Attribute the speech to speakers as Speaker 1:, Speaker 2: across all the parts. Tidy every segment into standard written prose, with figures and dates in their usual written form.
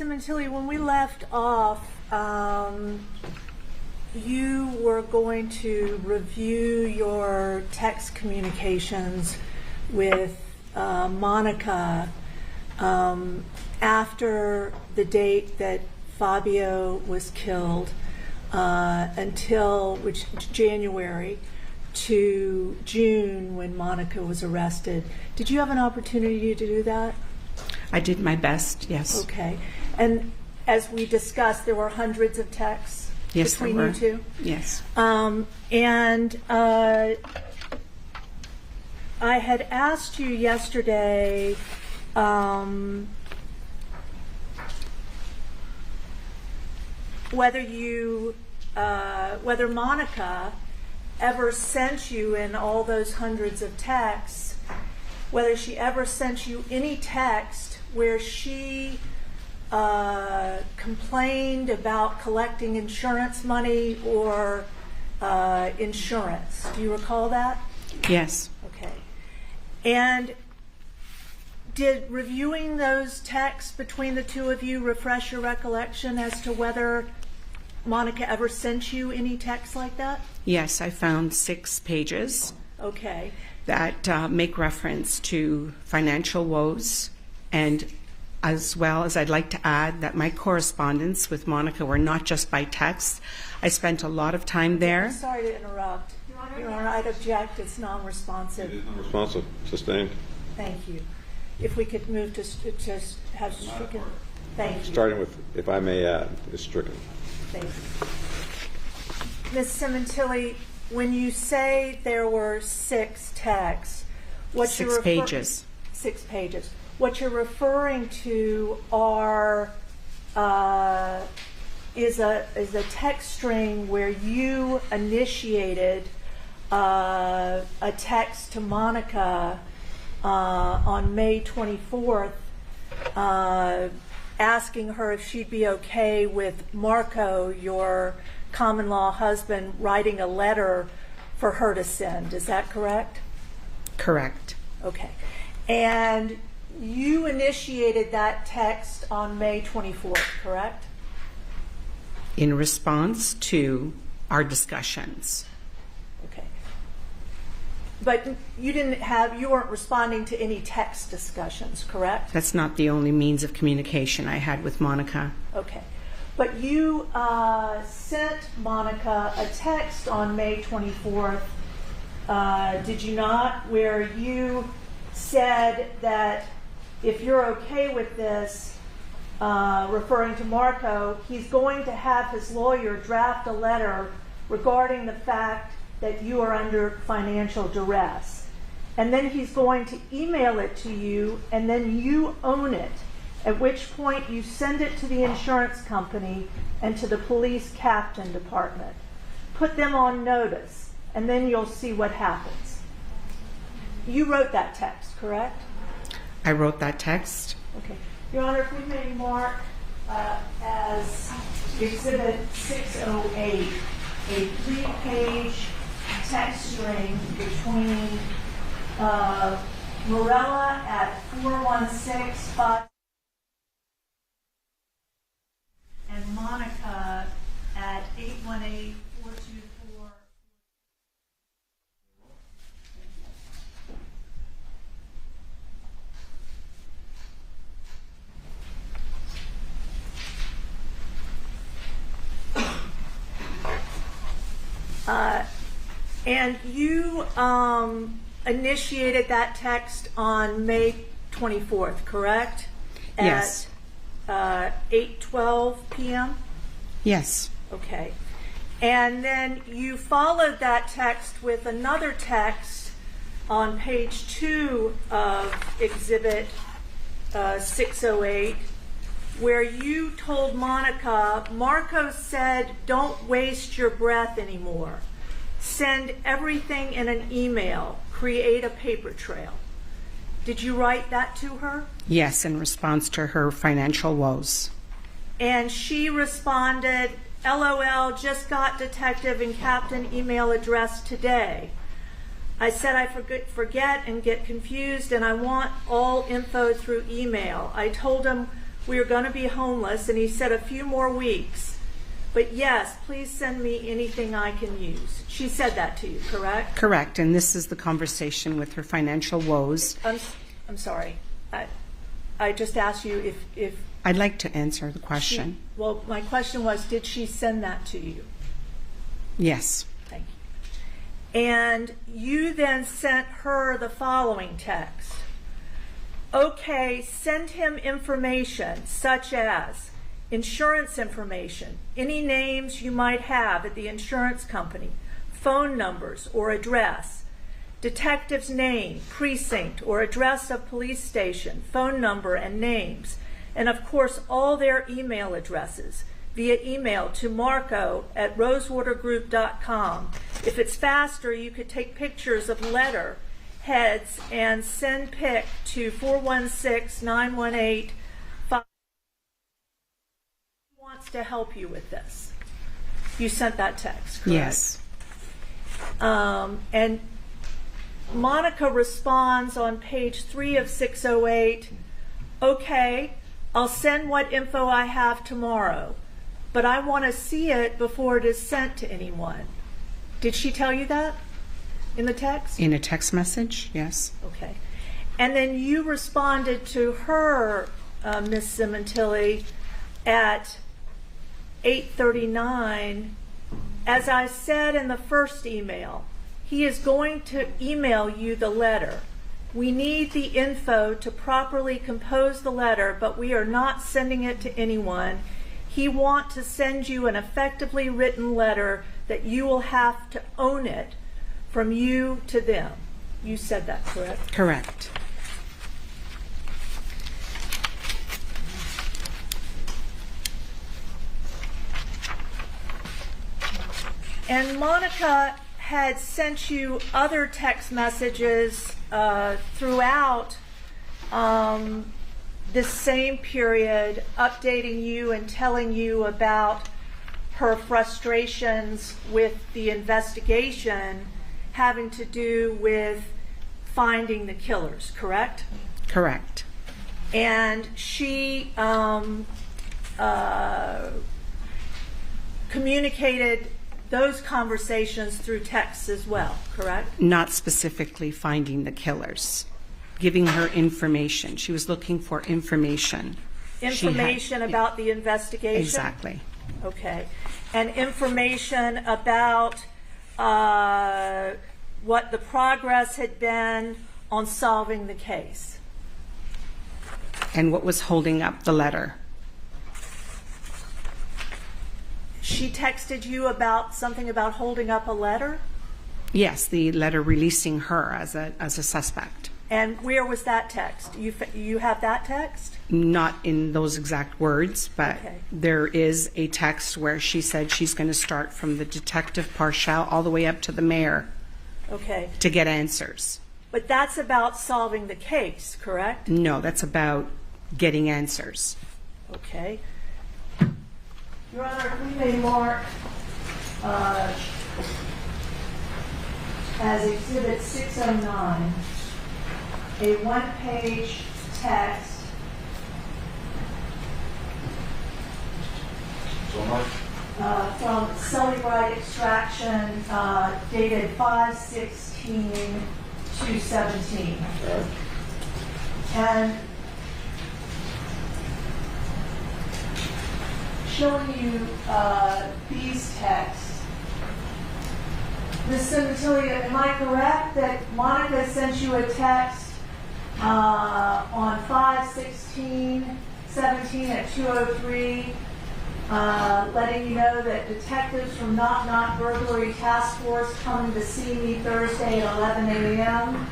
Speaker 1: Sementilli, when we left off, you were going to review your text communications with Monica after the date that Fabio was killed until January to June when Monica was arrested. Did you have an opportunity to do that?
Speaker 2: I did my best, yes.
Speaker 1: Okay. And as we discussed, there were hundreds of texts between you two?
Speaker 2: Yes.
Speaker 1: And I had asked you yesterday whether Monica ever sent you in all those hundreds of texts, whether she ever sent you any text where she complained about collecting insurance money or insurance. Do you recall that?
Speaker 2: Yes.
Speaker 1: Okay. And did reviewing those texts between the two of you refresh your recollection as to whether Monica ever sent you any texts like that?
Speaker 2: Yes, I found 6 pages.
Speaker 1: Okay.
Speaker 2: That make reference to financial woes, and as well as I'd like to add that my correspondence with Monica were not just by text. I spent a lot of time there.
Speaker 1: I'm sorry to interrupt. Your Honor, I'd object. It's non-responsive.
Speaker 3: It is non-responsive. Sustained.
Speaker 1: Thank you. If we could move to just have stricken. Thank you.
Speaker 3: Starting with, if I may add, is stricken.
Speaker 1: Thank you. Ms. Sementilli, when you say there were 6 texts, what you're
Speaker 2: 6 pages.
Speaker 1: 6 pages. What you're referring to are is a text string where you initiated a text to Monica on May 24th, asking her if she'd be okay with Marco, your common law husband, writing a letter for her to send. Is that correct?
Speaker 2: Correct.
Speaker 1: Okay. And you initiated that text on May 24th, correct?
Speaker 2: In response to our discussions.
Speaker 1: Okay. But you weren't responding to any text discussions, correct?
Speaker 2: That's not the only means of communication I had with Monica.
Speaker 1: Okay. But you sent Monica a text on May 24th, did you not, where you said that if you're okay with this, referring to Marco, he's going to have his lawyer draft a letter regarding the fact that you are under financial duress. And then he's going to email it to you, and then you own it, at which point you send it to the insurance company and to the police captain department. Put them on notice, and then you'll see what happens. You wrote that text, correct?
Speaker 2: I wrote that text.
Speaker 1: Okay. Your Honor, if we may mark as Exhibit 608 a 3-page text string between Morella at 4165 and Monica at 818-424. And you initiated that text on May 24th, correct?
Speaker 2: Yes.
Speaker 1: At 8:12 p.m.?
Speaker 2: Yes.
Speaker 1: Okay. And then you followed that text with another text on page 2 of Exhibit 608, where you told Monica, Marco said, don't waste your breath anymore. Send everything in an email. Create a paper trail. Did you write that to her?
Speaker 2: Yes, in response to her financial woes.
Speaker 1: And she responded, LOL, just got detective and captain email address today. I said I forget and get confused, and I want all info through email. I told him we are going to be homeless, and he said a few more weeks. But yes, please send me anything I can use. She said that to you, correct?
Speaker 2: Correct, and this is the conversation with her financial woes.
Speaker 1: I'm sorry. I just asked you if
Speaker 2: I'd like to answer the question.
Speaker 1: well, my question was, did she send that to you?
Speaker 2: Yes.
Speaker 1: Thank you. And you then sent her the following text. Okay, send him information such as insurance information, any names you might have at the insurance company, phone numbers or address, detective's name, precinct or address of police station, phone number and names, and of course all their email addresses via email to marco@rosewatergroup.com. If it's faster, you could take pictures of letter heads and send pic to 416-918. Wants to help you with this. You sent that text, correct?
Speaker 2: Yes.
Speaker 1: And Monica responds on page 3 of 608, okay, I'll send what info I have tomorrow, but I want to see it before it is sent to anyone. Did she tell you that in the text?
Speaker 2: In a text message, yes.
Speaker 1: Okay. And then you responded to her, Ms. Sementilli, at 8:39. As I said in the first email, he is going to email you the letter. We need the info to properly compose the letter, but we are not sending it to anyone. He wants to send you an effectively written letter that you will have to own it from you to them. You said that, correct?
Speaker 2: Correct.
Speaker 1: And Monica had sent you other text messages throughout this same period, updating you and telling you about her frustrations with the investigation having to do with finding the killers, correct?
Speaker 2: Correct.
Speaker 1: And she communicated those conversations through text as well, correct?
Speaker 2: Not specifically finding the killers, giving her information. She was looking for information.
Speaker 1: Information about the investigation?
Speaker 2: Exactly.
Speaker 1: Okay. And information about what the progress had been on solving the case.
Speaker 2: And what was holding up the letter?
Speaker 1: She texted you about something about holding up a letter?
Speaker 2: Yes, the letter releasing her as a suspect.
Speaker 1: And where was that text? You have that text?
Speaker 2: Not in those exact words, but
Speaker 1: Okay.
Speaker 2: there is a text where she said she's going to start from the detective Parshall all the way up to the mayor
Speaker 1: Okay.
Speaker 2: to get answers.
Speaker 1: But that's about solving the case, correct?
Speaker 2: No, that's about getting answers.
Speaker 1: Okay. Your Honor, if we may mark as Exhibit 609, a one-page text from Celebrite Extraction dated 5/16/17. And showing you these texts. Ms. Sementilli, am I correct that Monica sent you a text on 5/16/17 at 2:03, letting you know that detectives from Knock Knock Burglary Task Force coming to see me Thursday at 11 a.m.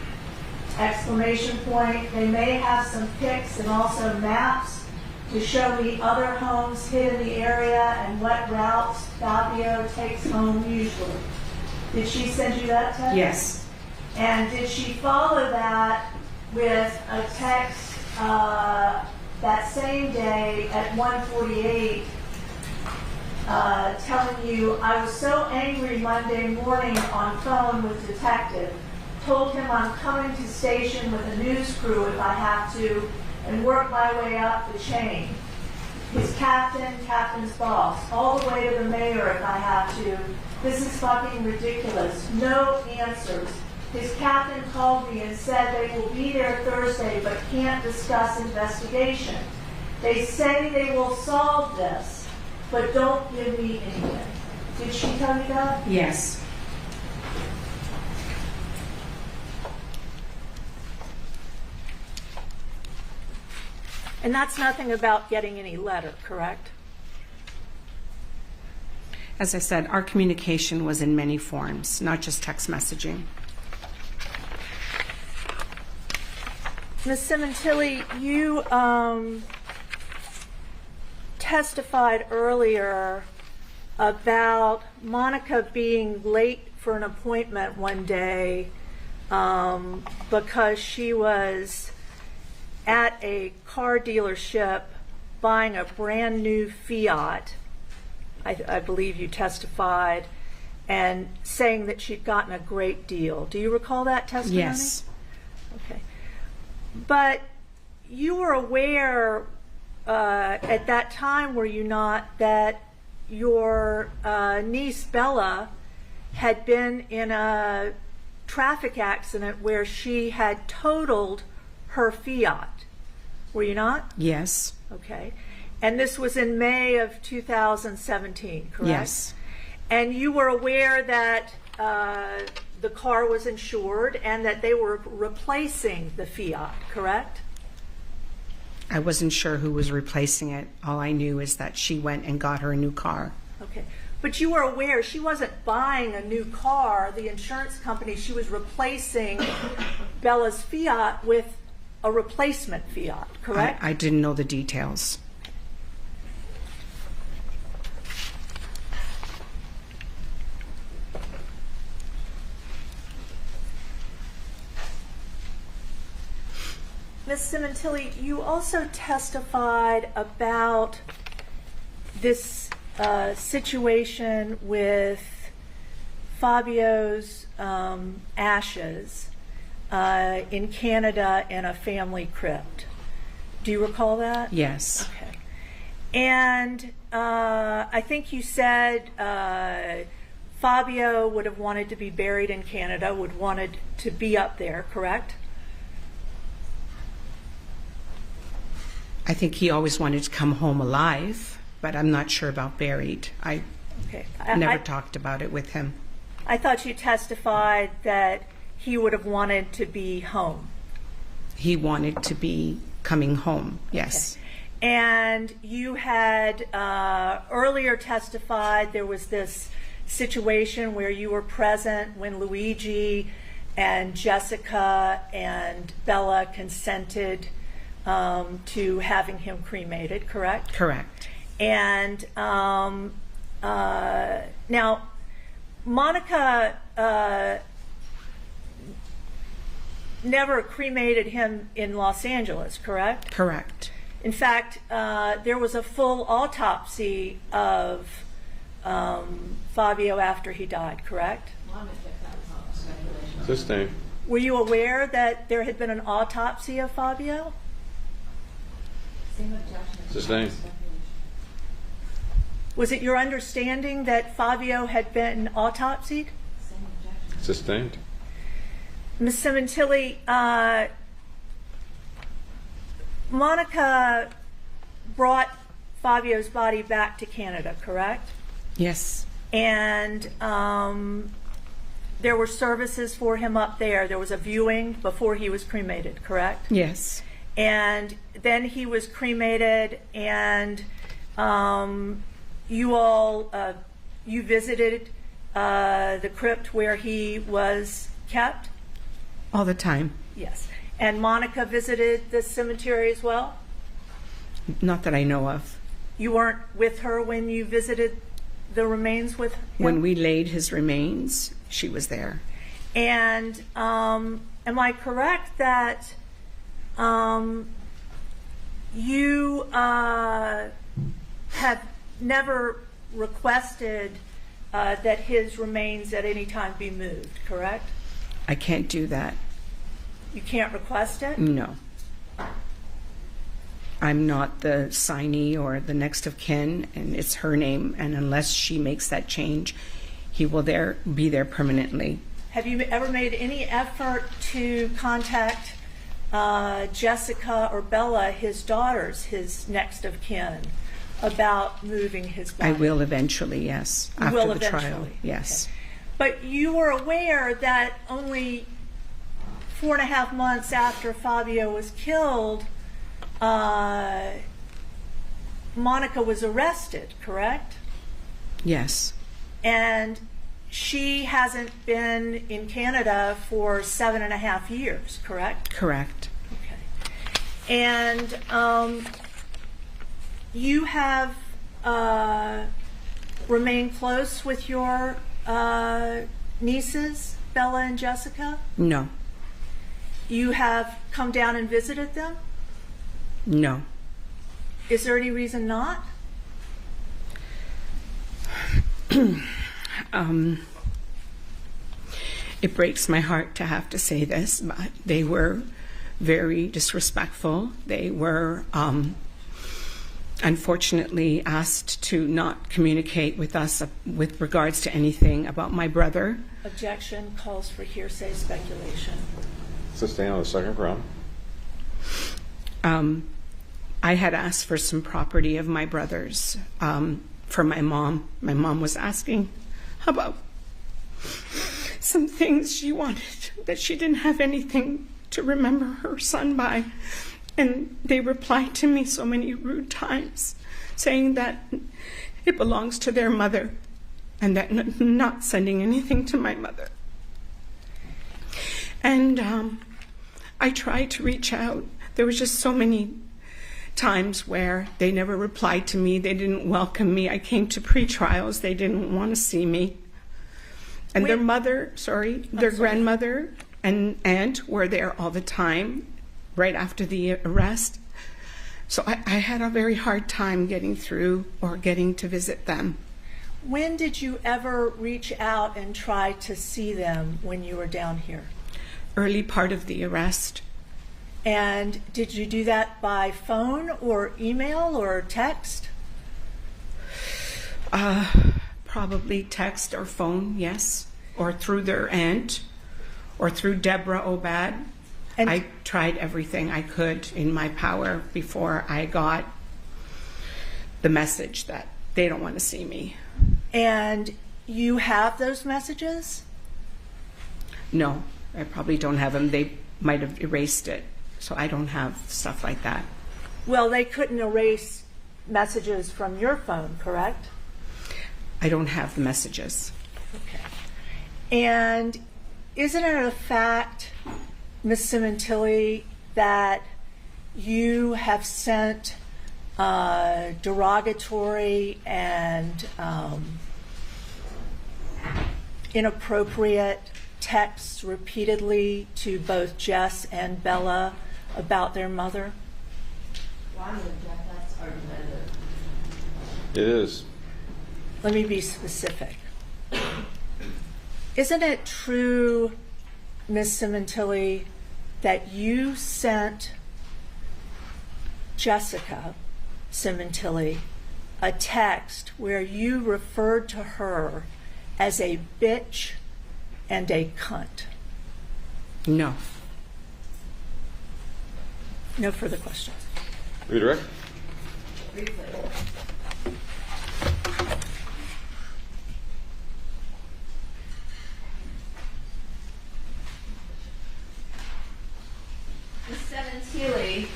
Speaker 1: Exclamation point. They may have some pics and also maps to show me other homes hid in the area and what routes Fabio takes home usually. Did she send you that text?
Speaker 2: Yes.
Speaker 1: And did she follow that with a text that same day at 1:48 telling you, I was so angry Monday morning on phone with detective, told him I'm coming to station with a news crew if I have to, and work my way up the chain. his captain's boss, all the way to the mayor if I have to. This is fucking ridiculous. No answers. His captain called me and said they will be there Thursday but can't discuss investigation. They say they will solve this, but don't give me anything. Did she tell you that?
Speaker 2: Yes.
Speaker 1: And that's nothing about getting any letter, correct?
Speaker 2: As I said, our communication was in many forms, not just text messaging.
Speaker 1: Ms. Sementilli, you testified earlier about Monica being late for an appointment one day because she was at a car dealership buying a brand new Fiat. I believe you testified, and saying that she'd gotten a great deal. Do you recall that testimony?
Speaker 2: Yes.
Speaker 1: Okay. But you were aware at that time, were you not, that your niece Bella had been in a traffic accident where she had totaled her Fiat? Were you not?
Speaker 2: Yes.
Speaker 1: Okay. And this was in May of 2017, correct?
Speaker 2: Yes.
Speaker 1: And you were aware that the car was insured and that they were replacing the Fiat, correct?
Speaker 2: I wasn't sure who was replacing it. All I knew is that she went and got her a new car.
Speaker 1: Okay. But you were aware she wasn't buying a new car, the insurance company, she was replacing Bella's Fiat with a replacement Fiat, correct?
Speaker 2: I didn't know the details.
Speaker 1: Ms. Sementilli, you also testified about this situation with Fabio's ashes in Canada in a family crypt. Do you recall that?
Speaker 2: Yes.
Speaker 1: Okay. And I think you said Fabio would have wanted to be buried in Canada, would wanted to be up there, correct?
Speaker 2: I think he always wanted to come home alive, but I'm not sure about buried. I never talked about it with him.
Speaker 1: I thought you testified that he would have wanted to be home.
Speaker 2: He wanted to be coming home, yes.
Speaker 1: Okay. And you had earlier testified there was this situation where you were present when Luigi and Jessica and Bella consented to having him cremated, correct?
Speaker 2: Correct.
Speaker 1: And now, Monica never cremated him in Los Angeles, correct?
Speaker 2: Correct.
Speaker 1: In fact, there was a full autopsy of Fabio after he died, correct?
Speaker 3: Sustained.
Speaker 1: Were you aware that there had been an autopsy of Fabio?
Speaker 3: Sustained.
Speaker 1: Was it your understanding that Fabio had been autopsied?
Speaker 3: Sustained.
Speaker 1: Ms. Sementilli, Monica brought Fabio's body back to Canada, correct?
Speaker 2: Yes.
Speaker 1: And there were services for him up there. There was a viewing before he was cremated, correct?
Speaker 2: Yes.
Speaker 1: And then he was cremated, and you all, you visited the crypt where he was kept?
Speaker 2: All the time.
Speaker 1: Yes. And Monica visited the cemetery as well?
Speaker 2: Not that I know of.
Speaker 1: You weren't with her when you visited the remains with him?
Speaker 2: When we laid his remains, she was there.
Speaker 1: And am I correct that you have never requested that his remains at any time be moved, correct?
Speaker 2: I can't do that.
Speaker 1: You can't request it?
Speaker 2: No. I'm not the signee or the next of kin, and it's her name, and unless she makes that change, he will be there permanently.
Speaker 1: Have you ever made any effort to contact Jessica or Bella, his daughters, his next of kin, about moving his body?
Speaker 2: I will eventually, yes.
Speaker 1: You
Speaker 2: After
Speaker 1: will
Speaker 2: the trial,
Speaker 1: eventually?
Speaker 2: yes.
Speaker 1: Okay. But you were aware that only 4.5 months after Fabio was killed, Monica was arrested, correct?
Speaker 2: Yes.
Speaker 1: And she hasn't been in Canada for 7.5 years, correct?
Speaker 2: Correct.
Speaker 1: Okay. And you have remained close with your nieces, Bella and Jessica?
Speaker 2: No.
Speaker 1: You have come down and visited them?
Speaker 2: No.
Speaker 1: Is there any reason not?
Speaker 2: It breaks my heart to have to say this, but they were very disrespectful. They were unfortunately asked to not communicate with us with regards to anything about my brother.
Speaker 1: Objection calls for hearsay speculation.
Speaker 3: Sustain on the second ground.
Speaker 2: I had asked for some property of my brother's for my mom. My mom was asking about some things she wanted, that she didn't have anything to remember her son by. And they replied to me so many rude times, saying that it belongs to their mother and that not sending anything to my mother. And I tried to reach out. There was just so many times where they never replied to me. They didn't welcome me. I came to pre-trials. They didn't want to see me. And their mother, their grandmother and aunt were there all the time, right after the arrest. So I had a very hard time getting through or getting to visit them.
Speaker 1: When did you ever reach out and try to see them when you were down here?
Speaker 2: Early part of the arrest.
Speaker 1: And did you do that by phone or email or text?
Speaker 2: Probably text or phone, yes. Or through their aunt or through Deborah Obad.
Speaker 1: And
Speaker 2: I tried everything I could in my power before I got the message that they don't want to see me.
Speaker 1: And you have those messages?
Speaker 2: No, I probably don't have them. They might have erased it, so I don't have stuff like that.
Speaker 1: Well, they couldn't erase messages from your phone, correct?
Speaker 2: I don't have the messages.
Speaker 1: Okay. And isn't it a fact, Ms. Sementilli, that you have sent derogatory and inappropriate texts repeatedly to both Jess and Bella about their mother?
Speaker 4: Well, I'm going to object. That's argumentative.
Speaker 3: It is.
Speaker 1: Let me be specific. Isn't it true, Ms. Sementilli, that you sent Jessica Sementilli a text where you referred to her as a bitch and a cunt?
Speaker 2: No.
Speaker 1: No further questions.
Speaker 3: Redirect.
Speaker 4: Briefly. Ms. Sementilli,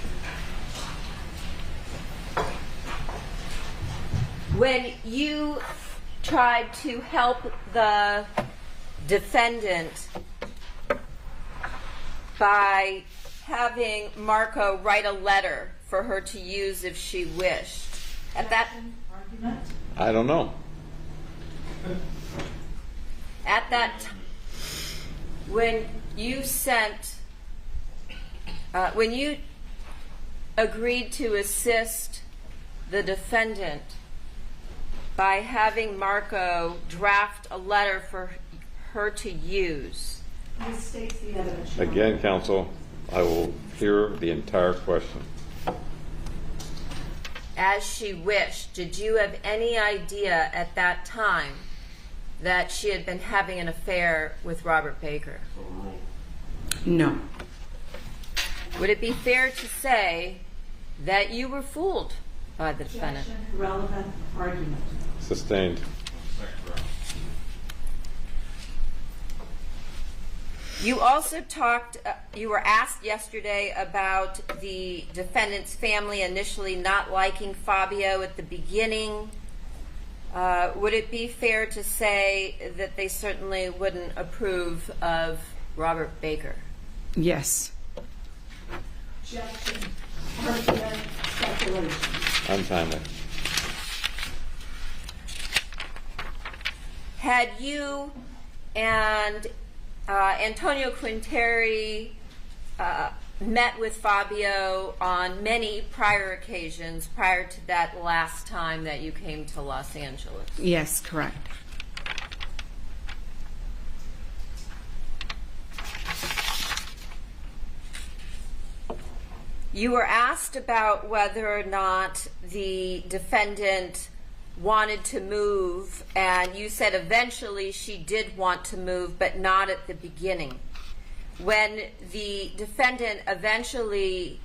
Speaker 4: when you tried to help the defendant by having Marco write a letter for her to use if she wished, at that
Speaker 3: I don't know.
Speaker 4: when you when you agreed to assist the defendant by having Marco draft a letter for her to use.
Speaker 1: Ms. states the evidence.
Speaker 3: Again, counsel, I will hear the entire question.
Speaker 4: as she wished, did you have any idea at that time that she had been having an affair with Robert Baker?
Speaker 2: No.
Speaker 1: Oh,
Speaker 4: Would it be fair to say that you were fooled by the defendant?
Speaker 1: Objection. Relevant argument.
Speaker 3: Sustained.
Speaker 4: You also you were asked yesterday about the defendant's family initially not liking Fabio at the beginning. Would it be fair to say that they certainly wouldn't approve of Robert Baker?
Speaker 2: Yes.
Speaker 1: Objection. Argument. Speculation.
Speaker 3: Untimely.
Speaker 4: Had you and Antonio Quinteri met with Fabio on many prior occasions prior to that last time that you came to Los Angeles?
Speaker 2: Yes, correct.
Speaker 4: You were asked about whether or not the defendant wanted to move, and you said eventually she did want to move, but not at the beginning. When the defendant eventually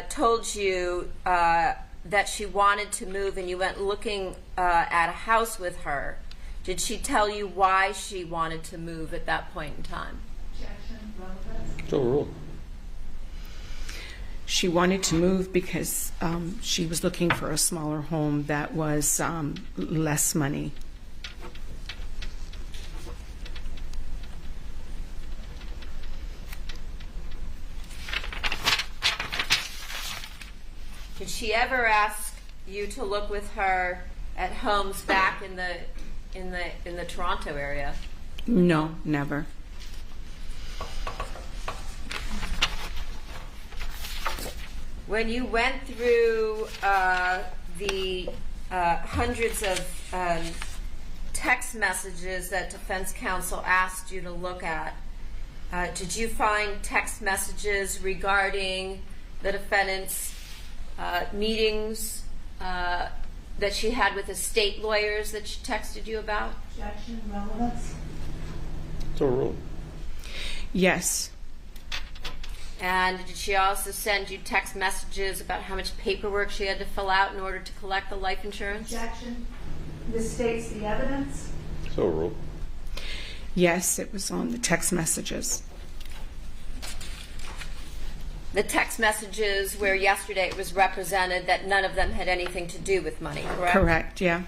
Speaker 4: told you that she wanted to move and you went looking at a house with her, did she tell you why she wanted to move at that point in time?
Speaker 1: Objection. Relevant.
Speaker 3: Still ruled.
Speaker 2: She wanted to move because she was looking for a smaller home that was less money.
Speaker 4: Did she ever ask you to look with her at homes back in the Toronto area?
Speaker 2: No, never.
Speaker 4: When you went through the hundreds of text messages that defense counsel asked you to look at, did you find text messages regarding the defendant's meetings that she had with estate lawyers that she texted you about?
Speaker 1: Objection. Relevance.
Speaker 3: Still ruled.
Speaker 2: Yes.
Speaker 4: And did she also send you text messages about how much paperwork she had to fill out in order to collect the life insurance?
Speaker 1: Objection. This states the evidence.
Speaker 3: Still ruled.
Speaker 2: Yes, it was on the text messages.
Speaker 4: The text messages where yesterday it was represented that none of them had anything to do with money, correct?
Speaker 2: Correct, yeah.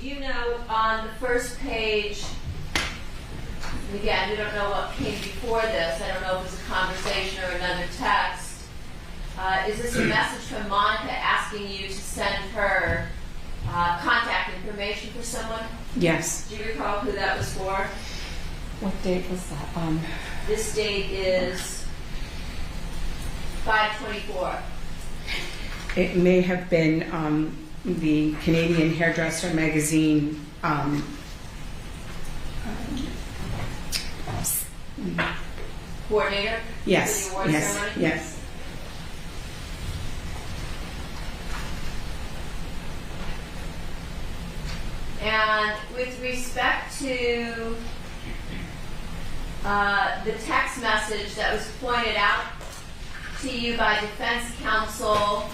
Speaker 4: Do you know on the first page, and again, we don't know what came before this, I don't know if it was a conversation or another text, is this a message from Monica asking you to send her contact information for someone?
Speaker 2: Yes.
Speaker 4: Do you recall who that was for?
Speaker 2: What date was that?
Speaker 4: This date is 5/24.
Speaker 2: It may have been the Canadian Hairdresser magazine.
Speaker 4: Coordinator?
Speaker 2: Yes,
Speaker 4: For the award
Speaker 2: yes,
Speaker 4: ceremony?
Speaker 2: yes.
Speaker 4: And with respect to the text message that was pointed out to you by defense counsel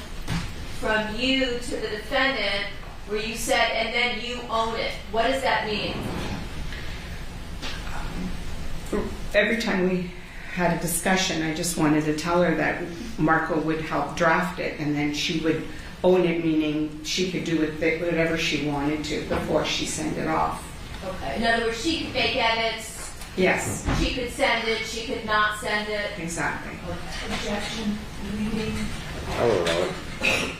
Speaker 4: from you to the defendant, where you said, and then you own it, what does that mean?
Speaker 2: Every time we had a discussion, I just wanted to tell her that Marco would help draft it, and then she would own it, meaning she could do with it whatever she wanted to before she sent it off.
Speaker 4: Okay. In other words, she could make edits,
Speaker 2: Yes,
Speaker 4: She could send it, she could not send it.
Speaker 2: exactly.
Speaker 1: Objection, reading.
Speaker 3: I will allow it.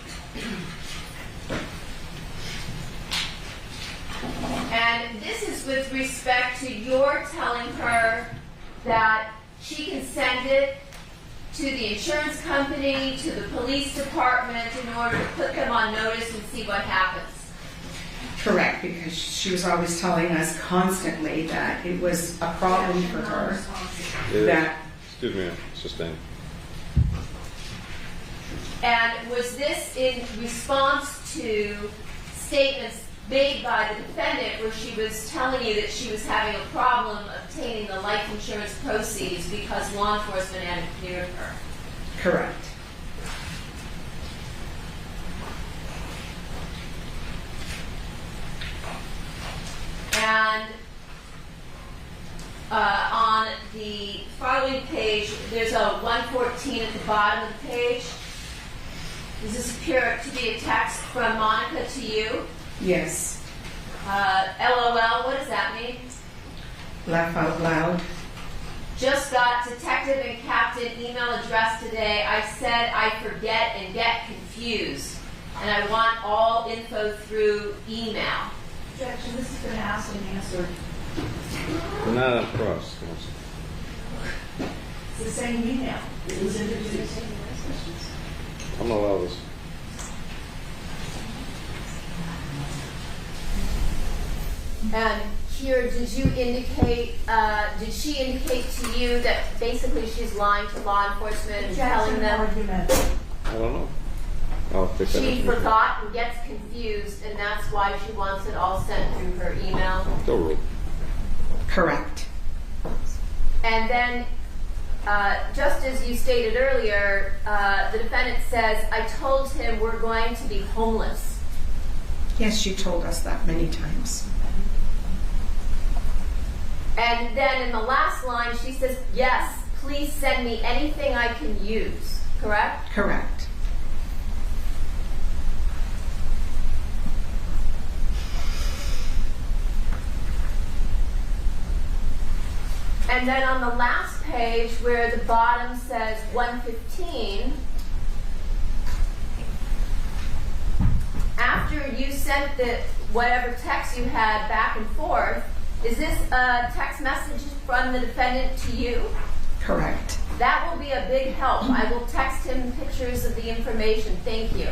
Speaker 4: And this is with respect to your telling her that she can send it to the insurance company, to the police department, in order to put them on notice and see what happens.
Speaker 2: Correct, because she was always telling us constantly that it was a problem for her.
Speaker 3: It is.
Speaker 2: That,
Speaker 3: Excuse me, sustained.
Speaker 4: And was this in response to statements made by the defendant where she was telling you that she was having a problem obtaining the life insurance proceeds because law enforcement hadn't cleared her?
Speaker 2: correct.
Speaker 4: And on the following page, there's a 114 at the bottom of the page. Does this appear to be a text from Monica to you?
Speaker 2: Yes,
Speaker 4: LOL, what does that mean?
Speaker 2: laugh out loud.
Speaker 4: Just got detective and captain email address today. I said I forget and get confused. And I want all info through email.
Speaker 1: Objection, this has been asked and answered.
Speaker 3: Not across.
Speaker 1: It's the same email. It was introduced.
Speaker 3: I'm gonna allow this.
Speaker 4: And here, did you indicate, did she indicate to you that basically she's lying to law enforcement and telling
Speaker 1: Objection,
Speaker 4: them
Speaker 1: argument.
Speaker 3: I don't know. I'll pick that
Speaker 4: she
Speaker 3: up.
Speaker 4: forgot and gets confused, and that's why she wants it all sent through her email?
Speaker 3: Still rule.
Speaker 2: Correct.
Speaker 4: And then, just as you stated earlier, the defendant says, I told him we're going to be homeless.
Speaker 2: Yes, she told us that many times.
Speaker 4: And then in the last line, she says, yes, please send me anything I can use. Correct?
Speaker 2: Correct.
Speaker 4: And then on the last page where the bottom says 115, after you sent the whatever text you had back and forth, is this a text message from the defendant to you?
Speaker 2: Correct.
Speaker 4: That will be a big help. I will text him pictures of the information. Thank you.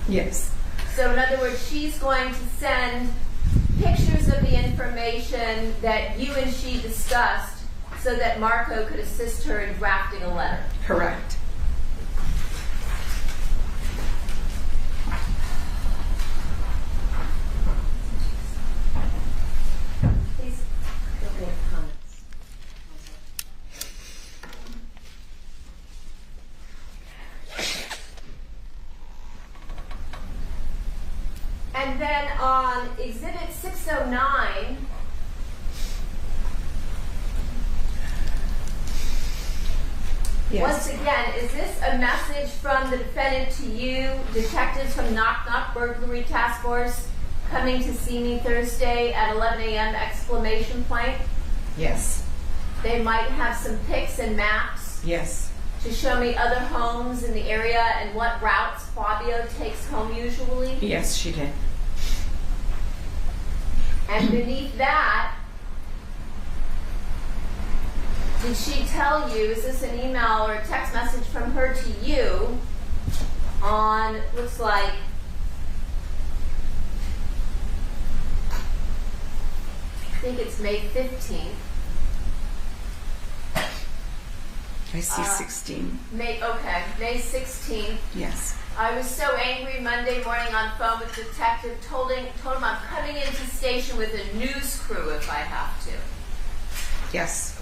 Speaker 2: Yes.
Speaker 4: So in other words, she's going to send pictures of the information that you and she discussed so that Marco could assist her in drafting a letter.
Speaker 2: Correct.
Speaker 4: Please don't make comments. And then on Exhibit 609,
Speaker 2: Yes.
Speaker 4: once again, is this a message from the defendant to you, detectives from Knock Knock Burglary Task Force, coming to see me Thursday at 11 a.m. exclamation point?
Speaker 2: Yes.
Speaker 4: They might have some pics and maps
Speaker 2: Yes.
Speaker 4: to show me other homes in the area and what routes Fabio takes home usually.
Speaker 2: Yes, she did.
Speaker 4: And beneath that, did she tell you, is this an email or a text message from her to you on, looks like, I think it's May 15th.
Speaker 2: I see 16.
Speaker 4: May 16th.
Speaker 2: Yes.
Speaker 4: I was so angry Monday morning on phone with detective, told him I'm coming into station with a news crew if I have to.
Speaker 2: Yes.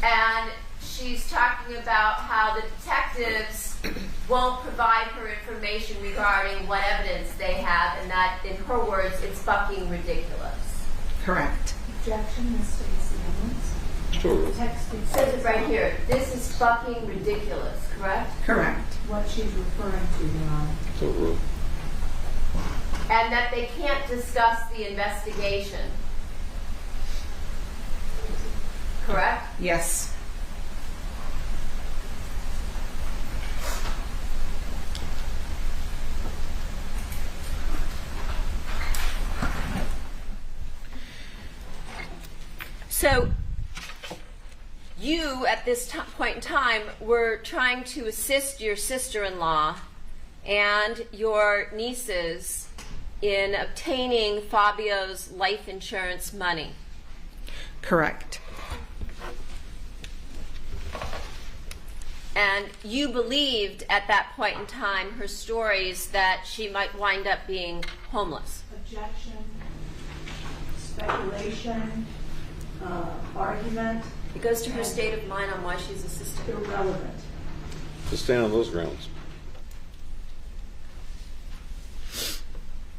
Speaker 4: And she's talking about how the detectives won't provide her information regarding what evidence they have, and that, in her words, it's fucking ridiculous.
Speaker 2: Correct.
Speaker 1: Objection, Ms. Stacy Owens.
Speaker 3: Still rule.
Speaker 1: Text
Speaker 4: It says it right here. This is fucking ridiculous, correct?
Speaker 2: Correct.
Speaker 1: what she's referring to, Your Honor.
Speaker 3: Still rule.
Speaker 4: And that they can't discuss the investigation. correct?
Speaker 2: Yes.
Speaker 4: So you, at this point in time, were trying to assist your sister-in-law and your nieces in obtaining Fabio's life insurance money.
Speaker 2: Correct.
Speaker 4: And you believed at that point in time her stories that she might wind up being homeless.
Speaker 1: Objection, speculation, argument,
Speaker 4: It goes to her state of mind on why she's assisting.
Speaker 1: irrelevant.
Speaker 3: To stand on those grounds.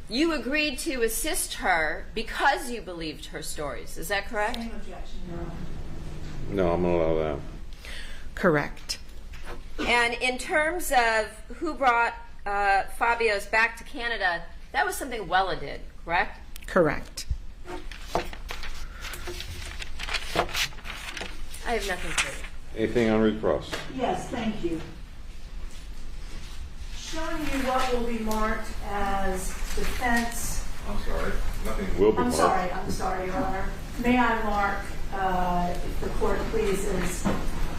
Speaker 4: You agreed to assist her because you believed her stories. Is that correct?
Speaker 1: Same objection, Your Honor.
Speaker 3: No, I'm gonna allow that.
Speaker 2: Correct.
Speaker 4: And in terms of who brought Fabio's back to Canada, that was something Wella did, correct?
Speaker 2: Correct.
Speaker 4: I have nothing further.
Speaker 3: Anything on recross?
Speaker 1: Yes, thank you. Showing you what will be marked as defense.
Speaker 5: I'm sorry, nothing.
Speaker 3: Will be
Speaker 1: I'm
Speaker 3: marked.
Speaker 1: sorry, Your Honor. May I mark, if the court pleases,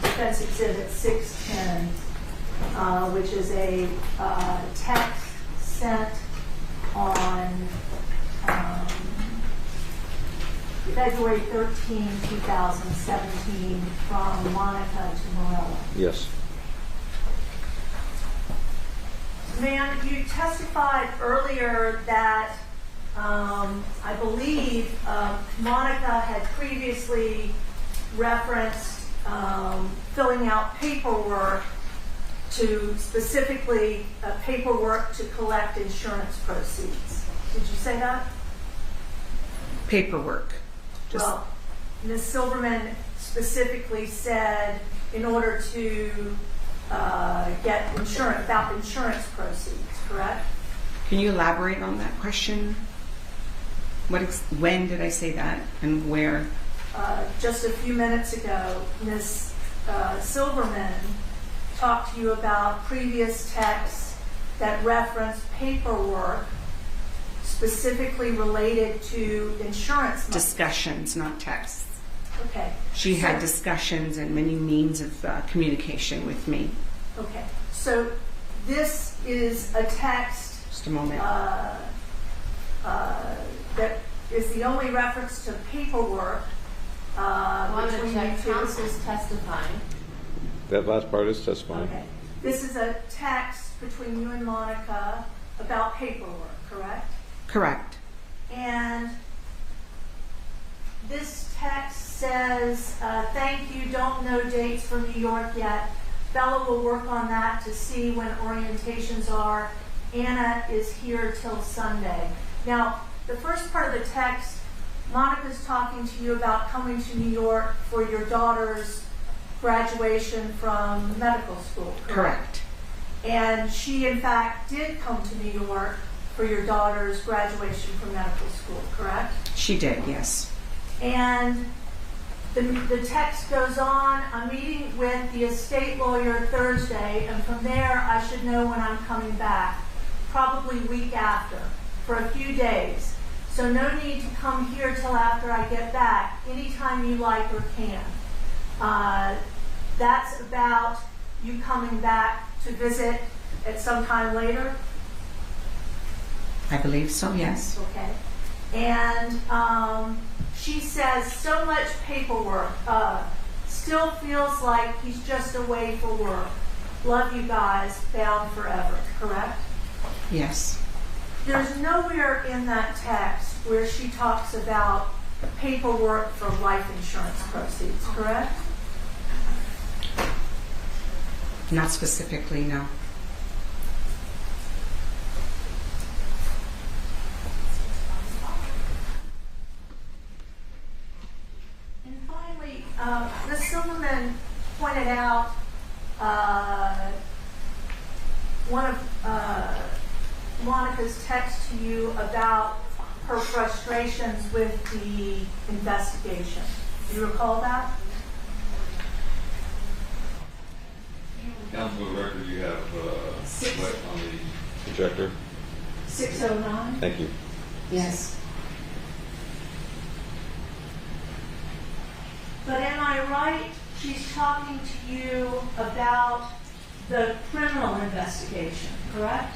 Speaker 1: Defense Exhibit 610, which is a text sent on February 13, 2017 from Monica to Morella.
Speaker 3: Yes.
Speaker 1: Ma'am, you testified earlier that I believe Monica had previously referenced filling out paperwork to specifically paperwork to collect insurance proceeds. Did you say that?
Speaker 2: Paperwork.
Speaker 1: Well, Ms. Silverman specifically said in order to get insurance, about insurance proceeds, correct?
Speaker 2: Can you elaborate on that question? When did I say that and where?
Speaker 1: Just a few minutes ago, Ms. Silverman talked to you about previous texts that referenced paperwork specifically related to insurance money.
Speaker 2: Discussions, not texts.
Speaker 1: Okay.
Speaker 2: She had discussions and many means of communication with me.
Speaker 1: Okay. So this is a text
Speaker 2: Just a moment.
Speaker 1: that is the only reference to paperwork between you two.
Speaker 4: Counsel's testifying.
Speaker 3: That last part is testifying.
Speaker 1: Okay. This is a text between you and Monica about paperwork, correct?
Speaker 2: Correct.
Speaker 1: And this text says, thank you, don't know dates for New York yet. Bella will work on that to see when orientations are. Anna is here till Sunday. Now, the first part of the text, Monica's talking to you about coming to New York for your daughter's graduation from medical school, correct?
Speaker 2: Correct.
Speaker 1: And she, in fact, did come to New York for your daughter's graduation from medical school, correct?
Speaker 2: She did, yes.
Speaker 1: And the text goes on, I'm meeting with the estate lawyer Thursday, and from there I should know when I'm coming back, probably week after, for a few days. So no need to come here till after I get back, anytime you like or can. That's about you coming back to visit at some time later?
Speaker 2: I believe so, yes.
Speaker 1: Okay. And she says, so much paperwork. Still feels like he's just away for work. Love you guys, bound forever, correct?
Speaker 2: Yes.
Speaker 1: There's nowhere in that text where she talks about paperwork for life insurance proceeds, correct?
Speaker 2: Not specifically, no.
Speaker 1: And finally, Ms. Silverman pointed out one of Monica's texts to you about her frustrations with the investigation. Do you recall that?
Speaker 3: Council record, you have
Speaker 1: Six.
Speaker 3: what on the projector?
Speaker 1: 609?
Speaker 3: Thank you.
Speaker 2: Yes.
Speaker 1: But am I right? She's talking to you about the criminal investigation, correct?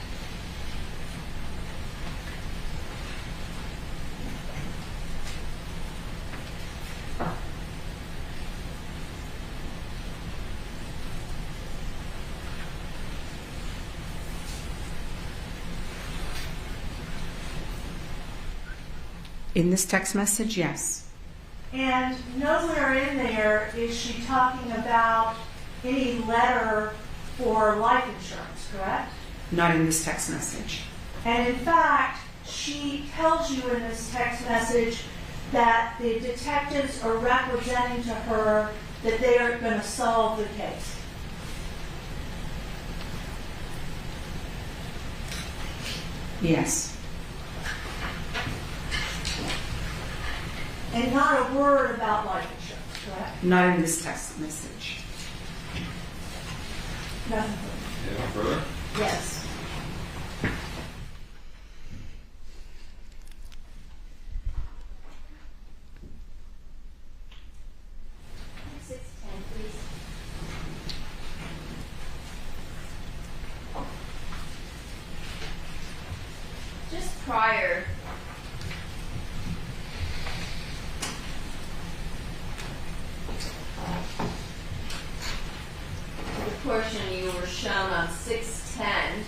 Speaker 2: In this text message, yes.
Speaker 1: And nowhere in there is she talking about any letter for life insurance, correct?
Speaker 2: Not in this text message.
Speaker 1: And in fact, she tells you in this text message that the detectives are representing to her that they are going to solve the case.
Speaker 2: Yes.
Speaker 1: And not a word about life insurance, correct?
Speaker 2: Not in this text message.
Speaker 1: Nothing.
Speaker 3: Anyone further?
Speaker 1: Yes.
Speaker 4: Just prior to the portion you were shown on 610,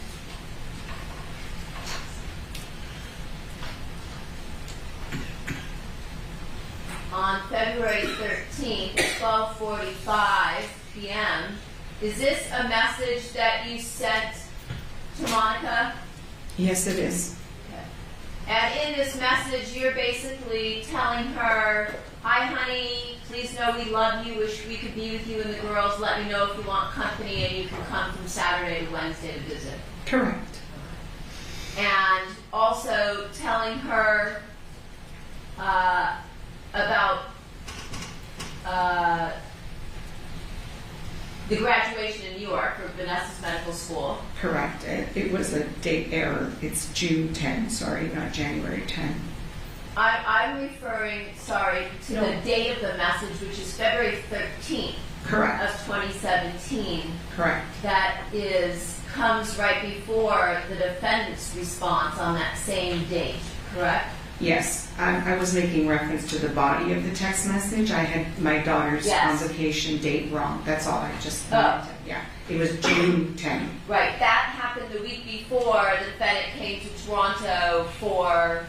Speaker 4: on February 13th, 12:45 p.m., is this a message that you sent to Monica?
Speaker 2: Yes, it is.
Speaker 4: And in this message, you're basically telling her, "Hi, honey, please know we love you, wish we could be with you and the girls. Let me know if you want company, and you can come from Saturday to Wednesday to visit."
Speaker 2: Correct.
Speaker 4: And also telling her about the graduation in New York for Vanessa's medical school.
Speaker 2: Correct. It was a date error. It's June 10, sorry, not January 10.
Speaker 4: I'm referring, to the date of the message, which is February 13th
Speaker 2: Correct.
Speaker 4: of 2017.
Speaker 2: Correct.
Speaker 4: That comes right before the defendant's response on that same date, correct?
Speaker 2: Yes. I was making reference to the body of the text message. I had my daughter's
Speaker 4: Yes.
Speaker 2: convocation date wrong. That's all. I just
Speaker 4: Oh.
Speaker 2: yeah. It was June 10.
Speaker 4: Right, that happened the week before the defendant came to Toronto for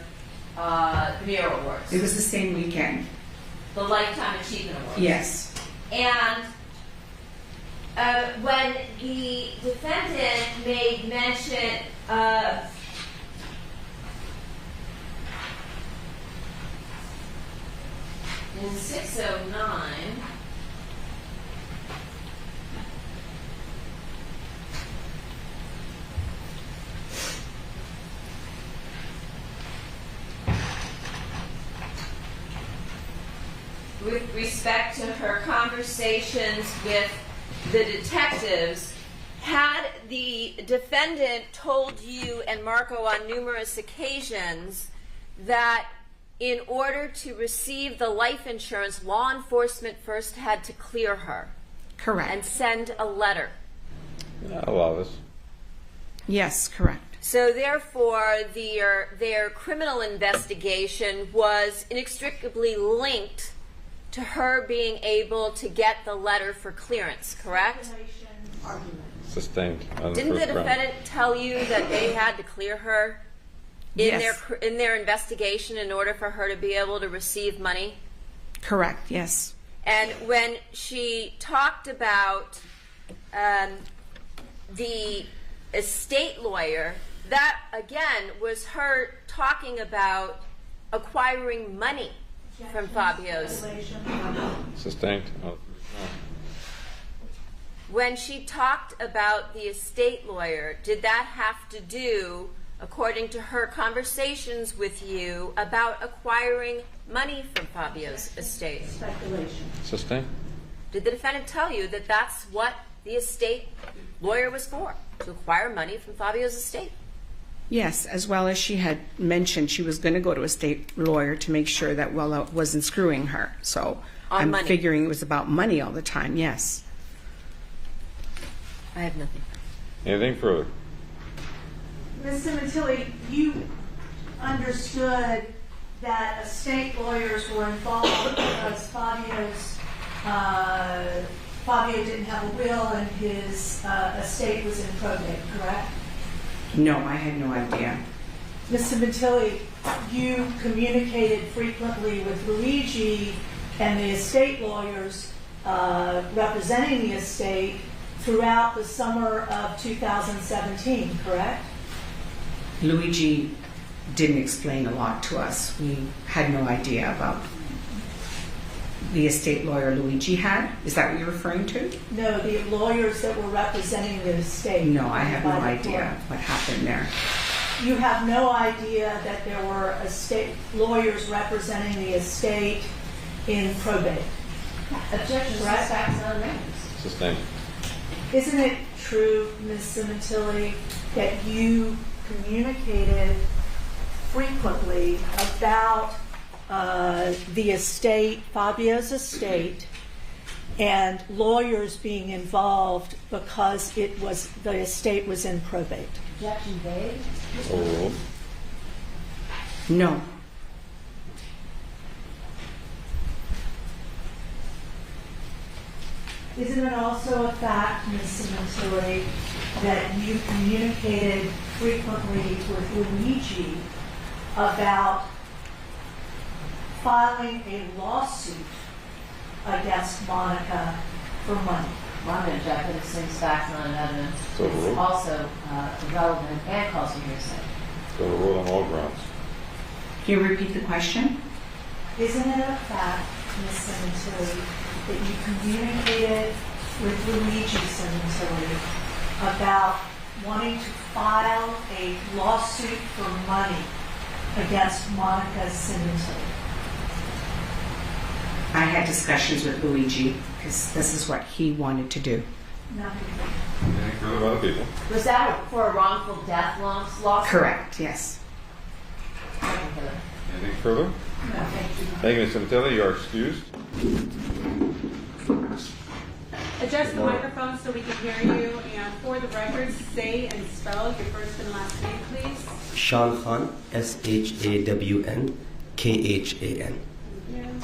Speaker 4: the Mural Awards,
Speaker 2: It was the same weekend.
Speaker 4: the Lifetime Achievement Awards.
Speaker 2: Yes.
Speaker 4: And when the defendant made mention of in 609, with respect to her conversations with the detectives, had the defendant told you and Marco on numerous occasions that in order to receive the life insurance, law enforcement first had to clear her
Speaker 2: Correct.
Speaker 4: and send a letter?
Speaker 3: A lot of us.
Speaker 2: Yes, correct.
Speaker 4: So therefore, their criminal investigation was inextricably linked to her being able to get the letter for clearance, correct?
Speaker 1: Speculation, argument.
Speaker 3: Sustained on the
Speaker 4: Didn't the
Speaker 3: first round.
Speaker 4: defendant tell you that they had to clear her in
Speaker 2: Yes.
Speaker 4: their investigation in order for her to be able to receive money?
Speaker 2: Correct, yes.
Speaker 4: And when she talked about the estate lawyer, that again was her talking about acquiring money from Fabio's.
Speaker 1: Speculation.
Speaker 3: Sustained on the first round.
Speaker 4: When she talked about the estate lawyer, did that have to do, according to her conversations with you, about acquiring money from Fabio's estate?
Speaker 1: Speculation.
Speaker 3: Sustained.
Speaker 4: Did the defendant tell you that that's what the estate lawyer was for, to acquire money from Fabio's estate.
Speaker 2: Yes, as well as she had mentioned she was going to go to a state lawyer to make sure that Willa wasn't screwing her. So I'm
Speaker 4: money.
Speaker 2: figuring it was about money all the time, yes.
Speaker 4: I have nothing.
Speaker 3: Anything further?
Speaker 1: Ms. Sementilli, you understood that estate lawyers were involved because Fabio didn't have a will and his estate was in probate, correct?
Speaker 2: No, I had no idea.
Speaker 1: Ms. Sementilli, you communicated frequently with Luigi and the estate lawyers representing the estate throughout the summer of 2017, correct?
Speaker 2: Luigi didn't explain a lot to us. We had no idea about the estate lawyer Luigi had. Is that what you're referring to?
Speaker 1: No, the lawyers that were representing the estate.
Speaker 2: No, I have no
Speaker 1: by the
Speaker 2: idea
Speaker 1: court.
Speaker 2: what happened there.
Speaker 1: You have no idea that there were estate lawyers representing the estate in probate.
Speaker 5: Objection to
Speaker 1: Correct.
Speaker 5: facts and names.
Speaker 3: Sustained.
Speaker 1: Isn't it true, Ms. Sementilli, that you communicated frequently about the estate, Fabio's estate, and lawyers being involved because the estate was in probate?
Speaker 5: Objection vague.
Speaker 3: Overruled.
Speaker 2: No.
Speaker 1: Isn't it also a fact, Ms. Sementilli, that you communicated frequently with Luigi about filing a lawsuit against Monica for money?
Speaker 5: Well, I'm going to object that it seems facts not in evidence.
Speaker 3: So
Speaker 5: It's
Speaker 3: ruled.
Speaker 5: also irrelevant and calls for hearsay.
Speaker 3: Overruled on all grounds.
Speaker 2: Can you repeat the question?
Speaker 1: Isn't it a fact, Ms. Sementilli, that you communicated with Luigi Sementilli about wanting to file a lawsuit for money against Monica Sementilli?
Speaker 2: I had discussions with Luigi because this is what he wanted to do.
Speaker 1: Nothing.
Speaker 3: Anything further by the people?
Speaker 5: Was that for a wrongful death lawsuit?
Speaker 2: Correct, yes.
Speaker 3: Anything further?
Speaker 1: No, thank you.
Speaker 3: Thank you, Ms. Sementilli. You are excused.
Speaker 6: Adjust the microphone so we can hear you, and for the record, say and spell your first and last name, please.
Speaker 7: Shawn Khan, SHAWN, KHAN.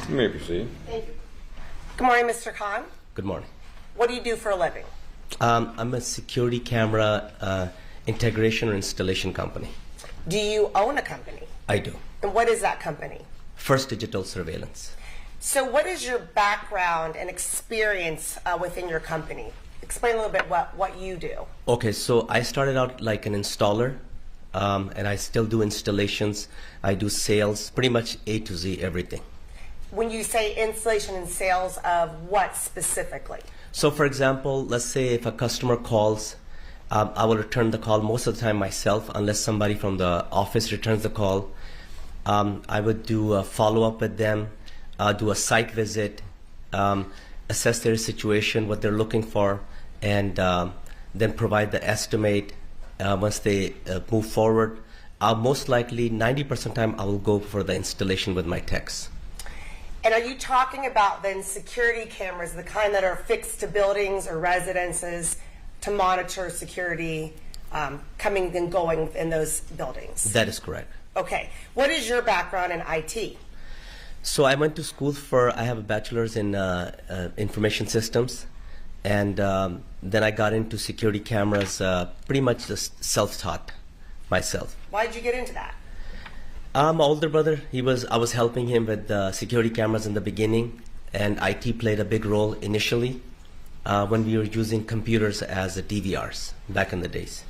Speaker 3: You may proceed.
Speaker 8: Thank you. Good morning, Mr. Khan.
Speaker 7: Good morning.
Speaker 8: What do you do for a living?
Speaker 7: I'm a security camera integration or installation company.
Speaker 8: Do you own a company?
Speaker 7: I do.
Speaker 8: And what is that company?
Speaker 7: First Digital Surveillance.
Speaker 8: So what is your background and experience within your company? Explain a little bit what you do.
Speaker 7: Okay, so I started out like an installer, and I still do installations. I do sales, pretty much A to Z, everything.
Speaker 8: When you say installation and sales of what specifically?
Speaker 7: So for example, let's say if a customer calls, I will return the call most of the time myself, unless somebody from the office returns the call. I would do a follow-up with them, do a site visit, assess their situation, what they're looking for, and then provide the estimate once they move forward. Most likely, 90% of the time, I will go for the installation with my techs.
Speaker 8: And are you talking about then security cameras, the kind that are fixed to buildings or residences to monitor security coming and going in those buildings?
Speaker 7: That is correct.
Speaker 8: Okay. What is your background in IT?
Speaker 7: So I went to school I have a bachelor's in information systems, and then I got into security cameras, pretty much just self-taught myself.
Speaker 8: Why did you get into that?
Speaker 7: My older brother, I was helping him with security cameras in the beginning, and IT played a big role initially when we were using computers as DVRs back in the days.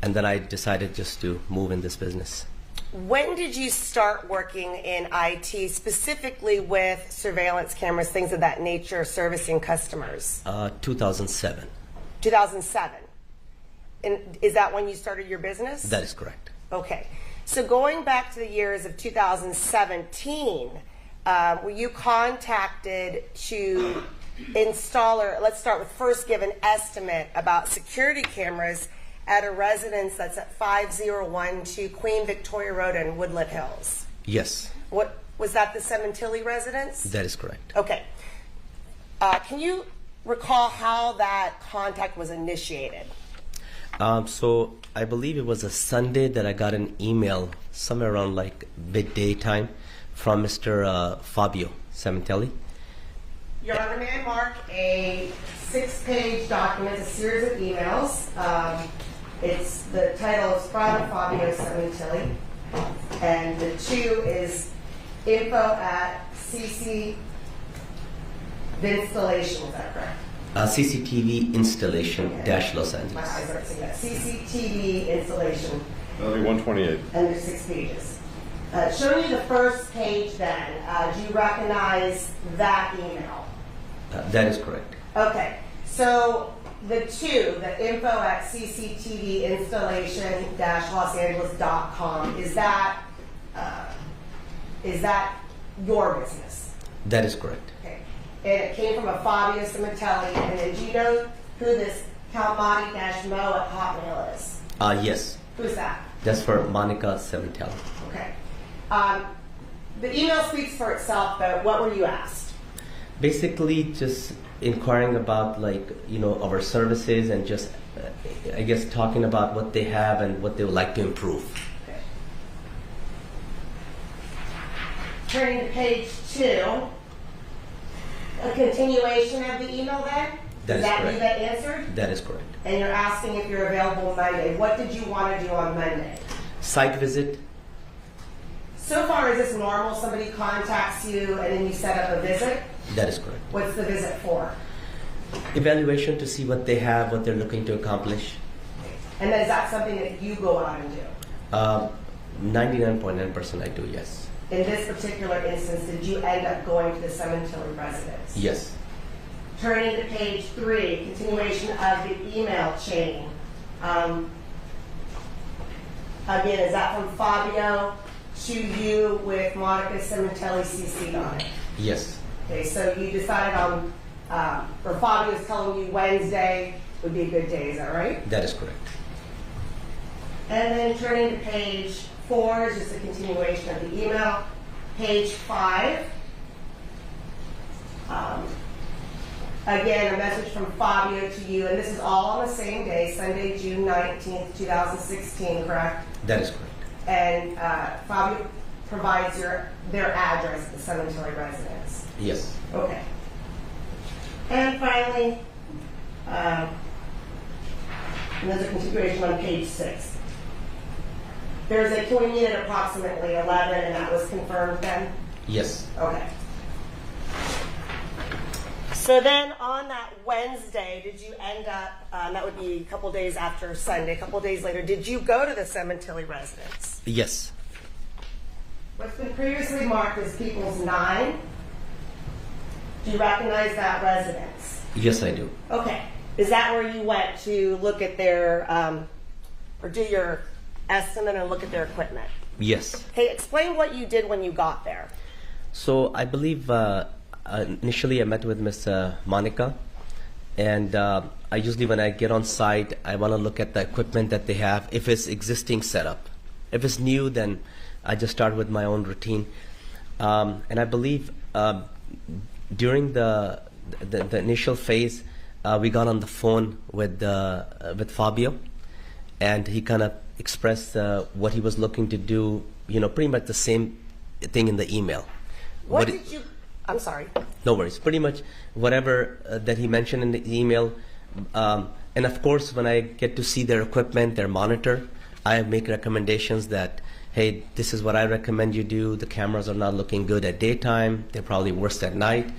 Speaker 7: And then I decided just to move in this business.
Speaker 8: When did you start working in IT, specifically with surveillance cameras, things of that nature, servicing customers?
Speaker 7: 2007.
Speaker 8: 2007. And is that when you started your business?
Speaker 7: That is correct.
Speaker 8: Okay. So going back to the years of 2017, were you contacted to installer, let's start with first give an estimate about security cameras at a residence that's at 5012 Queen Victoria Road in Woodland Hills.
Speaker 7: Yes,
Speaker 8: What was that, the Sementilli residence?
Speaker 7: that is correct.
Speaker 8: Okay. Can you recall how that contact was initiated?
Speaker 7: So I believe it was a Sunday that I got an email somewhere around like midday time from Mr. Fabio Sementilli.
Speaker 8: Your Honor, may I mark a 6-page document, a series of emails. It's the title is from Fabio Sementilli, and the 2 is info@CC installation. Is that correct?
Speaker 7: CCTV installation dash Los
Speaker 8: My
Speaker 7: Angeles.
Speaker 8: eyes aren't seeing that. CCTV installation,
Speaker 3: That'll be 128.
Speaker 8: and there's 6 pages. Showing you the first page then, do you recognize that email?
Speaker 7: That is correct.
Speaker 8: Okay, so the 2, the info@CCTV installation-losangeles.com, is that your business?
Speaker 7: That is correct.
Speaker 8: Okay, and it came from a Fabio Sementilli, and then do you know who this Calmati-Mo at Hotmail is?
Speaker 7: Yes,
Speaker 8: Who's that?
Speaker 7: that's for Monica Sementilli.
Speaker 8: Okay. The email speaks for itself, but what were you asked?
Speaker 7: Basically, just inquiring about our services and just I guess talking about what they have and what they would like to improve.
Speaker 8: Okay. Turning to page 2, a continuation of the email then?
Speaker 7: That is
Speaker 8: Is that
Speaker 7: correct.
Speaker 8: you that answered?
Speaker 7: That is correct.
Speaker 8: And you're asking if you're available Monday. What did you want to do on Monday?
Speaker 7: Site visit.
Speaker 8: So far, is this normal? Somebody contacts you and then you set up a visit?
Speaker 7: That is correct.
Speaker 8: What's the visit for?
Speaker 7: Evaluation to see what they have, what they're looking to accomplish.
Speaker 8: And then is that something that you go out and do?
Speaker 7: 99.9% I do, yes.
Speaker 8: In this particular instance, did you end up going to the Sementilli residence?
Speaker 7: Yes.
Speaker 8: Turning to page 3, continuation of the email chain. Again, is that from Fabio to you with Monica Sementilli CC'd on it?
Speaker 7: Yes.
Speaker 8: Okay, so you decided on, or Fabio's telling you Wednesday would be a good day, is that right?
Speaker 7: That is correct.
Speaker 8: And then turning to page 4 is just a continuation of the email. Page 5. Again, a message from Fabio to you, and this is all on the same day, Sunday, June 19th, 2016, correct?
Speaker 7: That is correct.
Speaker 8: And Fabio provides their address at the Sementilli residence.
Speaker 7: Yes.
Speaker 8: Okay. And finally, and there's a continuation on page 6. There's a, can we meet at approximately 11, and that was confirmed then?
Speaker 7: Yes.
Speaker 8: Okay. So then on that Wednesday, did you end up, that would be a couple days after Sunday, a couple days later, did you go to the Sementilli residence?
Speaker 7: Yes.
Speaker 8: What's been previously marked as People's 9, do you recognize that residence?
Speaker 7: Yes, I do.
Speaker 8: Okay. Is that where you went to look at their, or do your estimate and look at their equipment?
Speaker 7: Yes.
Speaker 8: Okay, explain what you did when you got there.
Speaker 7: So I believe initially I met with Miss Monica, and I usually when I get on site, I want to look at the equipment that they have, if it's existing setup. If it's new, then I just start with my own routine. And I believe during the initial phase, we got on the phone with Fabio, and he kind of expressed what he was looking to do, pretty much the same thing in the email.
Speaker 8: What did you, I'm sorry.
Speaker 7: No worries. Pretty much whatever that he mentioned in the email. And of course, when I get to see their equipment, their monitor, I make recommendations that, hey, this is what I recommend you do. The cameras are not looking good at daytime. They're probably worse at night.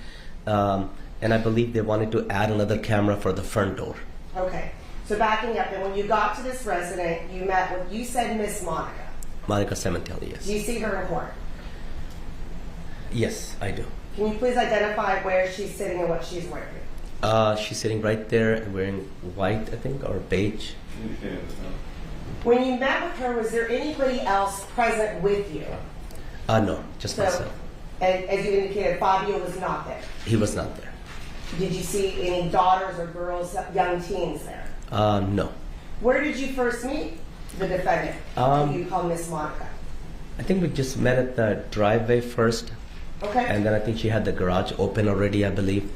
Speaker 7: And I believe they wanted to add another camera for the front door.
Speaker 8: Okay. So backing up, and when you got to this resident, you met with, you said Miss Monica.
Speaker 7: Monica Sementilli, yes.
Speaker 8: Do you see her in court?
Speaker 7: Yes, I do.
Speaker 8: Can you please identify where she's sitting and what she's wearing?
Speaker 7: She's sitting right there and wearing white, I think, or beige.
Speaker 8: When you met with her, was there anybody else present with you?
Speaker 7: No, just myself.
Speaker 8: And as you indicated, Fabio was not there.
Speaker 7: He was not there.
Speaker 8: Did you see any daughters or girls, young teens there?
Speaker 7: No.
Speaker 8: Where did you first meet the defendant, who you call Miss Monica?
Speaker 7: I think we just met at the driveway first,
Speaker 8: Okay.
Speaker 7: and then I think she had the garage open already, I believe.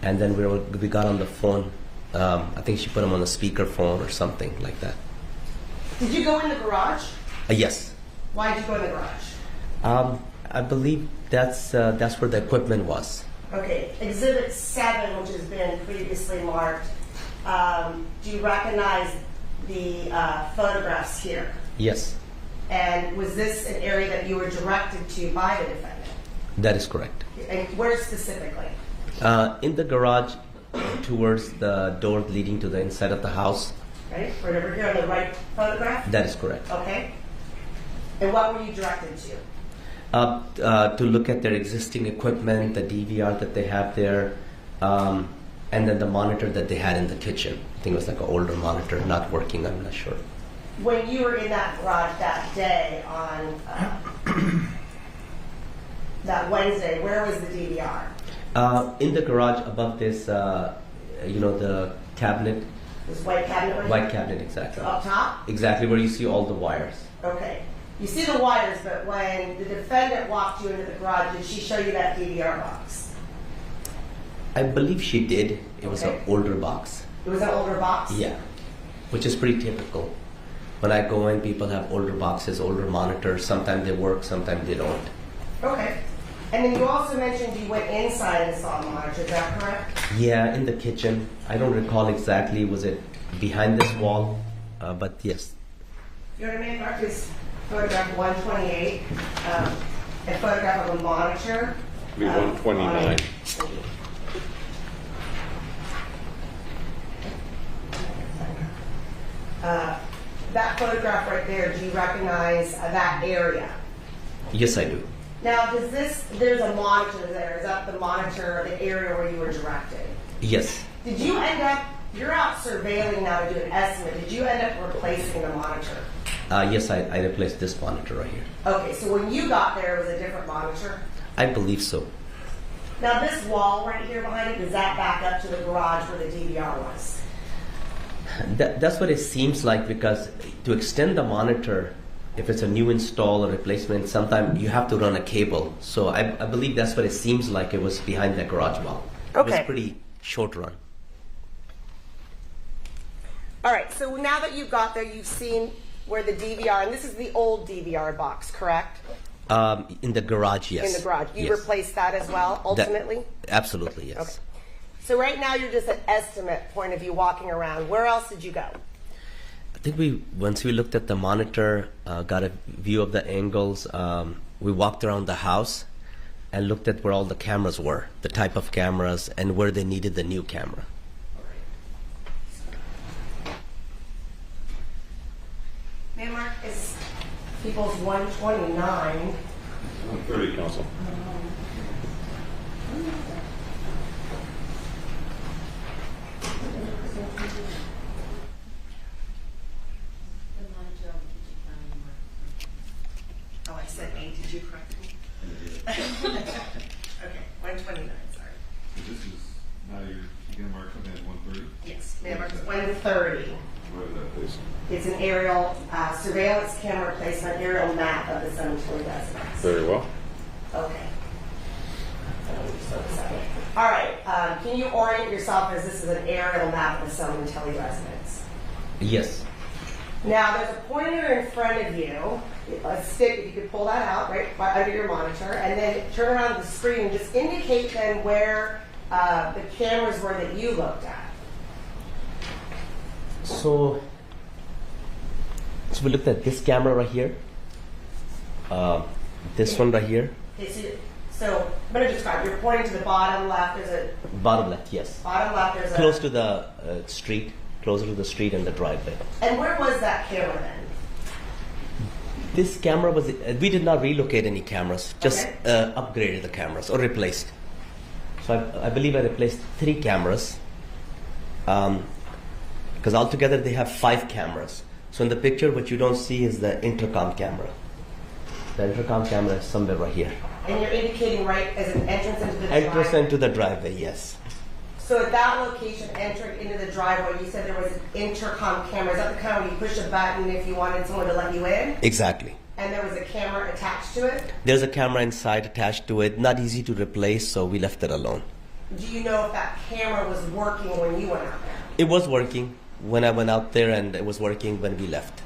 Speaker 7: And then we got on the phone. I think she put him on a speaker phone or something like that.
Speaker 8: Did you go in the garage?
Speaker 7: Yes.
Speaker 8: Why did you go in the garage?
Speaker 7: I believe that's where the equipment was.
Speaker 8: Okay. Exhibit 7, which has been previously marked. Do you recognize the photographs here?
Speaker 7: Yes,
Speaker 8: And was this an area that you were directed to by the defendant?
Speaker 7: that is correct.
Speaker 8: And where specifically?
Speaker 7: In the garage, towards the door leading to the inside of the house.
Speaker 8: Right? Right over here on the right photograph?
Speaker 7: That is correct.
Speaker 8: Okay. And what were you directed to?
Speaker 7: To look at their existing equipment, the DVR that they have there, and then the monitor that they had in the kitchen. I think it was like an older monitor, not working, I'm not sure.
Speaker 8: When you were in that garage that day on that Wednesday, where was the DVR?
Speaker 7: In the garage above this, the cabinet.
Speaker 8: This white cabinet right
Speaker 7: White
Speaker 8: here?
Speaker 7: cabinet, exactly.
Speaker 8: Up top?
Speaker 7: Exactly where you see all the wires.
Speaker 8: Okay. You see the wires, but when the defendant walked you into the garage, did she show you that DVR box?
Speaker 7: I believe she did. It was
Speaker 8: Okay.
Speaker 7: an older box.
Speaker 8: It was an older box?
Speaker 7: Yeah, which is pretty typical. When I go in, people have older boxes, older monitors. Sometimes they work, sometimes they don't.
Speaker 8: Okay. And then you also mentioned you went inside and saw the monitor, is that correct?
Speaker 7: Yeah, in the kitchen. I don't recall exactly. Was it behind this wall? But yes.
Speaker 8: You know what I mean? Mark is photograph 128, a photograph of a monitor.
Speaker 3: Be 129.
Speaker 8: That photograph right there, do you recognize that area?
Speaker 7: Yes, I do.
Speaker 8: Now, there's a monitor there. Is that the monitor, the area where you were directed?
Speaker 7: Yes.
Speaker 8: Did you end up, you're out surveilling now to do an estimate. Did you end up replacing the monitor?
Speaker 7: Yes, I replaced this monitor right here.
Speaker 8: Okay, so when you got there, it was a different monitor?
Speaker 7: I believe so.
Speaker 8: Now, this wall right here behind it, does that back up to the garage where the DVR was?
Speaker 7: That's what it seems like, because to extend the monitor, if it's a new install or replacement, sometimes you have to run a cable. So I believe that's what it seems like. It was behind the garage wall. It
Speaker 8: Okay.
Speaker 7: was pretty short run.
Speaker 8: All right, so now that you've got there, you've seen where the DVR, and this is the old DVR box, correct?
Speaker 7: In the garage, yes.
Speaker 8: In the garage. You
Speaker 7: Yes.
Speaker 8: replaced that as well, ultimately?
Speaker 7: Absolutely, yes.
Speaker 8: Okay. So right now you're just at estimate point of view walking around. Where else did you go?
Speaker 7: I think once we looked at the monitor, got a view of the angles, we walked around the house and looked at where all the cameras were, the type of cameras, and where they needed the new camera.
Speaker 8: Landmark is People's 129.
Speaker 3: 130, Council.
Speaker 8: Oh, I said 8. Did you correct me? Okay, 129, sorry.
Speaker 3: This is, now you're going to mark something as 130?
Speaker 8: Yes, Landmark's 130.
Speaker 3: Where is that, please?
Speaker 8: It's an aerial surveillance camera placement, aerial map of the Sementilli residence.
Speaker 3: Very well.
Speaker 8: Okay. All right, can you orient yourself as this is an aerial map of the Sementilli residence?
Speaker 7: Yes.
Speaker 8: Now, there's a pointer in front of you, a stick, if you could pull that out right under your monitor, and then turn around the screen and just indicate then where the cameras were that you looked at.
Speaker 7: So we looked at this camera right here, this one right here,
Speaker 8: Okay, so I'm going to describe. You're pointing to the bottom left. There's a
Speaker 7: bottom left, yes.
Speaker 8: bottom left. There's
Speaker 7: Close
Speaker 8: a.
Speaker 7: to the street, closer to the street and the driveway.
Speaker 8: And where was that camera then?
Speaker 7: This camera was, we did not relocate any cameras, just
Speaker 8: Okay.
Speaker 7: upgraded the cameras or replaced. So I believe I replaced 3 cameras, because altogether they have 5 cameras. So in the picture, what you don't see is the intercom camera. The intercom camera is somewhere right here.
Speaker 8: And you're indicating right as an entrance into the
Speaker 7: Entrance
Speaker 8: driveway.
Speaker 7: into the driveway, yes.
Speaker 8: So at that location, entering into the driveway, you said there was an intercom camera. Is that the kind where you push a button if you wanted someone to let you in?
Speaker 7: Exactly.
Speaker 8: And there was a camera attached to it?
Speaker 7: There's a camera inside attached to it, not easy to replace, so we left it alone.
Speaker 8: Do you know if that camera was working when you went out there?
Speaker 7: It was working when I went out there, and it was working when we left.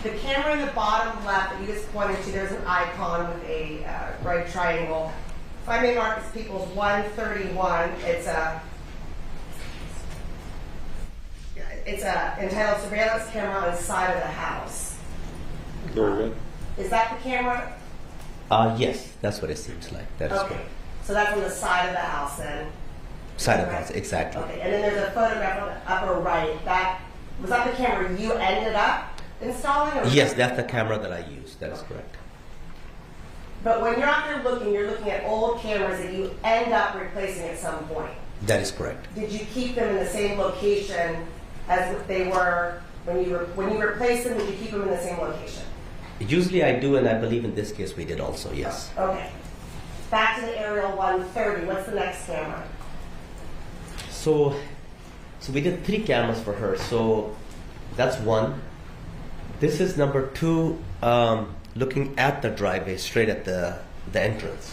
Speaker 8: The camera in the bottom left that you just pointed to, there's an icon with a right triangle. If I may mark this People's 131, it's a entitled surveillance camera on the side of the house.
Speaker 3: Very good.
Speaker 8: Is that the camera?
Speaker 7: Yes, that's what it seems like. That is
Speaker 8: Okay.
Speaker 7: correct.
Speaker 8: So that's on the side of the house then?
Speaker 7: Side of the house, exactly.
Speaker 8: Okay, and then there's a photograph on the upper right. Was that the camera you ended up installing? Or
Speaker 7: Yes, that's the camera that I use. That is correct.
Speaker 8: But when you're out there looking, you're looking at old cameras that you end up replacing at some point.
Speaker 7: That is correct.
Speaker 8: Did you keep them in the same location as they were when you replaced them? Did you keep them in the same location?
Speaker 7: Usually I do, and I believe in this case we did also, yes.
Speaker 8: Okay. Back to the aerial 130. What's the next camera?
Speaker 7: So we did 3 cameras for her. So that's one. This is number 2, looking at the driveway, straight at the entrance.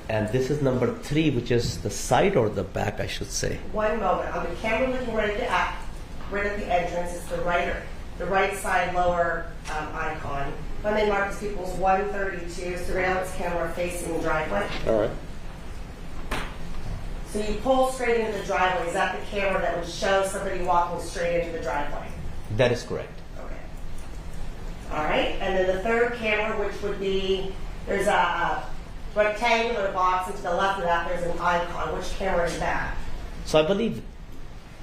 Speaker 7: And this is number 3, which is the side or the back, I should say.
Speaker 8: One moment. On the camera looking right at the entrance is the right side lower icon. Let me mark this People's 132 surveillance camera facing the driveway.
Speaker 3: All right.
Speaker 8: So you pull straight into the driveway. Is that the camera that would show somebody walking straight into the driveway?
Speaker 7: That is correct.
Speaker 8: Okay. All right. And then the third camera, which would be, there's a rectangular box, and to the left of that there's an icon. Which camera is that?
Speaker 7: So I believe,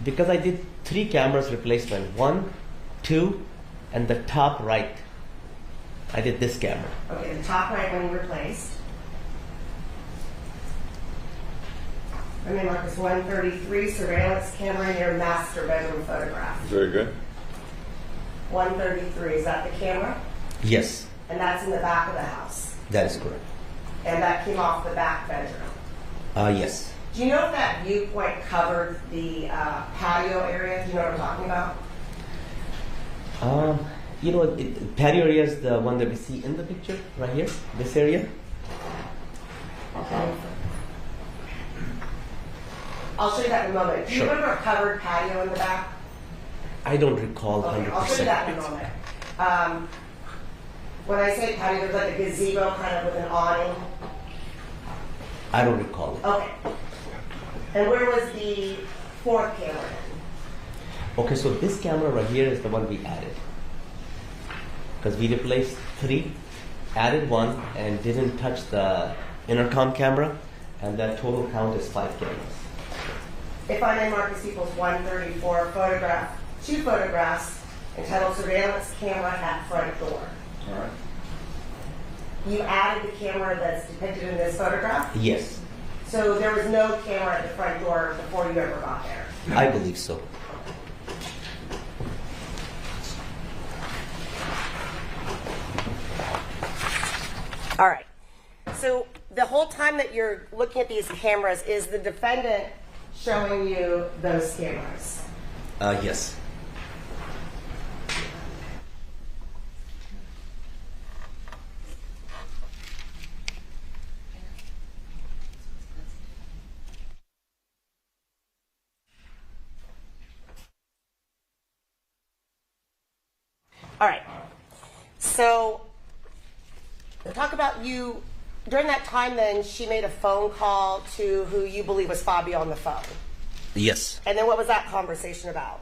Speaker 7: because I did 3 cameras replacement, 1, 2, and the top right, I did this camera.
Speaker 8: Okay, the top right one you replaced. Let me mark this 133 surveillance camera in your master bedroom photograph.
Speaker 3: Very good.
Speaker 8: 133, is that the camera?
Speaker 7: Yes,
Speaker 8: And that's in the back of the house.
Speaker 7: that is correct.
Speaker 8: And that came off the back bedroom.
Speaker 7: Yes.
Speaker 8: Do you know if that viewpoint covered the patio area? Do you know what I'm talking about?
Speaker 7: Patio area is the one that we see in the picture, right here, this area.
Speaker 8: I'll show you that in a moment. Do you
Speaker 7: Sure.
Speaker 8: remember a covered patio in the back?
Speaker 7: I don't recall
Speaker 8: Okay,
Speaker 7: 100%.
Speaker 8: I'll show you that in a moment. When I say patio, there's like a gazebo kind of with an awning.
Speaker 7: I don't recall it.
Speaker 8: Okay. And where was the fourth camera?
Speaker 7: Okay, so this camera right here is the one we added. Because we replaced 3, added 1, and didn't touch the intercom camera, and that total count is 5 cameras.
Speaker 8: If I may mark this People's 134 photograph, 2 photographs entitled surveillance camera at front door.
Speaker 3: All right.
Speaker 8: You added the camera that's depicted in this photograph?
Speaker 7: Yes,
Speaker 8: So there was no camera at the front door before you ever got there?
Speaker 7: I believe so.
Speaker 8: All right. So the whole time that you're looking at these cameras, is the defendant showing you those cameras?
Speaker 7: Yes.
Speaker 8: All right. So talk about you. During that time then, she made a phone call to who you believe was Fabio on the phone.
Speaker 7: Yes.
Speaker 8: And then what was that conversation about?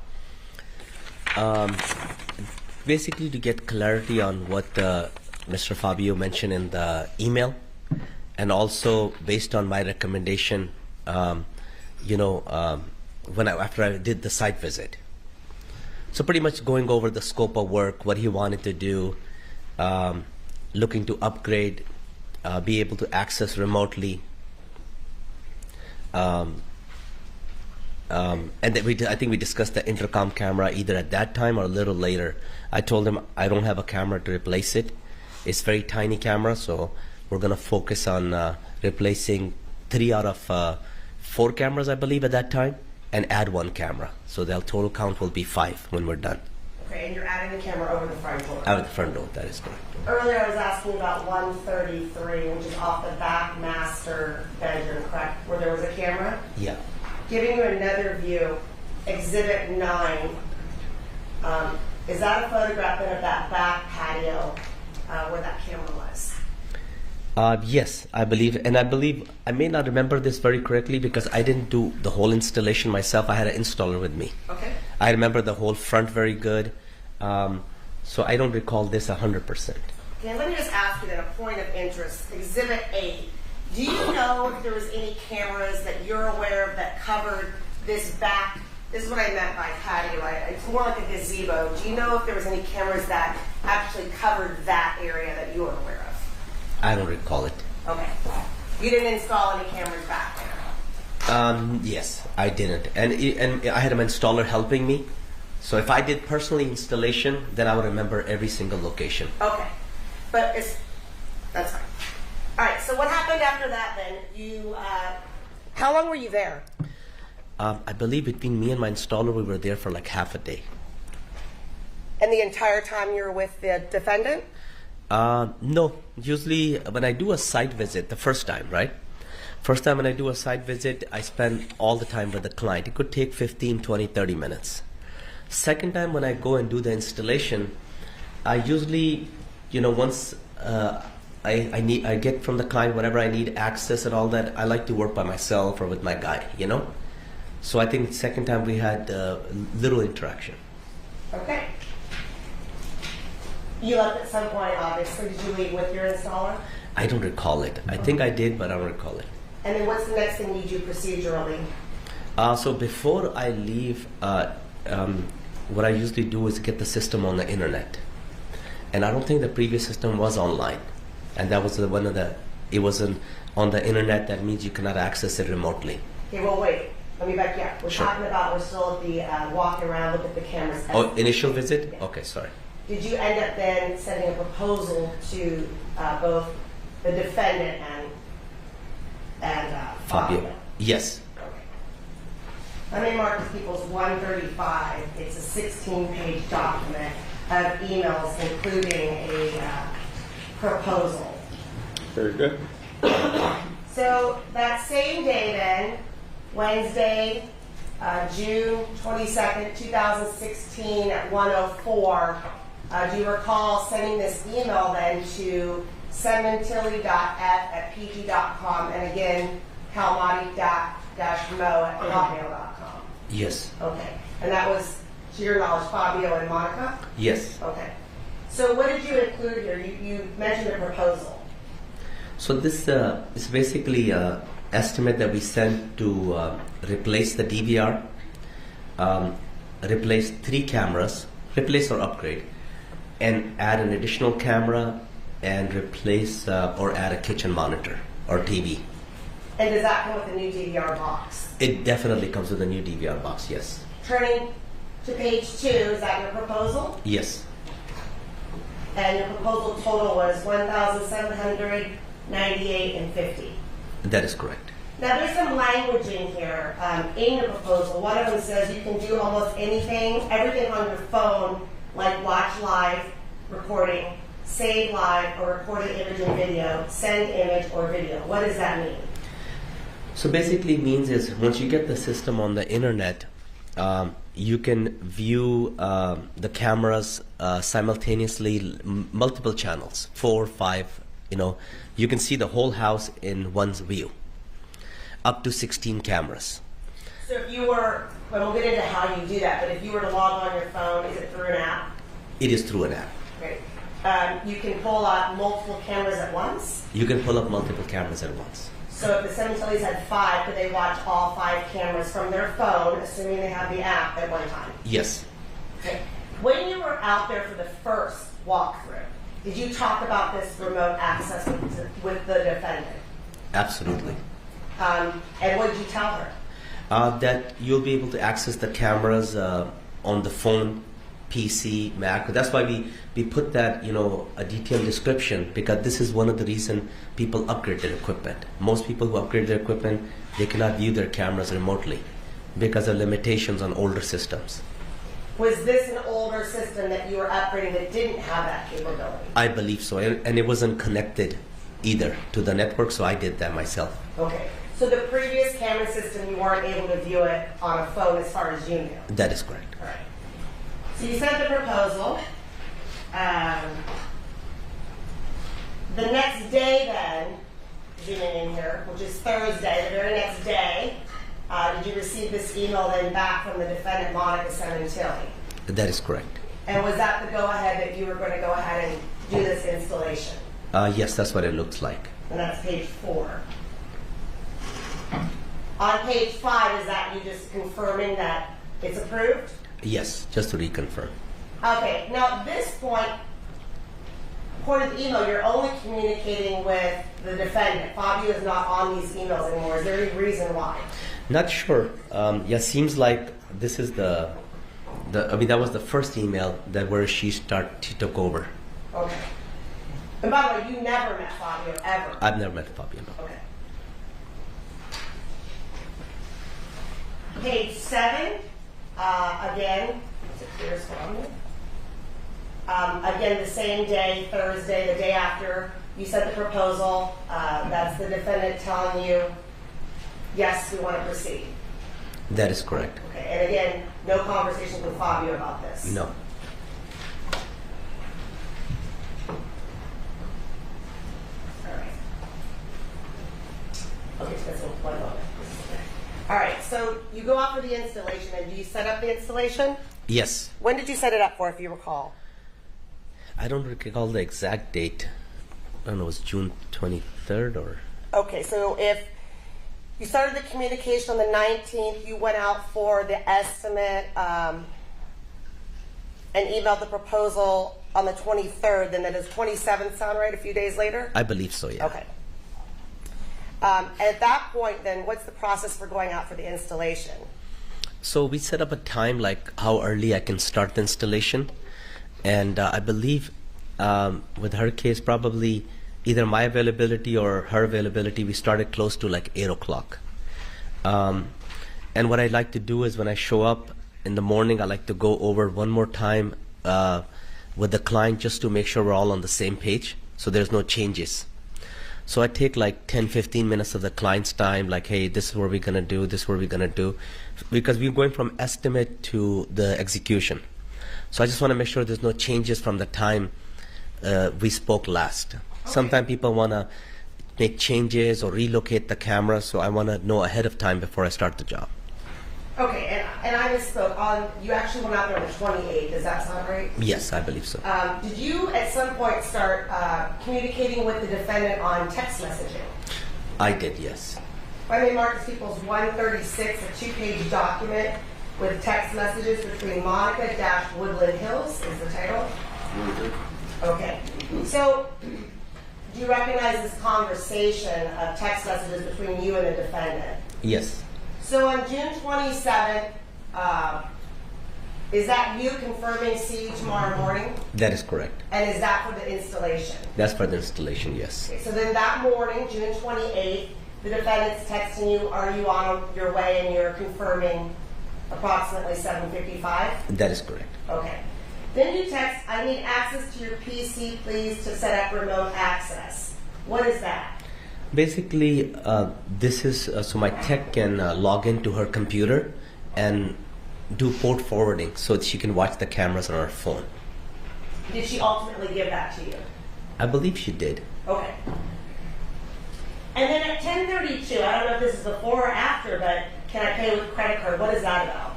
Speaker 7: Basically, to get clarity on what Mr. Fabio mentioned in the email, and also based on my recommendation, after I did the site visit. So pretty much going over the scope of work, what he wanted to do, looking to upgrade, be able to access remotely. And then I think we discussed the intercom camera either at that time or a little later. I told him I don't have a camera to replace it. It's very tiny camera, so we're going to focus on replacing 3 out of 4 cameras, I believe, at that time, and add 1 camera. So the total count will be 5 when we're done.
Speaker 8: Okay, and you're adding the camera over the front door.
Speaker 7: Out of the front door, that is correct.
Speaker 8: Earlier I was asking about 133, which is off the back master bedroom, correct? Where there was a camera?
Speaker 7: Yeah.
Speaker 8: Giving you another view, Exhibit 9. Is that a photograph then of that back patio where that camera was?
Speaker 7: Yes, I believe, and I may not remember this very correctly because I didn't do the whole installation myself. I had an installer with me.
Speaker 8: Okay.
Speaker 7: I remember the whole front very good, so I don't recall this 100%.
Speaker 8: Okay, let me just ask you then a point of interest. Exhibit 8. Do you know if there was any cameras that you're aware of that covered this back? This is what I meant by patio. It's more like a gazebo. Do you know if there was any cameras that actually covered that area that you were aware of?
Speaker 7: I don't recall it.
Speaker 8: Okay. You didn't install any cameras back there?
Speaker 7: Yes, I didn't, and I had an installer helping me. So if I did personally installation, then I would remember every single location.
Speaker 8: Okay, but that's fine. All right. So what happened after that? Then you, how long were you there?
Speaker 7: I believe between me and my installer, we were there for like half a day.
Speaker 8: And the entire time you were with the defendant?
Speaker 7: No. Usually when I do a site visit, the first time, right? First time when I do a site visit, I spend all the time with the client. It could take 15, 20, 30 minutes. Second time when I go and do the installation, I usually, once I get from the client whenever I need access and all that, I like to work by myself or with my guy, So I think second time we had little interaction.
Speaker 8: Okay. You left at some point, obviously. Did you leave with your installer?
Speaker 7: I don't recall it. I think I did, but I don't recall it.
Speaker 8: And then what's the next thing you do procedurally?
Speaker 7: So before I leave, what I usually do is get the system on the internet. And I don't think the previous system was online. And that was one of the, it wasn't on the internet. That means you cannot access it remotely.
Speaker 8: Okay, well, wait. Let me back you up. We're talking about, we're still at the walking around, look at the cameras.
Speaker 7: Oh, initial visit? Okay, sorry.
Speaker 8: Did you end up then sending a proposal to both the defendant and Fabio?
Speaker 7: Yes.
Speaker 8: Okay. Let me mark this people's 135. It's a 16-page document of emails including a proposal.
Speaker 3: Very good.
Speaker 8: So that same day then, Wednesday, June 22nd, 2016 at 1:04, do you recall sending this email then to sementilli.f@pg.com and again, calmati-mo@hotmail.com?
Speaker 7: Yes.
Speaker 8: Okay. And that was, to your knowledge, Fabio and Monica?
Speaker 7: Yes.
Speaker 8: Okay. So what did you include here? You mentioned a proposal.
Speaker 7: So this is basically an estimate that we sent to replace the DVR, replace 3 cameras, replace or upgrade, and add an additional camera and replace or add a kitchen monitor or TV.
Speaker 8: And does that come with a new DVR box?
Speaker 7: It definitely comes with a new DVR box, yes.
Speaker 8: Turning to page 2, is that your proposal?
Speaker 7: Yes.
Speaker 8: And your proposal total was $1,798.50.
Speaker 7: That is correct.
Speaker 8: Now there's some language in here in your proposal. One of them says you can do almost anything, everything on your phone, like watch live recording, save live or recorded image and video, send image or video. What does that mean?
Speaker 7: So basically it means is once you get the system on the internet, you can view the cameras simultaneously, multiple channels, 4, 5, you can see the whole house in one's view, up to 16 cameras.
Speaker 8: So if you were, well, we'll get into how you do that, but if you were to log on your phone, is it through an app?
Speaker 7: It is through an app.
Speaker 8: Great. You can pull up multiple cameras at once?
Speaker 7: You can pull up multiple cameras at once.
Speaker 8: So if the Sementillis had 5, could they watch all 5 cameras from their phone, assuming they have the app at one time?
Speaker 7: Yes.
Speaker 8: Okay. When you were out there for the first walkthrough, did you talk about this remote access with the defendant?
Speaker 7: Absolutely.
Speaker 8: And what did you tell her?
Speaker 7: That you'll be able to access the cameras on the phone PC, Mac. That's why we put that, a detailed description, because this is one of the reason people upgrade their equipment. Most people who upgrade their equipment, they cannot view their cameras remotely because of limitations on older systems.
Speaker 8: Was this an older system that you were upgrading that didn't have that capability?
Speaker 7: I believe so, and it wasn't connected either to the network, so I did that myself.
Speaker 8: Okay. So the previous camera system, you weren't able to view it on a phone as far as you knew?
Speaker 7: That is correct.
Speaker 8: All right. So you sent the proposal. The next day then, zooming in here, which is Thursday, the very next day, did you receive this email then back from the defendant, Monica Sementilli?
Speaker 7: That is correct.
Speaker 8: And was that the go-ahead that you were going to go ahead and do this installation?
Speaker 7: Yes, that's what it looks like.
Speaker 8: And that's page 4. On page 5, is that you just confirming that it's approved?
Speaker 7: Yes, just to reconfirm.
Speaker 8: Okay, now at this point, according to the email, you're only communicating with the defendant. Fabio is not on these emails anymore. Is there any reason why?
Speaker 7: Not sure. Yeah, seems like this is that was the first email that where she took over.
Speaker 8: Okay. And by the way, you never met Fabio, ever?
Speaker 7: I've never met Fabio, no.
Speaker 8: Okay. Page 7, again, is it clear as well? Again, the same day, Thursday, the day after you sent the proposal, that's the defendant telling you, yes, we want to proceed.
Speaker 7: That is correct.
Speaker 8: Okay, and again, no conversation with Fabio about this?
Speaker 7: No.
Speaker 8: All right. Okay, so that's one moment. All right, so you go out for the installation, and do you set up the installation?
Speaker 7: Yes.
Speaker 8: When did you set it up for, if you recall?
Speaker 7: I don't recall the exact date. I don't know, it was June 23rd or...
Speaker 8: Okay, so if you started the communication on the 19th, you went out for the estimate and emailed the proposal on the 23rd, then does 27th sound right, a few days later?
Speaker 7: I believe so, yeah.
Speaker 8: Okay. At that point, then, what's the process for going out for the installation?
Speaker 7: So we set up a time, like how early I can start the installation. And I believe with her case, probably either my availability or her availability, we started close to like 8 o'clock. And what I like to do is when I show up in the morning, I like to go over one more time with the client just to make sure we're all on the same page, so there's no changes. So I take like 10-15 minutes of the client's time, like, hey, this is what we're gonna do, this is what we're gonna do, because we're going from estimate to the execution. So I just want to make sure there's no changes from the time we spoke last. Okay. Sometimes people want to make changes or relocate the camera, so I want to know ahead of time before I start the job.
Speaker 8: Okay, and I misspoke. You actually went out there on the 28th, does that sound right?
Speaker 7: Yes, I believe so.
Speaker 8: Did you at some point start communicating with the defendant on text messaging?
Speaker 7: I did, yes.
Speaker 8: My name Marcus Peoples 136, a 2-page document with text messages between Monica-Woodland Hills is the title? Okay. So, do you recognize this conversation of text messages between you and the defendant?
Speaker 7: Yes.
Speaker 8: So on June 27th, is that you confirming see you tomorrow morning?
Speaker 7: That is correct.
Speaker 8: And is that for the installation?
Speaker 7: That's for the installation, yes.
Speaker 8: Okay, so then that morning, June 28th, the defendant's texting you, are you on your way, and you're confirming approximately 7:55?
Speaker 7: That is correct.
Speaker 8: Okay. Then you text, I need access to your PC, please, to set up remote access. What is that?
Speaker 7: Basically, this is so my tech can log into her computer and do port forwarding so that she can watch the cameras on her phone.
Speaker 8: Did she ultimately give that to you?
Speaker 7: I believe she did.
Speaker 8: Okay. And then at 10:32, I don't know if this is before or after, but can I pay with credit card? What is that about?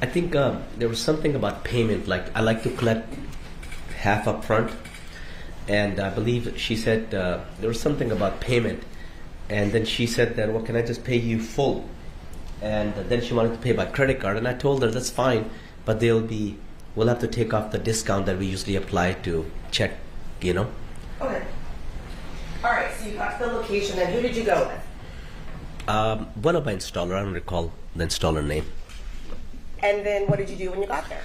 Speaker 7: I think there was something about payment, like I like to collect half up front, and I believe she said there was something about payment, and then she said that, well, can I just pay you full? And then she wanted to pay by credit card, and I told her that's fine, but we'll have to take off the discount that we usually apply to check, you know.
Speaker 8: Okay. All right, so you got to the location, and who did you go with?
Speaker 7: One of my installer, I don't recall the installer name.
Speaker 8: And then what did you do when you got there?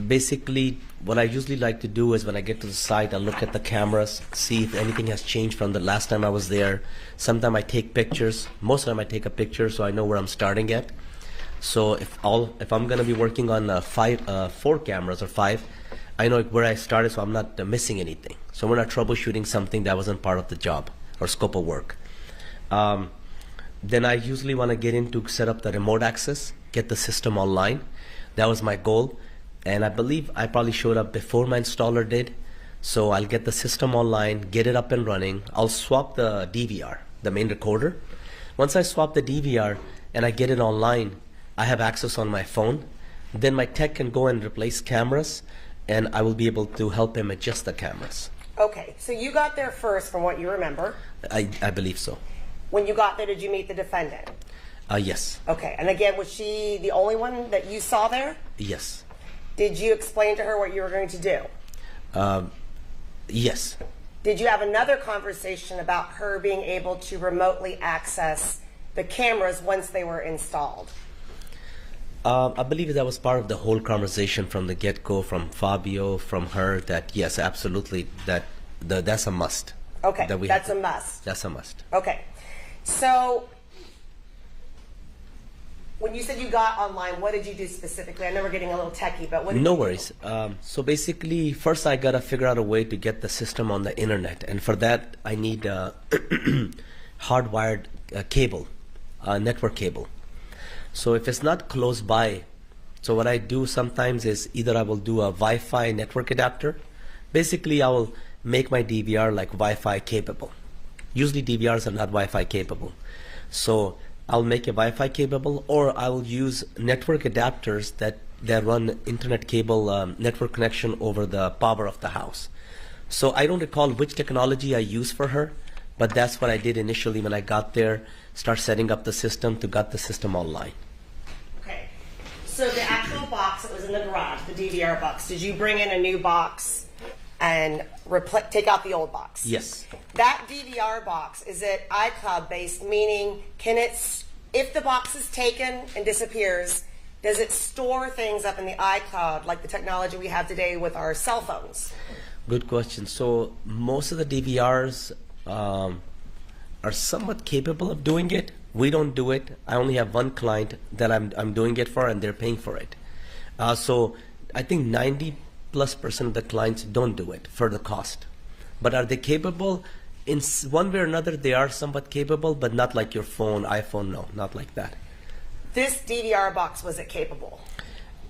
Speaker 7: Basically, what I usually like to do is when I get to the site, I look at the cameras, see if anything has changed from the last time I was there. Sometimes I take pictures. Most of the time I take a picture so I know where I'm starting at. So if I'm going to be working on 4 cameras or 5, I know where I started, so I'm not missing anything. So we're not troubleshooting something that wasn't part of the job or scope of work. Then I usually want to get in to set up the remote access, get the system online. That was my goal. And I believe I probably showed up before my installer did. So I'll get the system online, get it up and running. I'll swap the DVR, the main recorder. Once I swap the DVR and I get it online, I have access on my phone. Then my tech can go and replace cameras, and I will be able to help him adjust the cameras.
Speaker 8: Okay, so you got there first from what you remember.
Speaker 7: I believe so.
Speaker 8: When you got there, did you meet the defendant?
Speaker 7: Yes.
Speaker 8: Okay, and again, was she the only one that you saw there?
Speaker 7: Yes.
Speaker 8: Did you explain to her what you were going to do?
Speaker 7: Yes.
Speaker 8: Did you have another conversation about her being able to remotely access the cameras once they were installed?
Speaker 7: I believe that was part of the whole conversation from the get-go, from Fabio, from her, that yes, absolutely, that's a must.
Speaker 8: Okay,
Speaker 7: that
Speaker 8: that's a must.
Speaker 7: That's a must.
Speaker 8: Okay, so when you said you got online, what did you do specifically? I know we're getting a little techie, but what did
Speaker 7: No
Speaker 8: you do?
Speaker 7: worries. So basically, first I got to figure out a way to get the system on the internet. And for that, I need a hardwired cable, network cable. So if it's not close by, so what I do sometimes is either I will do a Wi-Fi network adapter. Basically, I will make my DVR like Wi-Fi capable. Usually DVRs are not Wi-Fi capable. So I'll make a Wi-Fi capable, or I will use network adapters that run internet cable network connection over the power of the house. So I don't recall which technology I used for her, but that's what I did initially when I got there, start setting up the system to get the system online.
Speaker 8: Okay, so the actual box that was in the garage, the DVR box, did you bring in a new box and take out the old box?
Speaker 7: Yes.
Speaker 8: That DVR box, is it iCloud based, meaning if the box is taken and disappears, does it store things up in the iCloud like the technology we have today with our cell phones?
Speaker 7: Good question. So most of the DVRs are somewhat capable of doing it. We don't do it. I only have one client that I'm doing it for, and they're paying for it. So I think 90+% of the clients don't do it for the cost. But are they capable? In one way or another, they are somewhat capable, but not like your phone, iPhone, no, not like that.
Speaker 8: This DVR box, was it capable?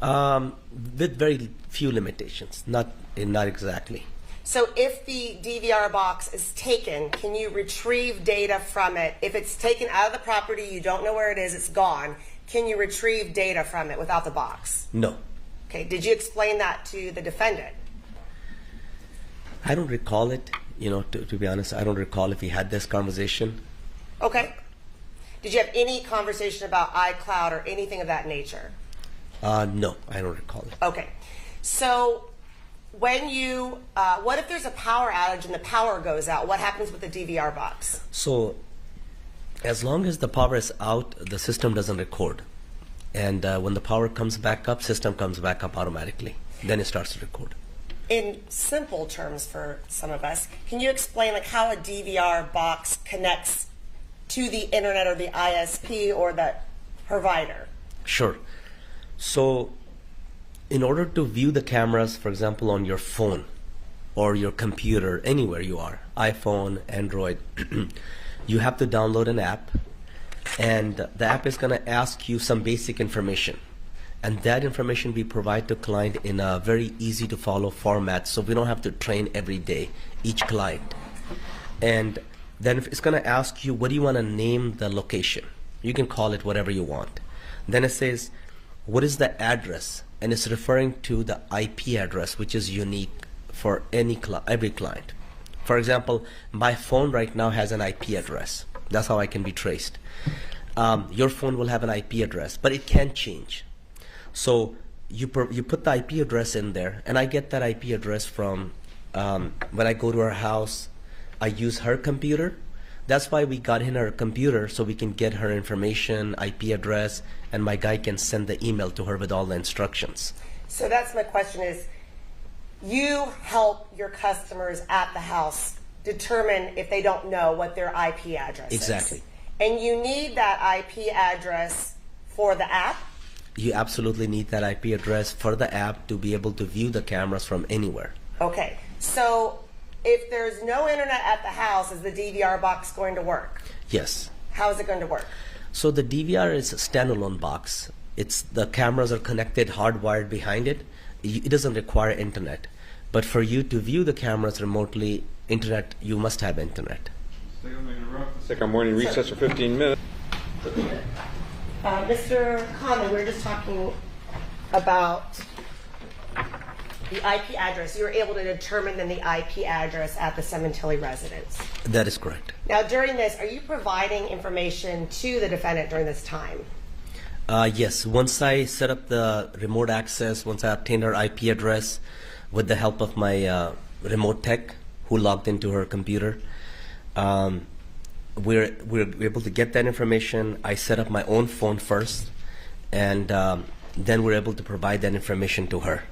Speaker 7: With very few limitations, not exactly.
Speaker 8: So if the DVR box is taken, can you retrieve data from it? If it's taken out of the property, you don't know where it is, it's gone, can you retrieve data from it without the box?
Speaker 7: No.
Speaker 8: Okay, did you explain that to the defendant?
Speaker 7: I don't recall it. To be honest, I don't recall if we had this conversation.
Speaker 8: Okay. Did you have any conversation about iCloud or anything of that nature?
Speaker 7: No, I don't recall it.
Speaker 8: Okay. So when what if there's a power outage and the power goes out? What happens with the DVR box?
Speaker 7: So as long as the power is out, the system doesn't record. And when the power comes back up, system comes back up automatically. Then it starts to record.
Speaker 8: In simple terms for some of us, can you explain how a DVR box connects to the internet or the ISP or the provider?
Speaker 7: Sure. So in order to view the cameras, for example, on your phone or your computer, anywhere you are, iPhone, Android, you have to download an app, and the app is going to ask you some basic information. And that information we provide to client in a very easy to follow format, so we don't have to train every day each client. And then it's going to ask you, what do you want to name the location? You can call it whatever you want. Then it says, what is the address? And it's referring to the IP address, which is unique for every client. For example, my phone right now has an IP address. That's how I can be traced. Your phone will have an IP address, but it can change. So you put the IP address in there, and I get that IP address from when I go to her house, I use her computer. That's why we got in her computer, so we can get her information, IP address, and my guy can send the email to her with all the instructions.
Speaker 8: So that's my question is, you help your customers at the house determine if they don't know what their IP address
Speaker 7: Exactly.
Speaker 8: is. And you need that IP address for the app?
Speaker 7: You absolutely need that IP address for the app to be able to view the cameras from anywhere.
Speaker 8: Okay, so if there's no internet at the house, is the DVR box going to work?
Speaker 7: Yes.
Speaker 8: How is it going to work?
Speaker 7: So the DVR is a standalone box. It's the cameras are connected, hardwired behind it. It doesn't require internet. But for you to view the cameras remotely, internet, you must have internet.
Speaker 3: Let's take our morning recess for 15 minutes.
Speaker 8: Mr. Conlon, we were just talking about the IP address. You were able to determine then the IP address at the Sementilli residence.
Speaker 7: That is correct.
Speaker 8: Now, during this, are you providing information to the defendant during this time?
Speaker 7: Yes. Once I set up the remote access, once I obtained her IP address with the help of my remote tech who logged into her computer, we're able to get that information. I set up my own phone first, and then we're able to provide that information to her.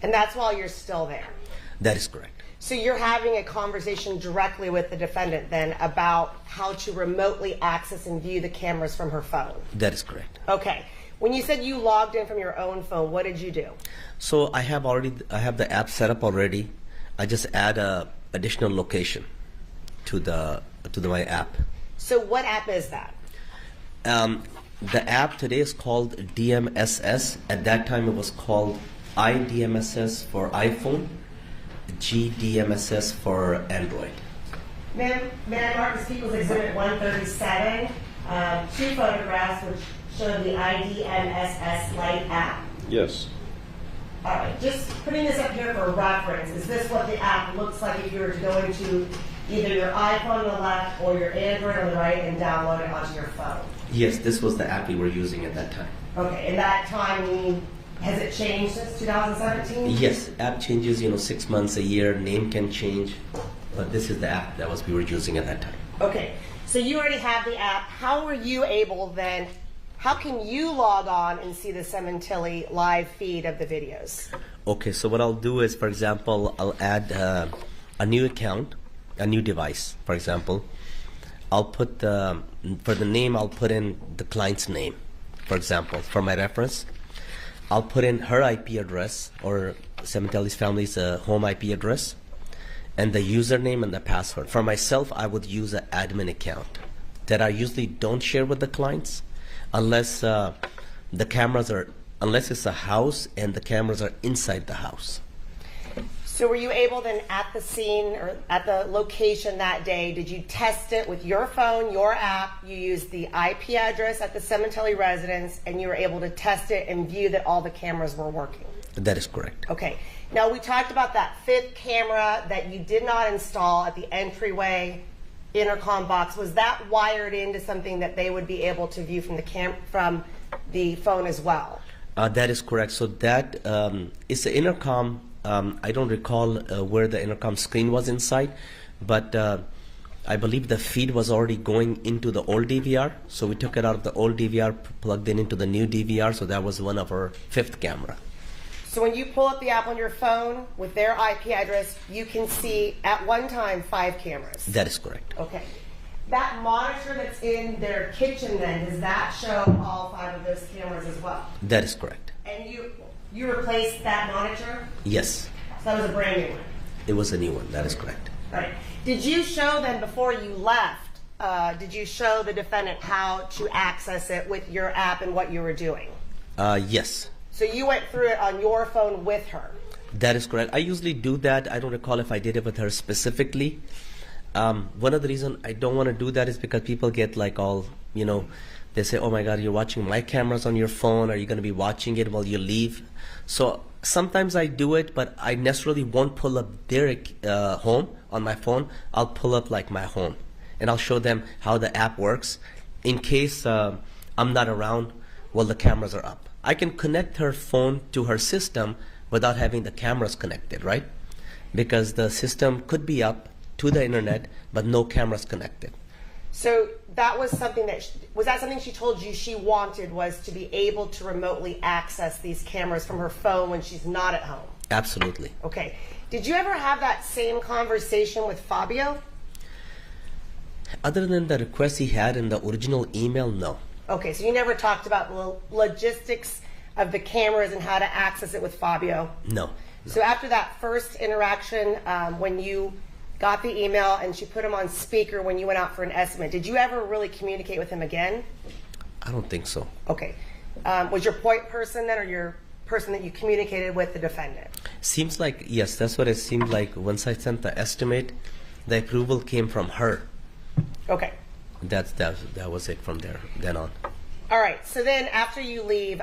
Speaker 8: And that's while you're still there.
Speaker 7: That is correct.
Speaker 8: So you're having a conversation directly with the defendant then about how to remotely access and view the cameras from her phone.
Speaker 7: That is correct.
Speaker 8: Okay. When you said you logged in from your own phone, what did you do?
Speaker 7: So I have the app set up already. I just add a additional location to my app.
Speaker 8: So what app is that?
Speaker 7: The app today is called DMSS. At that time, it was called iDMSS for iPhone, GDMSS for Android.
Speaker 8: Ma'am, may I mark as People's Exhibit 137, two photographs which show the iDMSS Lite app?
Speaker 3: Yes.
Speaker 8: All right, just putting this up here for reference, is this what the app looks like if you were to go into either your iPhone on the left or your Android on the right and download it onto your phone?
Speaker 7: Yes, this was the app we were using at that time.
Speaker 8: Okay, in that time, has it changed since 2017?
Speaker 7: Yes, app changes, 6 months, a year, name can change, but this is the app we were using at that time.
Speaker 8: Okay, so you already have the app. How were you able then, how can you log on and see the Sementilli live feed of the videos?
Speaker 7: Okay, so what I'll do is, for example, I'll add a new account, a new device, for example. I'll put for the name, I'll put in the client's name, for example, for my reference. I'll put in her IP address, or Sementilli's family's home IP address, and the username and the password. For myself, I would use an admin account that I usually don't share with the clients unless unless it's a house and the cameras are inside the house.
Speaker 8: So were you able then at the scene or at the location that day, did you test it with your phone, your app, you used the IP address at the Sementilli residence, and you were able to test it and view that all the cameras were working?
Speaker 7: That is correct.
Speaker 8: Okay. Now we talked about that fifth camera that you did not install at the entryway intercom box. Was that wired into something that they would be able to view from the phone as well?
Speaker 7: That is correct. So that is the intercom. I don't recall where the intercom screen was inside, but I believe the feed was already going into the old DVR. So we took it out of the old DVR, plugged it into the new DVR. So that was one of our fifth camera.
Speaker 8: So when you pull up the app on your phone with their IP address, you can see at one time 5 cameras.
Speaker 7: That is correct.
Speaker 8: Okay. That monitor that's in their kitchen then, does that show all 5 of those cameras as well?
Speaker 7: That is correct.
Speaker 8: And you replaced that monitor?
Speaker 7: Yes.
Speaker 8: So that was a brand new one?
Speaker 7: It was a new one. That is correct.
Speaker 8: Right. Did you show them before you left, did you show the defendant how to access it with your app and what you were doing?
Speaker 7: Yes.
Speaker 8: So you went through it on your phone with her?
Speaker 7: That is correct. I usually do that. I don't recall if I did it with her specifically. One of the reasons I don't want to do that is because people get like all, they say, oh my God, you're watching my cameras on your phone. Are you going to be watching it while you leave? So sometimes I do it, but I necessarily won't pull up their home on my phone. I'll pull up like my home and I'll show them how the app works. In case I'm not around while the cameras are up. I can connect her phone to her system without having the cameras connected, right? Because the system could be up to the internet, but no cameras connected.
Speaker 8: So that was something that, was that something she told you she wanted, was to be able to remotely access these cameras from her phone when she's not at home?
Speaker 7: Absolutely.
Speaker 8: Okay. Did you ever have that same conversation with Fabio?
Speaker 7: Other than the request he had in the original email, no.
Speaker 8: Okay, so you never talked about the logistics of the cameras and how to access it with Fabio?
Speaker 7: No.
Speaker 8: So after that first interaction, when you got the email and she put him on speaker when you went out for an estimate, did you ever really communicate with him again?
Speaker 7: I don't think so.
Speaker 8: Okay. Was your point person then, or your person that you communicated with the defendant?
Speaker 7: Seems like, yes, that's what it seemed like. Once I sent the estimate, the approval came from her.
Speaker 8: Okay.
Speaker 7: That was it from then on.
Speaker 8: All right. So then after you leave,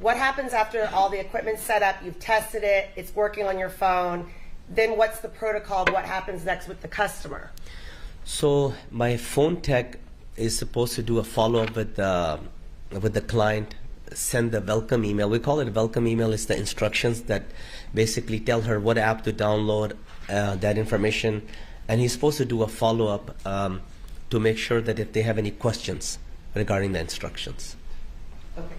Speaker 8: what happens after all the equipment's set up, you've tested it, it's working on your phone, then what's the protocol? What happens next with the customer?
Speaker 7: So my phone tech is supposed to do a follow-up with the client, send the welcome email. We call it a welcome email. It's the instructions that basically tell her what app to download, that information, and he's supposed to do a follow-up to make sure that if they have any questions regarding the instructions.
Speaker 8: Okay.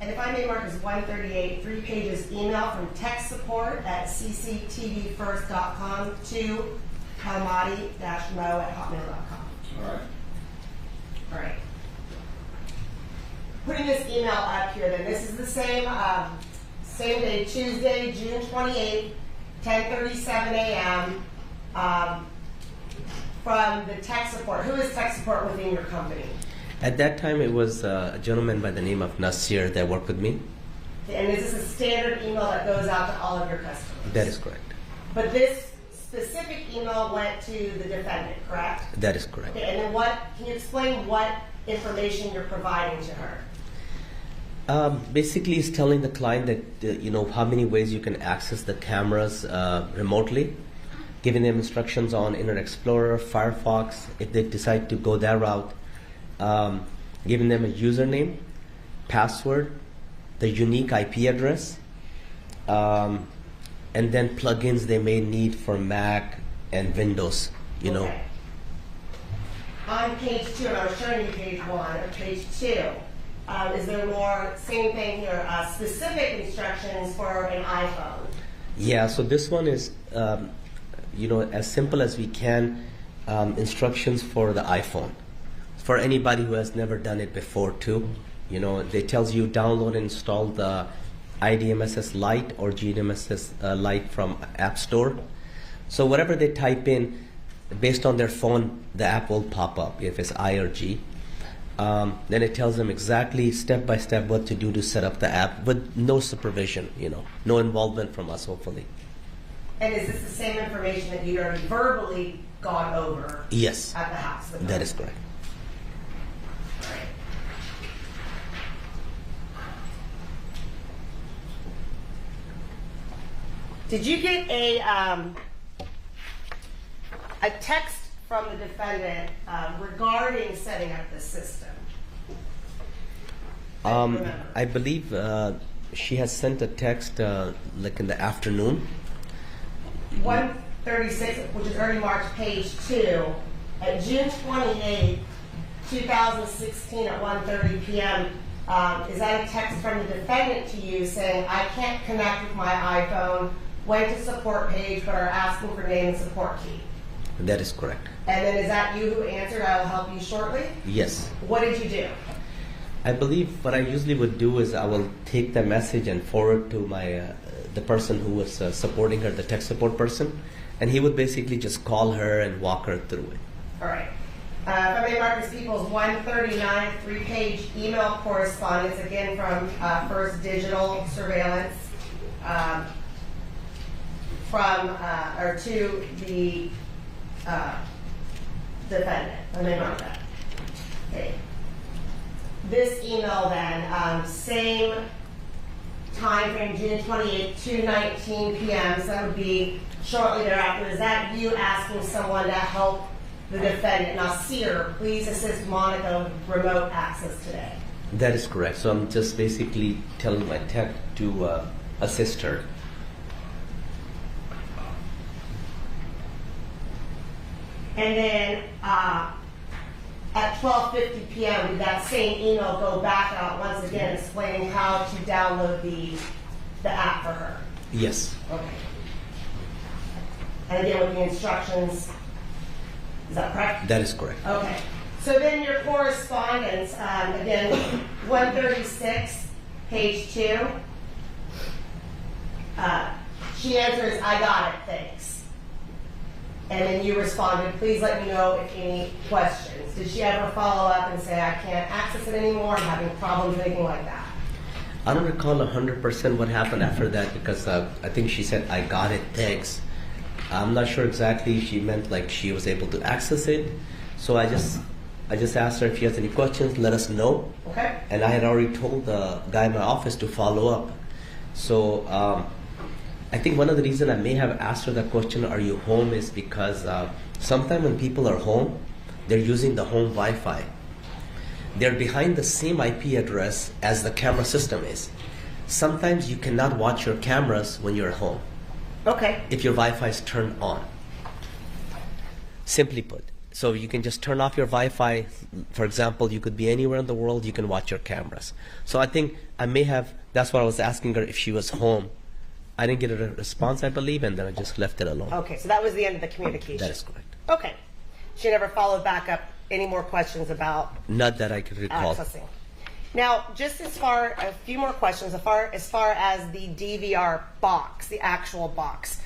Speaker 8: And if I may mark as 138, 3 pages email from tech support at cctvfirst.com to kalmati-mo@hotmail.com.
Speaker 3: All right.
Speaker 8: All right. Putting this email up here, then this is the same day, Tuesday, June 28th, 10:37 a.m. From the tech support. Who is tech support within your company?
Speaker 7: At that time, it was a gentleman by the name of Nasir that worked with me.
Speaker 8: And is this a standard email that goes out to all of your customers?
Speaker 7: That is correct.
Speaker 8: But this specific email went to the defendant, correct?
Speaker 7: That is correct.
Speaker 8: Okay, and then can you explain what information you're providing to her?
Speaker 7: Basically, it's telling the client that how many ways you can access the cameras remotely, giving them instructions on Internet Explorer, Firefox, if they decide to go that route, giving them a username, password, the unique IP address, and then plugins they may need for Mac and Windows.
Speaker 8: Okay. On page 2, and I was showing you page 1, or page 2. Is there more, same thing here, specific instructions for an iPhone?
Speaker 7: Yeah, so this one is, as simple as we can, instructions for the iPhone. For anybody who has never done it before too, they tells you download and install the IDMSS Lite or GDMSS Lite from App Store. So whatever they type in, based on their phone, the app will pop up if it's I or G. Then it tells them exactly step by step what to do to set up the app with no supervision, no involvement from us, hopefully.
Speaker 8: And is this the same information that you'd already verbally gone over?
Speaker 7: Yes.
Speaker 8: At the house?
Speaker 7: That is correct.
Speaker 8: Right. Did you get a text from the defendant regarding setting up the system?
Speaker 7: I believe she has sent a text like in the afternoon.
Speaker 8: 136, which is early March, page 2, at June 28, 2016 at 1:30 p.m. Is that a text from the defendant to you saying, I can't connect with my iPhone, went to support page, but are asking for name and support key?
Speaker 7: That is correct.
Speaker 8: And then is that you who answered, I will help you shortly?
Speaker 7: Yes.
Speaker 8: What did you do?
Speaker 7: I believe what I usually would do is I will take the message and forward to the person who was supporting her, the tech support person, and he would basically just call her and walk her through it.
Speaker 8: All right. If I may mark as People's 139, 3-page email correspondence, again from First Digital Surveillance, to the defendant. Let me mark that. Okay. This email then, same time frame, June 28th, 2:19 p.m. So that would be shortly thereafter. Is that you asking someone to help the defendant? Nasir, please assist Monica with remote access today.
Speaker 7: That is correct. So I'm just basically telling my tech to assist her.
Speaker 8: And then at 12:50 p.m., did that same email go back out once again explaining how to download the app for her?
Speaker 7: Yes.
Speaker 8: Okay. And again with the instructions, is that correct?
Speaker 7: That is correct.
Speaker 8: Okay. So then your correspondence, again, 136, page 2. She answers, "I got it, thanks." And then you responded, "Please let me know if any questions." Did she ever follow up and say, "I can't access it anymore, I'm having problems," anything like that?
Speaker 7: I don't recall 100% what happened after that because I think she said, "I got it, thanks." I'm not sure exactly if she meant like she was able to access it. So I just asked her if she has any questions, let us know.
Speaker 8: Okay.
Speaker 7: And I had already told the guy in my office to follow up. So I think one of the reasons I may have asked her that question, "Are you home?" is because sometimes when people are home, they're using the home Wi-Fi. They're behind the same IP address as the camera system is. Sometimes you cannot watch your cameras when you're at home
Speaker 8: Okay.
Speaker 7: if your Wi-Fi is turned on. Simply put. So you can just turn off your Wi-Fi. For example, you could be anywhere in the world, you can watch your cameras. So I think I may have, that's what I was asking her if she was home. I didn't get a response, I believe, and then I just left it alone.
Speaker 8: Okay, so that was the end of the communication.
Speaker 7: That is correct.
Speaker 8: Okay. She never followed back up any more questions about
Speaker 7: Not that I could recall.
Speaker 8: accessing. Now, just a few more questions, as far as the DVR box, the actual box.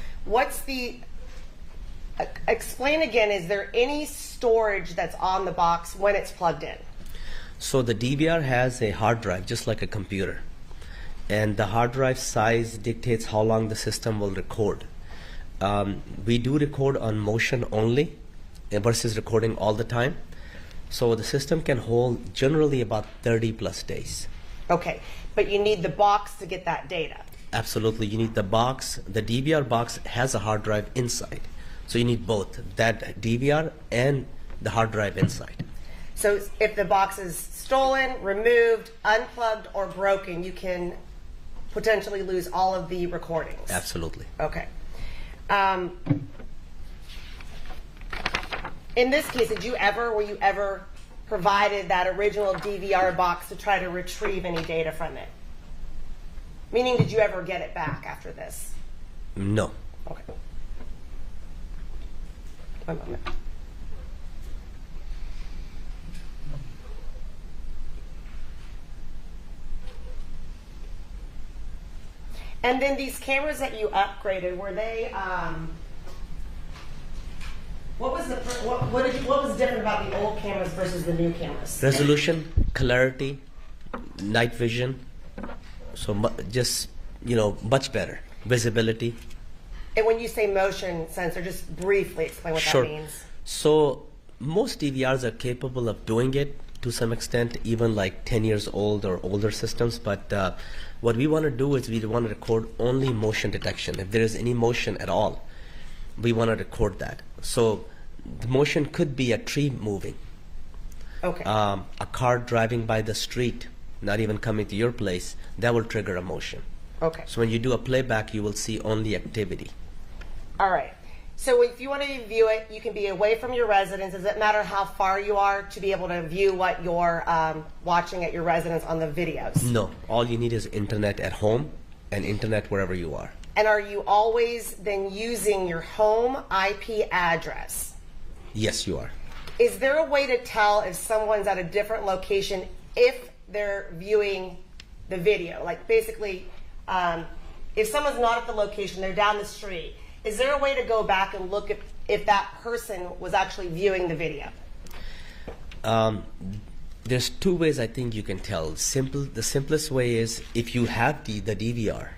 Speaker 8: Explain again, is there any storage that's on the box when it's plugged in?
Speaker 7: So the DVR has a hard drive, just like a computer. And the hard drive size dictates how long the system will record. We do record on motion only versus recording all the time. So the system can hold generally about 30 plus days.
Speaker 8: Okay, but you need the box to get that data.
Speaker 7: Absolutely, you need the box. The DVR box has a hard drive inside. So you need both, that DVR and the hard drive inside.
Speaker 8: So if the box is stolen, removed, unplugged, or broken, you can potentially lose all of the recordings.
Speaker 7: Absolutely.
Speaker 8: Okay. In this case, were you ever provided that original DVR box to try to retrieve any data from it? Meaning, did you ever get it back after this?
Speaker 7: No.
Speaker 8: Okay. One moment. And then these cameras that you upgraded, were they? What was different about the old cameras versus the new cameras?
Speaker 7: Resolution, clarity, night vision. So much better. Visibility.
Speaker 8: And when you say motion sensor, just briefly explain what
Speaker 7: Sure.
Speaker 8: that means.
Speaker 7: So most DVRs are capable of doing it to some extent, even like 10 years old or older systems. But what we want to do is we want to record only motion detection. If there is any motion at all, we want to record that. So the motion could be a tree moving,
Speaker 8: Okay.
Speaker 7: a car driving by the street, not even coming to your place. That will trigger a motion.
Speaker 8: Okay.
Speaker 7: So when you do a playback, you will see only activity.
Speaker 8: All right. So if you want to view it, you can be away from your residence. Does it matter how far you are to be able to view what you're watching at your residence on the videos?
Speaker 7: No, all you need is internet at home and internet wherever you are.
Speaker 8: And are you always then using your home IP address?
Speaker 7: Yes, you are.
Speaker 8: Is there a way to tell if someone's at a different location if they're viewing the video? Like basically, if someone's not at the location, they're down the street, is there a way to go back and look at if that person was actually viewing the video?
Speaker 7: There's two ways I think you can tell. The simplest way is if you have the DVR,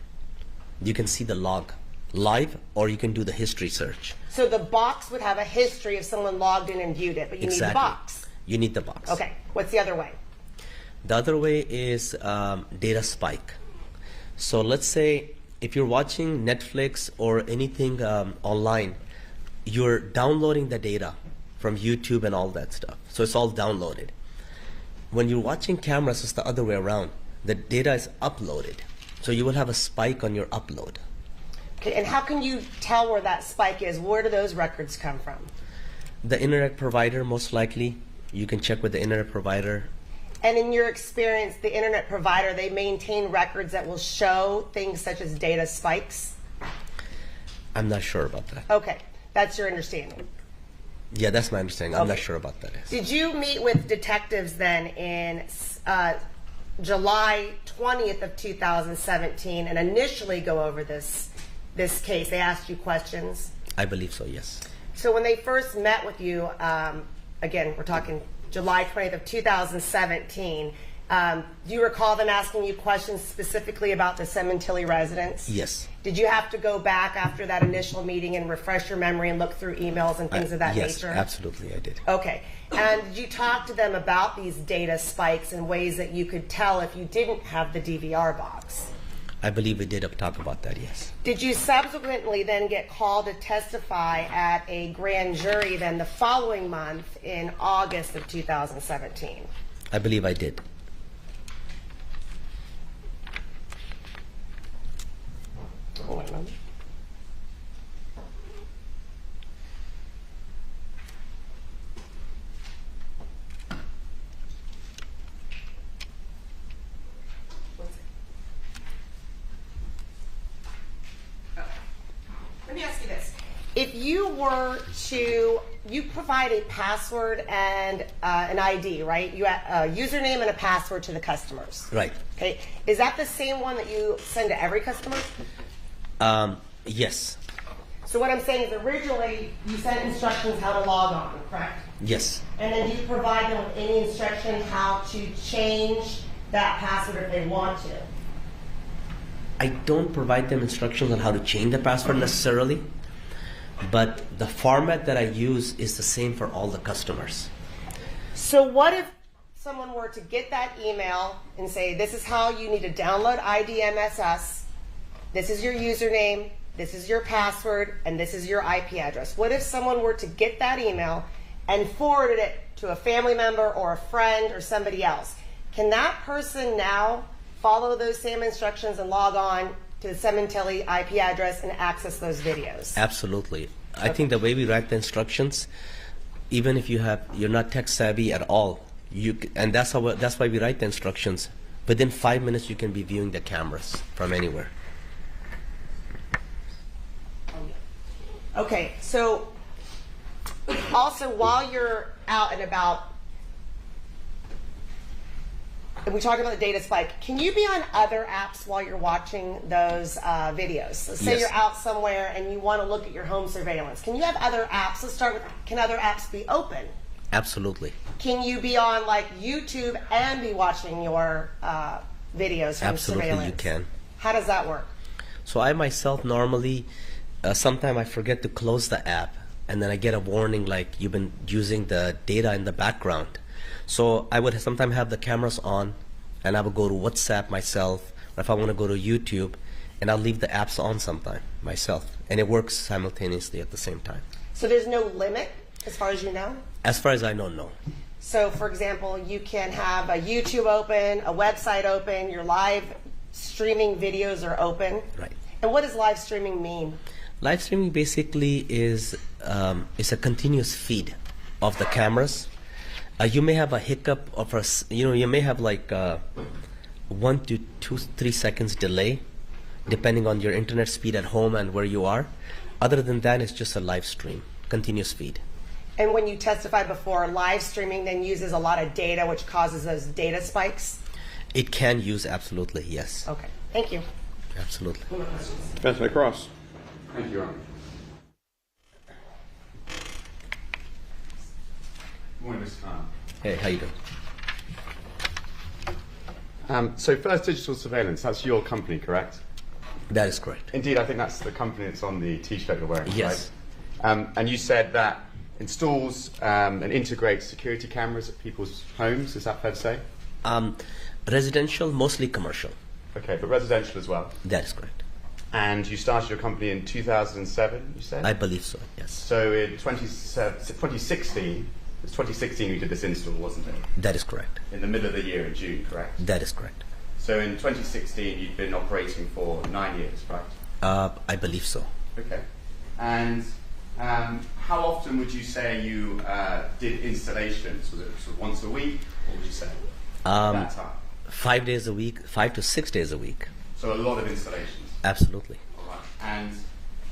Speaker 7: you can see the log live, or you can do the history search.
Speaker 8: So the box would have a history if someone logged in and viewed it, but you need the box.
Speaker 7: You need the box.
Speaker 8: Okay. What's the other way?
Speaker 7: The other way is data spike. So let's say if you're watching Netflix or anything online, you're downloading the data from YouTube and all that stuff. So it's all downloaded. When you're watching cameras, it's the other way around. The data is uploaded. So you will have a spike on your upload.
Speaker 8: Okay, and how can you tell where that spike is? Where do those records come from?
Speaker 7: The internet provider, most likely. You can check with the internet provider.
Speaker 8: And in your experience, the internet provider, they maintain records that will show things such as data spikes?
Speaker 7: I'm not sure about that.
Speaker 8: Okay, that's your understanding.
Speaker 7: Yeah, that's my understanding. I'm not
Speaker 8: Okay.
Speaker 7: sure about that. Yes.
Speaker 8: Did you meet with detectives then in July 20th of 2017 and initially go over this case? They asked you questions?
Speaker 7: I believe so, yes.
Speaker 8: So when they first met with you, again, we're talking July 20th of 2017, do you recall them asking you questions specifically about the Sementilli residence?
Speaker 7: Yes.
Speaker 8: Did you have to go back after that initial meeting and refresh your memory and look through emails and things of that
Speaker 7: yes,
Speaker 8: nature?
Speaker 7: absolutely, I did.
Speaker 8: Okay. And did you talk to them about these data spikes and ways that you could tell if you didn't have the DVR box?
Speaker 7: I believe we did talk about that, yes.
Speaker 8: Did you subsequently then get called to testify at a grand jury then the following month in August of 2017?
Speaker 7: I believe I did.
Speaker 8: Hold on a moment. Let me ask you this. If you were to, you provide a password and an ID, right? You a username and a password to the customers.
Speaker 7: Right.
Speaker 8: Okay. Is that the same one that you send to every customer?
Speaker 7: Yes.
Speaker 8: So what I'm saying is originally you sent instructions how to log on, correct?
Speaker 7: Yes.
Speaker 8: And then do you provide them with any instruction how to change that password if they want to?
Speaker 7: I don't provide them instructions on how to change the password necessarily, but the format that I use is the same for all the customers.
Speaker 8: So what if someone were to get that email and say, this is how you need to download IDMSS, this is your username, this is your password, and this is your IP address. What if someone were to get that email and forwarded it to a family member or a friend or somebody else? Can that person now follow those same instructions and log on to the Sementilli IP address and access those videos?
Speaker 7: Absolutely. I think the way we write the instructions, even if you're not tech savvy at all, and that's why we write the instructions. Within 5 minutes, you can be viewing the cameras from anywhere.
Speaker 8: Okay, so also while you're out and about, and we talked about the data spike, can you be on other apps while you're watching those videos? Let's say
Speaker 7: Yes.
Speaker 8: you're out somewhere and you want to look at your home surveillance. Can you have other apps? Let's start with, can other apps be open?
Speaker 7: Absolutely.
Speaker 8: Can you be on like YouTube and be watching your videos from
Speaker 7: Absolutely,
Speaker 8: surveillance?
Speaker 7: you can.
Speaker 8: How does that work?
Speaker 7: So I myself normally, sometimes I forget to close the app, and then I get a warning like you've been using the data in the background. So I would sometimes have the cameras on, and I would go to WhatsApp myself, or if I want to go to YouTube, and I'll leave the apps on sometime myself, and it works simultaneously at the same time.
Speaker 8: So there's no limit as far as you know?
Speaker 7: As far as I know, no.
Speaker 8: So, for example, you can have a YouTube open, a website open, your live streaming videos are open.
Speaker 7: Right.
Speaker 8: And what does live streaming mean?
Speaker 7: Live streaming basically is a continuous feed of the cameras. You may have a hiccup of you may have like 1 to 3 seconds delay, depending on your internet speed at home and where you are. Other than that, it's just a live stream, continuous feed.
Speaker 8: And when you testified before, live streaming then uses a lot of data, which causes those data spikes?
Speaker 7: It can use, absolutely, yes.
Speaker 8: Okay, thank you.
Speaker 7: Absolutely.
Speaker 3: Councilman Cross.
Speaker 9: Thank you, Your Honor. Good morning, Mr. Khan.
Speaker 7: Hey, how you doing?
Speaker 9: So First Digital Surveillance, that's your company, correct?
Speaker 7: That is correct.
Speaker 9: Indeed, I think that's the company that's on the T-shirt you're wearing,
Speaker 7: Yes.
Speaker 9: right? And you said that installs and integrates security cameras at people's homes, is that fair to say?
Speaker 7: Residential, mostly commercial.
Speaker 9: Okay, but residential as well.
Speaker 7: That is correct.
Speaker 9: And you started your company in 2007, you said?
Speaker 7: I believe so, yes.
Speaker 9: So in 2016, it's 2016 you did this install, wasn't it?
Speaker 7: That is correct.
Speaker 9: In the middle of the year, in June, correct?
Speaker 7: That is correct.
Speaker 9: So in 2016 you've been operating for 9 years, right?
Speaker 7: I believe so.
Speaker 9: Okay. And how often would you say you did installations? Was it sort of once a week? What would you say at that time?
Speaker 7: 5 days a week, 5 to 6 days a week.
Speaker 9: So a lot of installations.
Speaker 7: Absolutely.
Speaker 9: All right.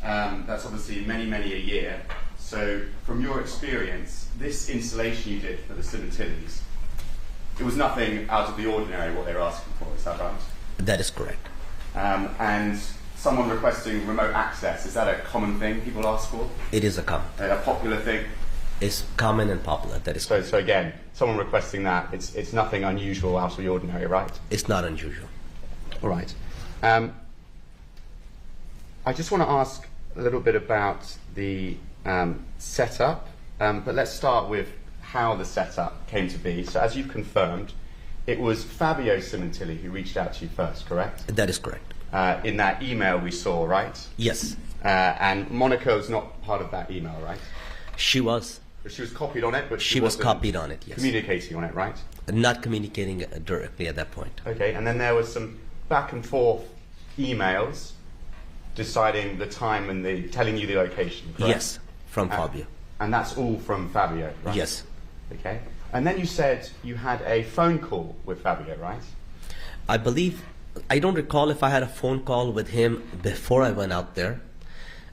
Speaker 9: And that's obviously many, many a year. So from your experience, this installation you did for the Sementillis, it was nothing out of the ordinary what they were asking for, is that right?
Speaker 7: That is correct.
Speaker 9: And someone requesting remote access, is that a common thing people ask for?
Speaker 7: It is a
Speaker 9: popular thing?
Speaker 7: It's common and popular. That is
Speaker 9: So,
Speaker 7: correct.
Speaker 9: so again, someone requesting that, it's nothing unusual, out of the ordinary, right?
Speaker 7: It's not unusual.
Speaker 9: All right. I just want to ask a little bit about the setup, but let's start with how the setup came to be. So as you've confirmed, it was Fabio Sementilli who reached out to you first, correct?
Speaker 7: That is correct.
Speaker 9: In that email we saw, right?
Speaker 7: Yes,
Speaker 9: And Monica was not part of that email, right?
Speaker 7: she was.
Speaker 9: She was copied on it, but
Speaker 7: She was
Speaker 9: wasn't
Speaker 7: copied on it, yes.
Speaker 9: communicating on it, right?
Speaker 7: Not communicating directly at that point.
Speaker 9: Okay, and then there was some back and forth emails deciding the time and telling you the location, correct?
Speaker 7: Yes, from Fabio.
Speaker 9: And that's all from Fabio, right?
Speaker 7: Yes.
Speaker 9: Okay. And then you said you had a phone call with Fabio, right?
Speaker 7: I believe, I don't recall if I had a phone call with him before I went out there,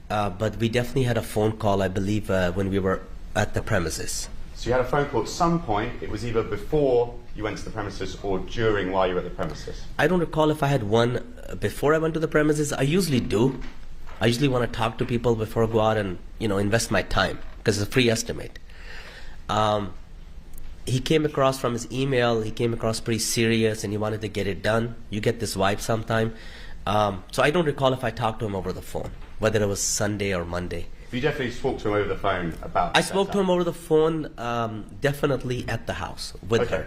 Speaker 7: but we definitely had a phone call, I believe, when we were at the premises.
Speaker 9: So you had a phone call at some point. It was either before you went to the premises or during while you were at the premises.
Speaker 7: I don't recall if I had one before I went to the premises. I usually do. I usually want to talk to people before I go out and, invest my time, because it's a free estimate. He came across from his email, he came across pretty serious and he wanted to get it done. You get this vibe sometime. So I don't recall if I talked to him over the phone, whether it was Sunday or Monday.
Speaker 9: You definitely spoke to him over the phone about the
Speaker 7: I spoke to
Speaker 9: setup.
Speaker 7: him over the phone, definitely at the house with her.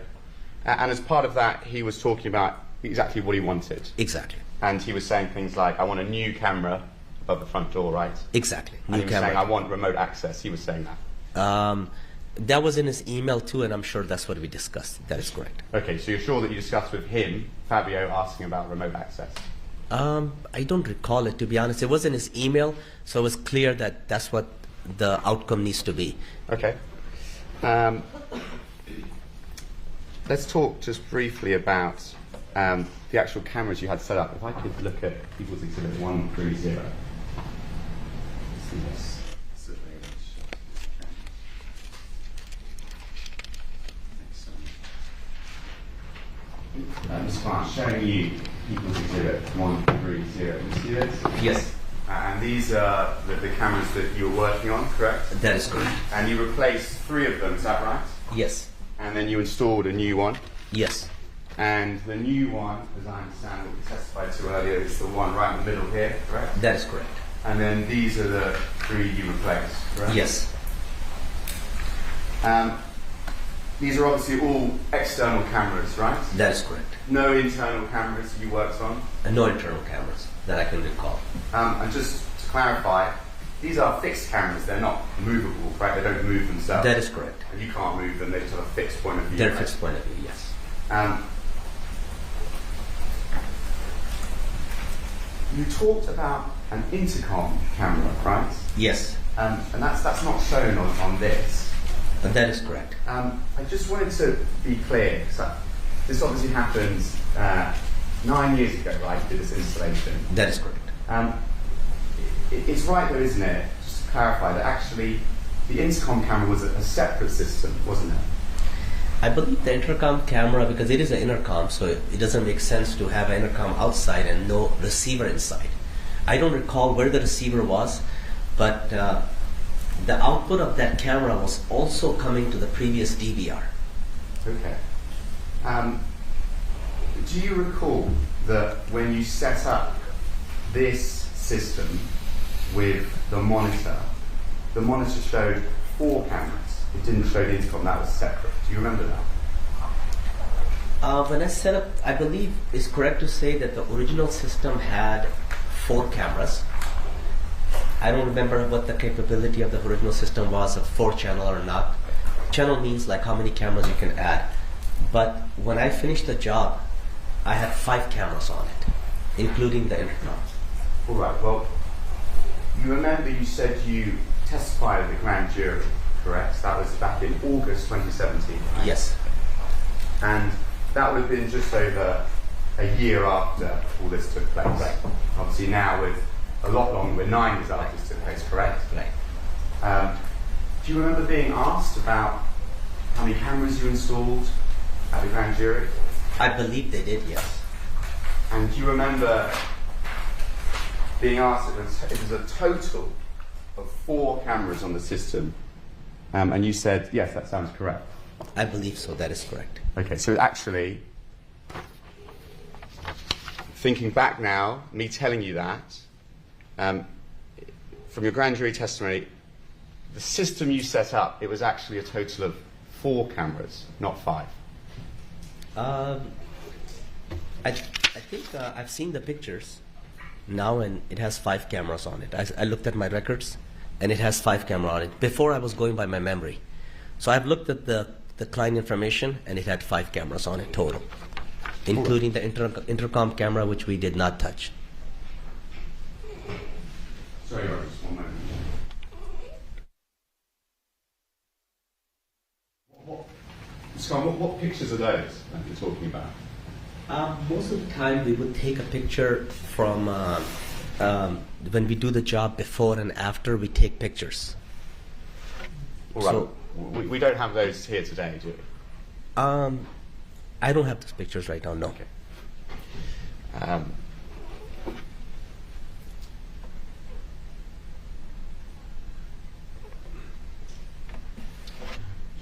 Speaker 9: And as part of that, he was talking about exactly what he wanted.
Speaker 7: Exactly.
Speaker 9: And he was saying things like, I want a new camera above the front door, right?
Speaker 7: Exactly.
Speaker 9: And he was saying, I want remote access. He was saying that.
Speaker 7: That was in his email too, and I'm sure that's what we discussed. That is correct.
Speaker 9: Okay, so you're sure that you discussed with him, Fabio, asking about remote access?
Speaker 7: I don't recall it, to be honest. It was in his email, so it was clear that that's what the outcome needs to be.
Speaker 9: Okay. Let's talk just briefly about the actual cameras you had set up. If I could look at People's Exhibit 130. See this. Ms. Clark, showing you People's Exhibit 130. You see this?
Speaker 7: Yes,
Speaker 9: And these are the cameras that you were working on, correct?
Speaker 7: that is correct.
Speaker 9: And you replaced 3 of them, is that right?
Speaker 7: Yes,
Speaker 9: And then you installed a new one.
Speaker 7: yes,
Speaker 9: And the new one, as I understand what we testified to earlier, is the one right in the middle here, correct?
Speaker 7: that is correct.
Speaker 9: And then these are the 3 you replaced, correct?
Speaker 7: Yes,
Speaker 9: These are obviously all external cameras, right?
Speaker 7: that is correct.
Speaker 9: No internal cameras you worked on.
Speaker 7: And no internal cameras that I can recall.
Speaker 9: And just to clarify, these are fixed cameras, they're not movable, right? They don't move themselves.
Speaker 7: That is correct.
Speaker 9: And you can't move them, they just have a fixed point of view.
Speaker 7: Their
Speaker 9: right?
Speaker 7: fixed point of view, yes.
Speaker 9: You talked about an intercom camera, right?
Speaker 7: Yes,
Speaker 9: And that's not shown on this.
Speaker 7: and that is correct.
Speaker 9: I just wanted to be clear. So this obviously happened 9 years ago, right? You did this installation.
Speaker 7: That is correct.
Speaker 9: It's right though, isn't it? Just to clarify that actually the intercom camera was a separate system, wasn't it?
Speaker 7: I believe the intercom camera, because it is an intercom, so it doesn't make sense to have an intercom outside and no receiver inside. I don't recall where the receiver was, but the output of that camera was also coming to the previous DVR.
Speaker 9: Okay. Do you recall that when you set up this system with the monitor showed 4 cameras? It didn't show the intercom, that was separate. Do you remember that?
Speaker 7: When I set up, I believe it's correct to say that the original system had 4 cameras. I don't remember what the capability of the original system was, a 4-channel or not. Channel means like how many cameras you can add. But when I finished the job, I had 5 cameras on it, including the intercom.
Speaker 9: All right, well, you remember you said you testified at the grand jury, correct? That was back in August 2017, right?
Speaker 7: Yes.
Speaker 9: And that would have been just over a year after all this took place.
Speaker 7: Right.
Speaker 9: Obviously now with a lot longer, we're 9 years after this took place, correct?
Speaker 7: Right.
Speaker 9: Do you remember being asked about how many cameras you installed at the grand jury?
Speaker 7: I believe they did, yes.
Speaker 9: And do you remember being asked, it was a total of 4 cameras on the system, and you said, yes, that sounds correct.
Speaker 7: I believe so, that is correct.
Speaker 9: Okay, so actually, thinking back now, me telling you that, from your grand jury testimony, the system you set up, it was actually a total of 4 cameras, not 5.
Speaker 7: I think I've seen the pictures now, and it has 5 cameras on it. I looked at my records, and it has 5 cameras on it. Before, I was going by my memory. So I've looked at the client information, and it had 5 cameras on it total, including the intercom camera, which we did not touch.
Speaker 9: Sorry, just one moment. Scott, what pictures are those that you're talking about?
Speaker 7: Most of the time, we would take a picture from when we do the job before and after. We take pictures.
Speaker 9: All right.
Speaker 7: So,
Speaker 9: we don't have those here today, do we?
Speaker 7: I don't have those pictures right now. No.
Speaker 9: Okay.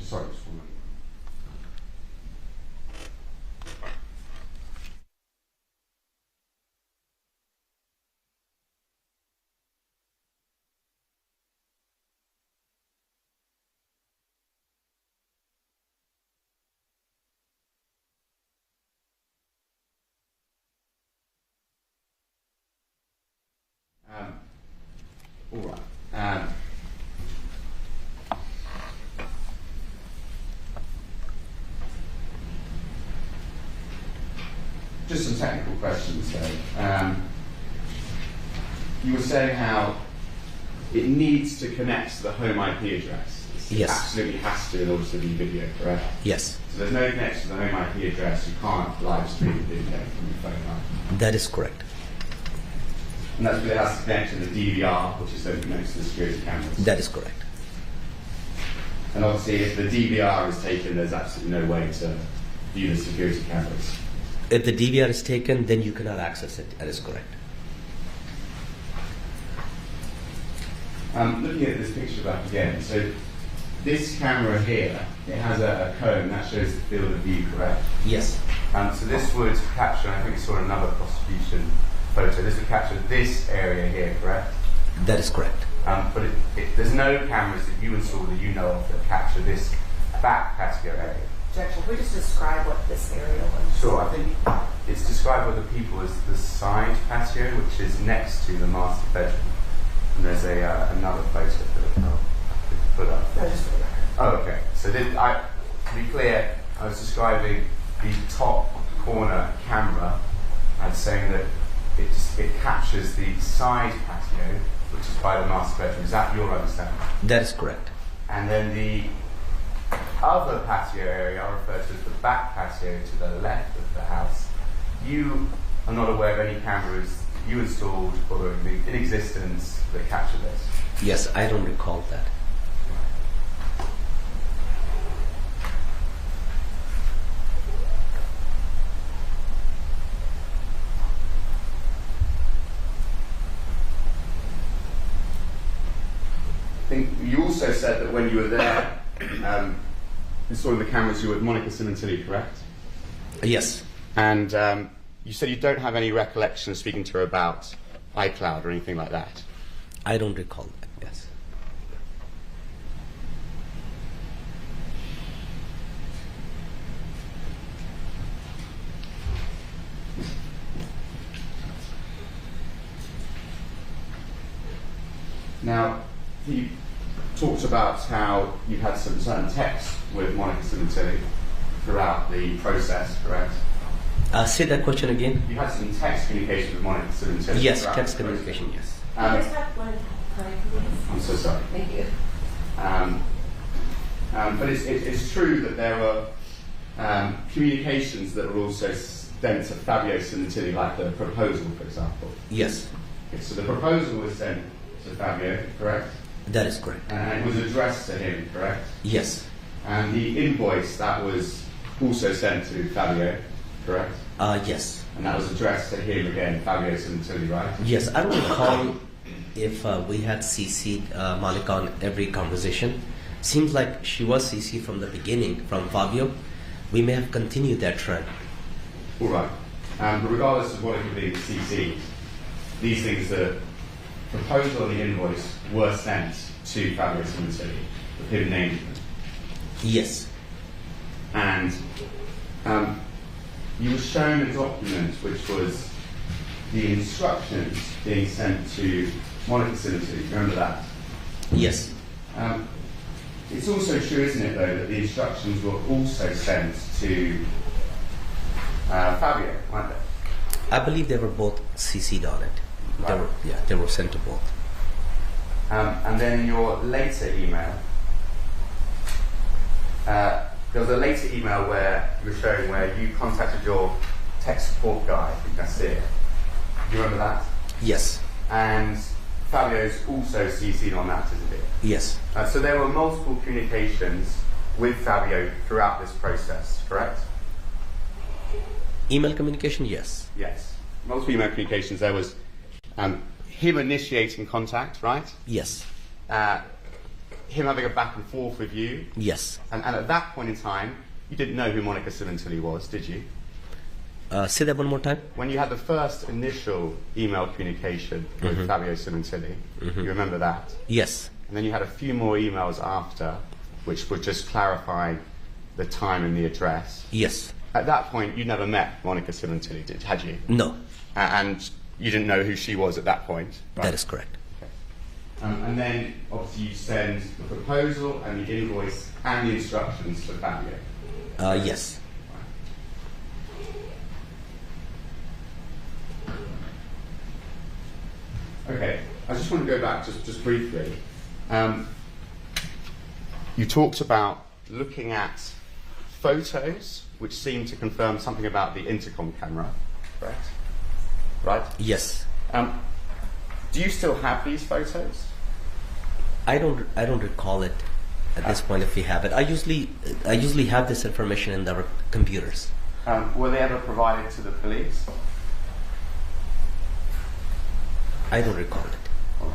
Speaker 9: Sorry, just one moment. All right. Just some technical questions, though. You were saying how it needs to connect to the home IP address. It
Speaker 7: Yes.
Speaker 9: absolutely has to in order to be video, correct?
Speaker 7: Yes,
Speaker 9: So there's no connection to the home IP address. You can't live stream video from your phone, right?
Speaker 7: that is correct.
Speaker 9: And that's because it has to connect to the DVR, which is then connected to the security cameras.
Speaker 7: That is correct.
Speaker 9: And obviously, if the DVR is taken, there's absolutely no way to view the security cameras.
Speaker 7: If the DVR is taken, then you cannot access it. That is correct.
Speaker 9: Looking at this picture back again, so this camera here, it has a cone that shows the field of view, correct?
Speaker 7: Yes.
Speaker 9: So this would capture, I think we saw another prosecution photo, this would capture this area here, correct?
Speaker 7: That is correct.
Speaker 9: But there's no cameras that you install that you know of that capture this back patio area.
Speaker 10: Objection. Can we just describe what this area was?
Speaker 9: Sure, I think it's described by the people as the side patio, which is next to the master bedroom. And there's another photo that I'll put up.
Speaker 10: No, just for the record.
Speaker 9: Oh, okay. So to be clear, I was describing the top corner camera and saying that it captures the side patio, which is by the master bedroom. Is that your understanding?
Speaker 7: That is correct.
Speaker 9: And then the other patio area I refer to as the back patio to the left of the house. You are not aware of any cameras you installed or in existence that capture this?
Speaker 7: Yes, I don't recall that.
Speaker 9: I think you also said that when you were there, installing the cameras, you were with Monica Sementilli, correct?
Speaker 7: Yes.
Speaker 9: And you said you don't have any recollection of speaking to her about iCloud or anything like that.
Speaker 7: I don't recall that, yes.
Speaker 9: Now, you talked about how you had some certain text with Monica Sementilli throughout the process, correct?
Speaker 7: Say that question again.
Speaker 9: You had some text communication with Monica Sementilli.
Speaker 7: Yes,
Speaker 9: throughout
Speaker 7: text
Speaker 9: the process.
Speaker 7: communication, yes.
Speaker 10: Can I just have one?
Speaker 9: I'm so sorry.
Speaker 5: Thank you.
Speaker 9: But it's true that there were communications that were also sent to Fabio Sementilli, like the proposal, for example.
Speaker 7: Yes,
Speaker 9: Okay, so the proposal was sent to Fabio, correct?
Speaker 7: that is correct.
Speaker 9: And it was addressed to him, correct?
Speaker 7: Yes,
Speaker 9: And the invoice that was also sent to Fabio, correct?
Speaker 7: yes,
Speaker 9: And that was addressed to him again, Fabio Sementilli, right?
Speaker 7: yes. I don't recall if we had CC'd Monica on every conversation. Seems like she was CC'd from the beginning, from Fabio. We may have continued that trend.
Speaker 9: All right. But regardless of what it could be CC'd, these things, the proposal and the invoice were sent to Fabio Sementilli, with him named them.
Speaker 7: Yes,
Speaker 9: And you were shown a document which was the instructions being sent to Monica Sementilli. Remember that?
Speaker 7: yes,
Speaker 9: It's also true, isn't it, though, that the instructions were also sent to Fabio, weren't they?
Speaker 7: I believe they were both CC'd on it.
Speaker 9: Right.
Speaker 7: They were sent to both.
Speaker 9: And then in your later email, there was a later email where you were showing where you contacted your tech support guy, I think that's it. Do you remember that?
Speaker 7: Yes,
Speaker 9: And Fabio's also CC'd on that, isn't it?
Speaker 7: yes,
Speaker 9: So there were multiple communications with Fabio throughout this process, correct?
Speaker 7: email communication. Yes,
Speaker 9: Yes. Multiple email communications. There was him initiating contact, right?
Speaker 7: yes,
Speaker 9: Him having a back and forth with you.
Speaker 7: yes.
Speaker 9: And at that point in time, you didn't know who Monica Sementilli was, did you?
Speaker 7: Say that one more time.
Speaker 9: When you had the first initial email communication with Fabio Sementilli, you remember that?
Speaker 7: Yes,
Speaker 9: And then you had a few more emails after, which would just clarify the time and the address.
Speaker 7: yes.
Speaker 9: At that point, you never met Monica Sementilli, had you?
Speaker 7: No,
Speaker 9: And you didn't know who she was at that point? Right?
Speaker 7: that is correct.
Speaker 9: And then, obviously, you send the proposal and the invoice and the instructions to Fabio.
Speaker 7: Yes,
Speaker 9: Okay, I just want to go back just briefly. You talked about looking at photos which seem to confirm something about the intercom camera, correct? Right?
Speaker 7: yes.
Speaker 9: Do you still have these photos?
Speaker 7: I don't recall it at this point if we have it. I usually have this information in our computers.
Speaker 9: Were they ever provided to the police?
Speaker 7: I don't recall it.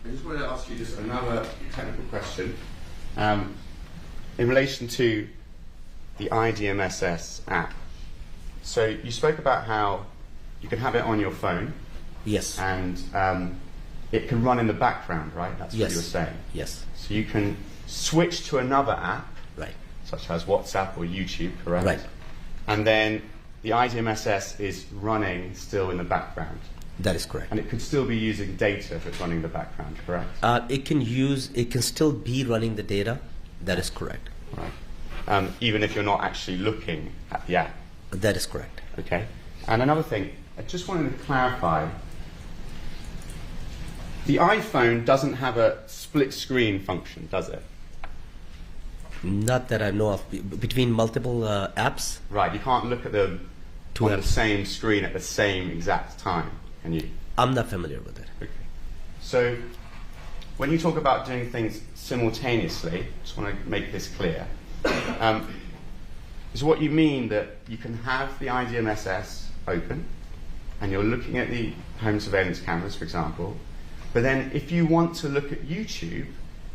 Speaker 9: I just wanted to ask you just another technical question in relation to the IDMSS app. So you spoke about how you can have it on your phone
Speaker 7: Yes,
Speaker 9: and it can run in the background, right? That's
Speaker 7: yes,
Speaker 9: what you were saying.
Speaker 7: yes,
Speaker 9: So you can switch to another app,
Speaker 7: right,
Speaker 9: such as WhatsApp or YouTube, correct?
Speaker 7: right.
Speaker 9: And then the IDMSS is running still in the background.
Speaker 7: That is correct.
Speaker 9: And it could still be using data if it's running in the background, correct?
Speaker 7: It can still be running the data. That is correct.
Speaker 9: Right. Even if you're not actually looking at the app.
Speaker 7: That is correct.
Speaker 9: Okay. And another thing, I just wanted to clarify. The iPhone doesn't have a split screen function, does it?
Speaker 7: Not that I know of. Between multiple apps.
Speaker 9: Right. You can't look at them
Speaker 7: Two
Speaker 9: on
Speaker 7: apps.
Speaker 9: the same screen at the same exact time, can you?
Speaker 7: I'm not familiar with it.
Speaker 9: Okay. So, when you talk about doing things simultaneously, just want to make this clear, is what you mean that you can have the IDMSS open, and you're looking at the home surveillance cameras, for example, but then if you want to look at YouTube,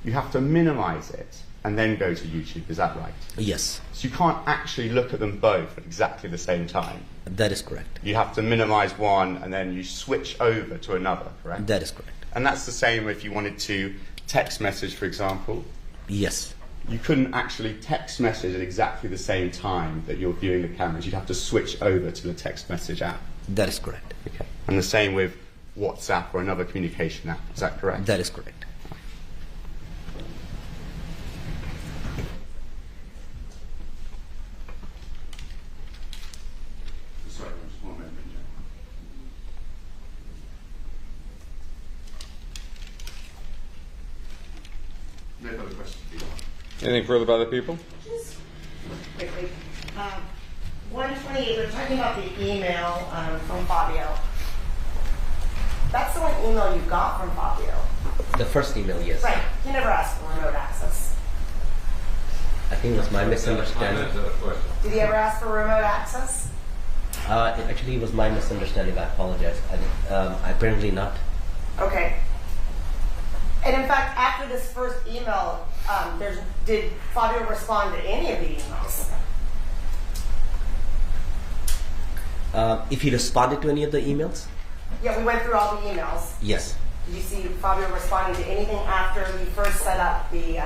Speaker 9: you have to minimize it and then go to YouTube, is that right?
Speaker 7: Yes,
Speaker 9: So you can't actually look at them both at exactly the same time.
Speaker 7: that is correct.
Speaker 9: You have to minimize one and then you switch over to another, correct?
Speaker 7: That is correct.
Speaker 9: And that's the same if you wanted to text message, for example.
Speaker 7: Yes,
Speaker 9: You couldn't actually text message at exactly the same time that you're viewing the cameras. You'd have to switch over to the text message app.
Speaker 7: that is correct.
Speaker 9: Okay. And the same with WhatsApp or another communication app. Is that correct?
Speaker 7: That is correct.
Speaker 3: No further questions, Peter.
Speaker 11: Anything further by the people?
Speaker 8: Just quickly, 128, we're talking about the email from Fabio. That's the one email you got from Fabio.
Speaker 7: The first email, yes.
Speaker 8: Right. He never asked for remote access.
Speaker 7: I think it was my misunderstanding.
Speaker 8: Did he ever ask for remote access?
Speaker 7: Actually, it was my misunderstanding. I apologize. Apparently not.
Speaker 8: Okay. And in fact, after this first email, did Fabio respond to any of the emails?
Speaker 7: If he responded to any of the emails?
Speaker 8: Yeah, we went through all the emails.
Speaker 7: Yes.
Speaker 8: Did you see Fabio responding to anything after we first set up the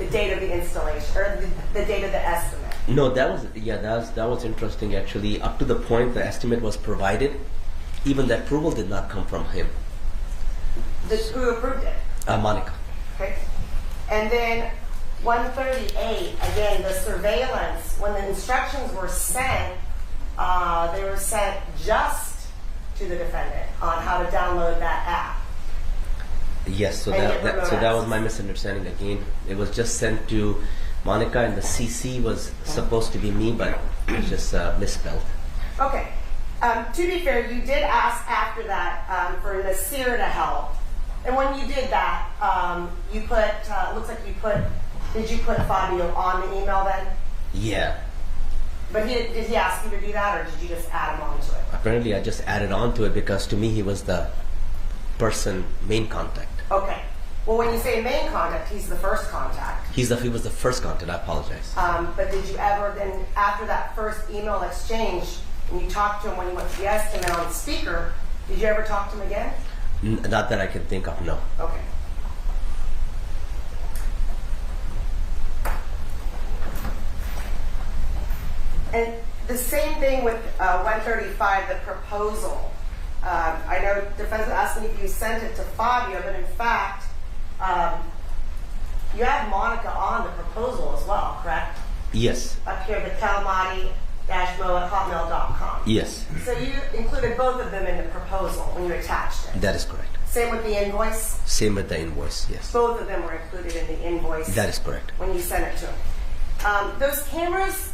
Speaker 8: date of the installation, or the date of the estimate?
Speaker 7: No, that was interesting actually. Up to the point the estimate was provided, even the approval did not come from him.
Speaker 8: Who approved it?
Speaker 7: Monica.
Speaker 8: Okay. And then 138, again, the surveillance, when the instructions were sent, they were sent just to the defendant on how to download that app.
Speaker 7: Yes, so
Speaker 8: And
Speaker 7: that
Speaker 8: get remote
Speaker 7: was
Speaker 8: access.
Speaker 7: my misunderstanding again. It was just sent to Monica, and the CC was supposed to be me, but it was just misspelled.
Speaker 8: Okay. To be fair, you did ask after that for Nasir to help. And when you did that, you put, looks like did you put Fabio on the email then?
Speaker 7: Yeah.
Speaker 8: But did he ask you to do that, or did you just add him onto it?
Speaker 7: Apparently, I just added on to it because to me he was the main contact.
Speaker 8: Okay. Well, when you say main contact, he's the first contact.
Speaker 7: He was the first contact. I apologize.
Speaker 8: But did you ever then, after that first email exchange, when you talked to him when you went to the estimate on speaker, did you ever talk to him again?
Speaker 7: Not that I can think of. No.
Speaker 8: Okay. And the same thing with 135, the proposal. I know defense was asking if you sent it to Fabio, but in fact, you have Monica on the proposal as well, correct?
Speaker 7: Yes.
Speaker 8: Up here, the calmati-mo@hotmail.com.
Speaker 7: Yes.
Speaker 8: So you included both of them in the proposal when you attached it.
Speaker 7: That is correct.
Speaker 8: Same with the invoice?
Speaker 7: Same with the invoice. Yes.
Speaker 8: Both of them were included in the invoice.
Speaker 7: That is correct.
Speaker 8: When you sent it to him. Those cameras,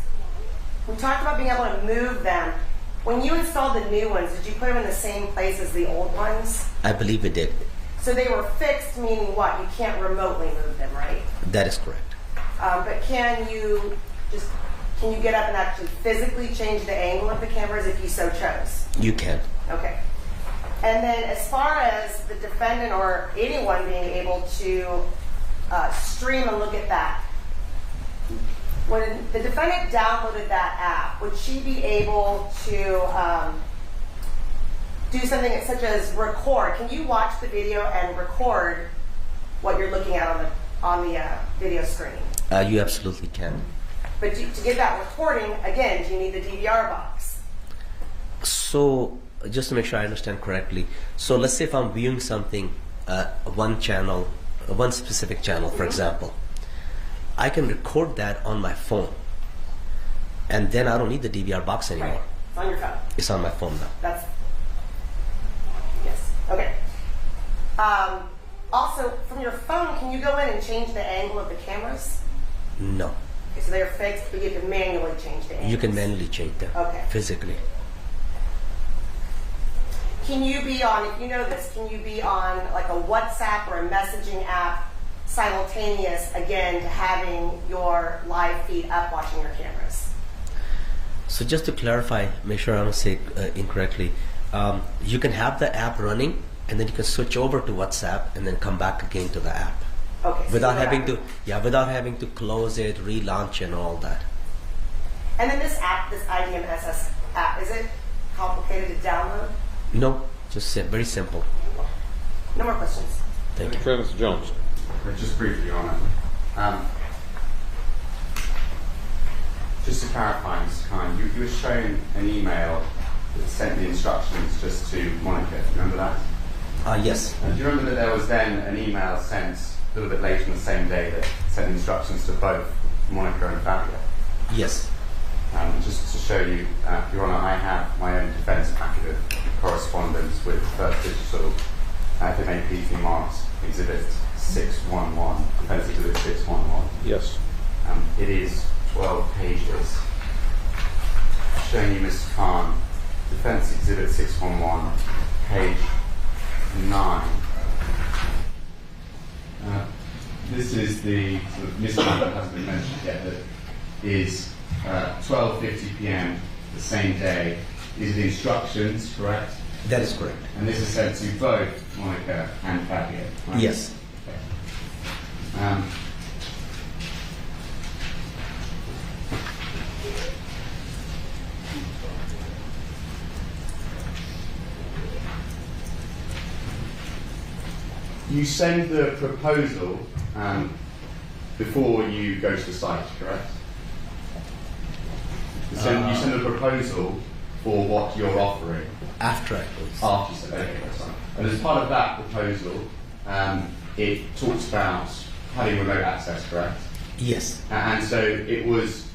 Speaker 8: we talked about being able to move them. When you installed the new ones, did you put them in the same place as the old ones?
Speaker 7: I believe it did.
Speaker 8: So they were fixed, meaning what? You can't remotely move them, right?
Speaker 7: That is correct.
Speaker 8: But can you get up and actually physically change the angle of the cameras if you so chose?
Speaker 7: You can.
Speaker 8: Okay. And then as far as the defendant or anyone being able to stream and look at that, when the defendant downloaded that app, would she be able to do something such as record? Can you watch the video and record what you're looking at on the video screen?
Speaker 7: You absolutely can.
Speaker 8: But to get that recording, again, do you need the DVR box?
Speaker 7: So, just to make sure I understand correctly, so let's say if I'm viewing something, one specific channel, for example, I can record that on my phone, and then I don't need the DVR box anymore.
Speaker 8: Right. It's on your phone.
Speaker 7: It's on my phone now.
Speaker 8: Yes. Okay. Also, from your phone, can you go in and change the angle of the cameras?
Speaker 7: No.
Speaker 8: Okay, so they're fixed, but you can manually change the angles.
Speaker 7: You can manually change them.
Speaker 8: Okay.
Speaker 7: Physically.
Speaker 8: Can you be on, if you know this, can you be on like a WhatsApp or a messaging app simultaneous, again, to having your live feed up watching your cameras?
Speaker 7: So just to clarify, make sure I don't say it incorrectly, you can have the app running, and then you can switch over to WhatsApp and then come back again to the app.
Speaker 8: Okay. So
Speaker 7: Without having to close it, relaunch and all that.
Speaker 8: And then this app, this IDMSS app, is it complicated to download?
Speaker 7: No, just very simple.
Speaker 8: No more questions.
Speaker 7: Thank you.
Speaker 11: Okay, Mr. Jones.
Speaker 9: Just briefly, Your Honor. Just to clarify, Mr. Kine, you were shown an email that sent the instructions just to Monica. Do you remember that?
Speaker 7: Yes.
Speaker 9: Do you remember that there was then an email sent a little bit later on the same day that sent instructions to both Monica and Fabio?
Speaker 7: Yes.
Speaker 9: Just to show you, Your Honor, I have my own defence packet of correspondence with First Digital FMA PT Marks Exhibit 611, Defence Exhibit
Speaker 11: Yes.
Speaker 9: It is 12 pages. Showing you, Mr. Khan, Defense Exhibit 611, page 9. This is the sort of mystery that hasn't been mentioned yet, that is 12:50 p.m. the same day. These are the instructions, correct?
Speaker 7: That is correct.
Speaker 9: And this is sent to both Monica and Fabio, right?
Speaker 7: Yes.
Speaker 9: Okay. You send the proposal before you go to the site, correct? You send a proposal for what you're offering.
Speaker 7: After I close.
Speaker 9: After you said, okay, that's fine. And as part of that proposal, it talks about having remote access, correct?
Speaker 7: Yes.
Speaker 9: And so it was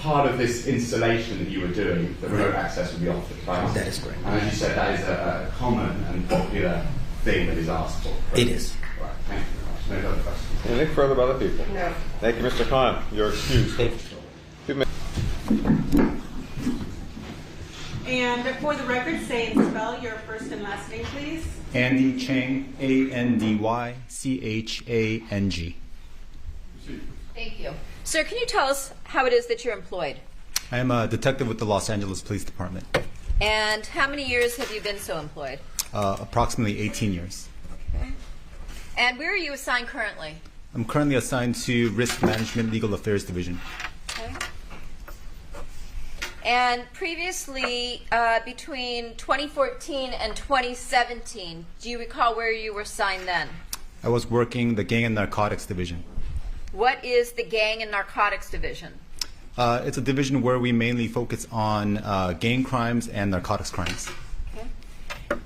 Speaker 9: part of this installation that you were doing that remote access would be offered, right?
Speaker 7: That is correct.
Speaker 9: And as you said, that is a common and popular thing that is asked for. Correct?
Speaker 7: It is.
Speaker 9: Right, thank you very much. No further questions.
Speaker 11: Anything further by the people?
Speaker 8: No.
Speaker 11: Thank you, Mr. Khan. You're excused.
Speaker 7: Thank you.
Speaker 11: 2 minutes.
Speaker 6: And for the record, say and spell your first and last name, please.
Speaker 12: Andy Chang, ANDYCHANG.
Speaker 4: Thank you. Sir, can you tell us how it is that you're employed?
Speaker 12: I am a detective with the Los Angeles Police Department.
Speaker 4: And how many years have you been so employed?
Speaker 12: Approximately 18 years.
Speaker 4: Okay. And where are you assigned currently?
Speaker 12: I'm currently assigned to Risk Management Legal Affairs Division.
Speaker 4: Okay. And previously, between 2014 and 2017, do you recall where you were assigned then?
Speaker 12: I was working the Gang and Narcotics Division.
Speaker 4: What is the Gang and Narcotics Division?
Speaker 12: It's a division where we mainly focus on gang crimes and narcotics crimes.
Speaker 4: Okay.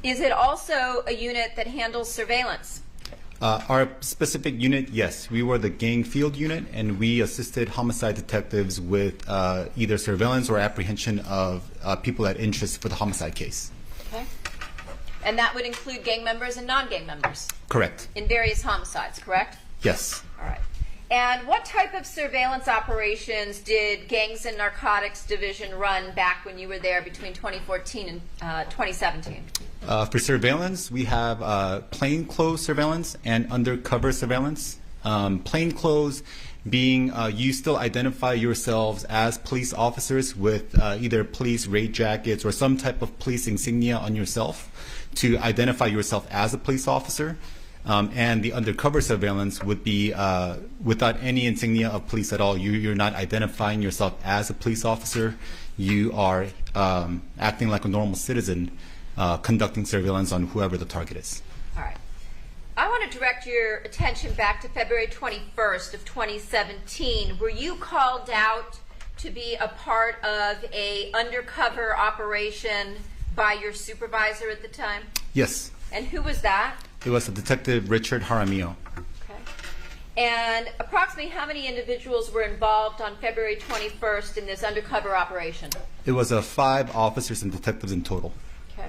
Speaker 4: Is it also a unit that handles surveillance?
Speaker 12: Our specific unit, yes. We were the gang field unit, and we assisted homicide detectives with either surveillance or apprehension of people at interest for the homicide case.
Speaker 4: Okay. And that would include gang members and non-gang members?
Speaker 12: Correct.
Speaker 4: In various homicides, correct?
Speaker 12: Yes.
Speaker 4: All right. And what type of surveillance operations did Gangs and Narcotics Division run back when you were there between 2014 and 2017?
Speaker 12: For surveillance, we have plainclothes surveillance and undercover surveillance. Plainclothes being you still identify yourselves as police officers with either police raid jackets or some type of police insignia on yourself to identify yourself as a police officer. And the undercover surveillance would be without any insignia of police at all. You're not identifying yourself as a police officer. You are acting like a normal citizen, conducting surveillance on whoever the target is.
Speaker 4: All right. I want to direct your attention back to February 21st of 2017. Were you called out to be a part of a undercover operation by your supervisor at the time? Yes. And who was that?
Speaker 12: It was a Detective Richard Jaramillo.
Speaker 4: Okay. And approximately how many individuals were involved on February 21st in this undercover operation?
Speaker 12: It was 5 officers and detectives in total.
Speaker 4: Okay.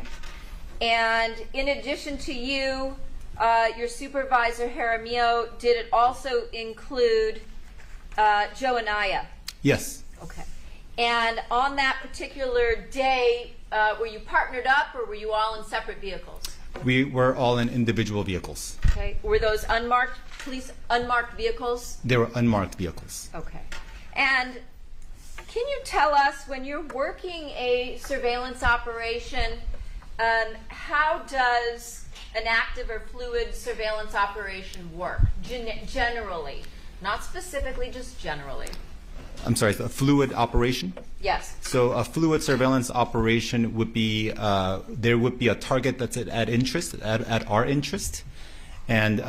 Speaker 4: And in addition to you, your supervisor Jaramillo, did it also include Joe Anaya?
Speaker 12: Yes.
Speaker 4: Okay. And on that particular day, were you partnered up or were you all in separate vehicles?
Speaker 12: We were all in individual vehicles.
Speaker 4: Okay. Were those unmarked vehicles?
Speaker 12: They were unmarked vehicles.
Speaker 4: Okay. And can you tell us, when you're working a surveillance operation, how does an active or fluid surveillance operation work, generally? Not specifically, just generally.
Speaker 12: I'm sorry, a fluid operation?
Speaker 4: Yes.
Speaker 12: So a fluid surveillance operation would be, there would be a target that's at our interest, and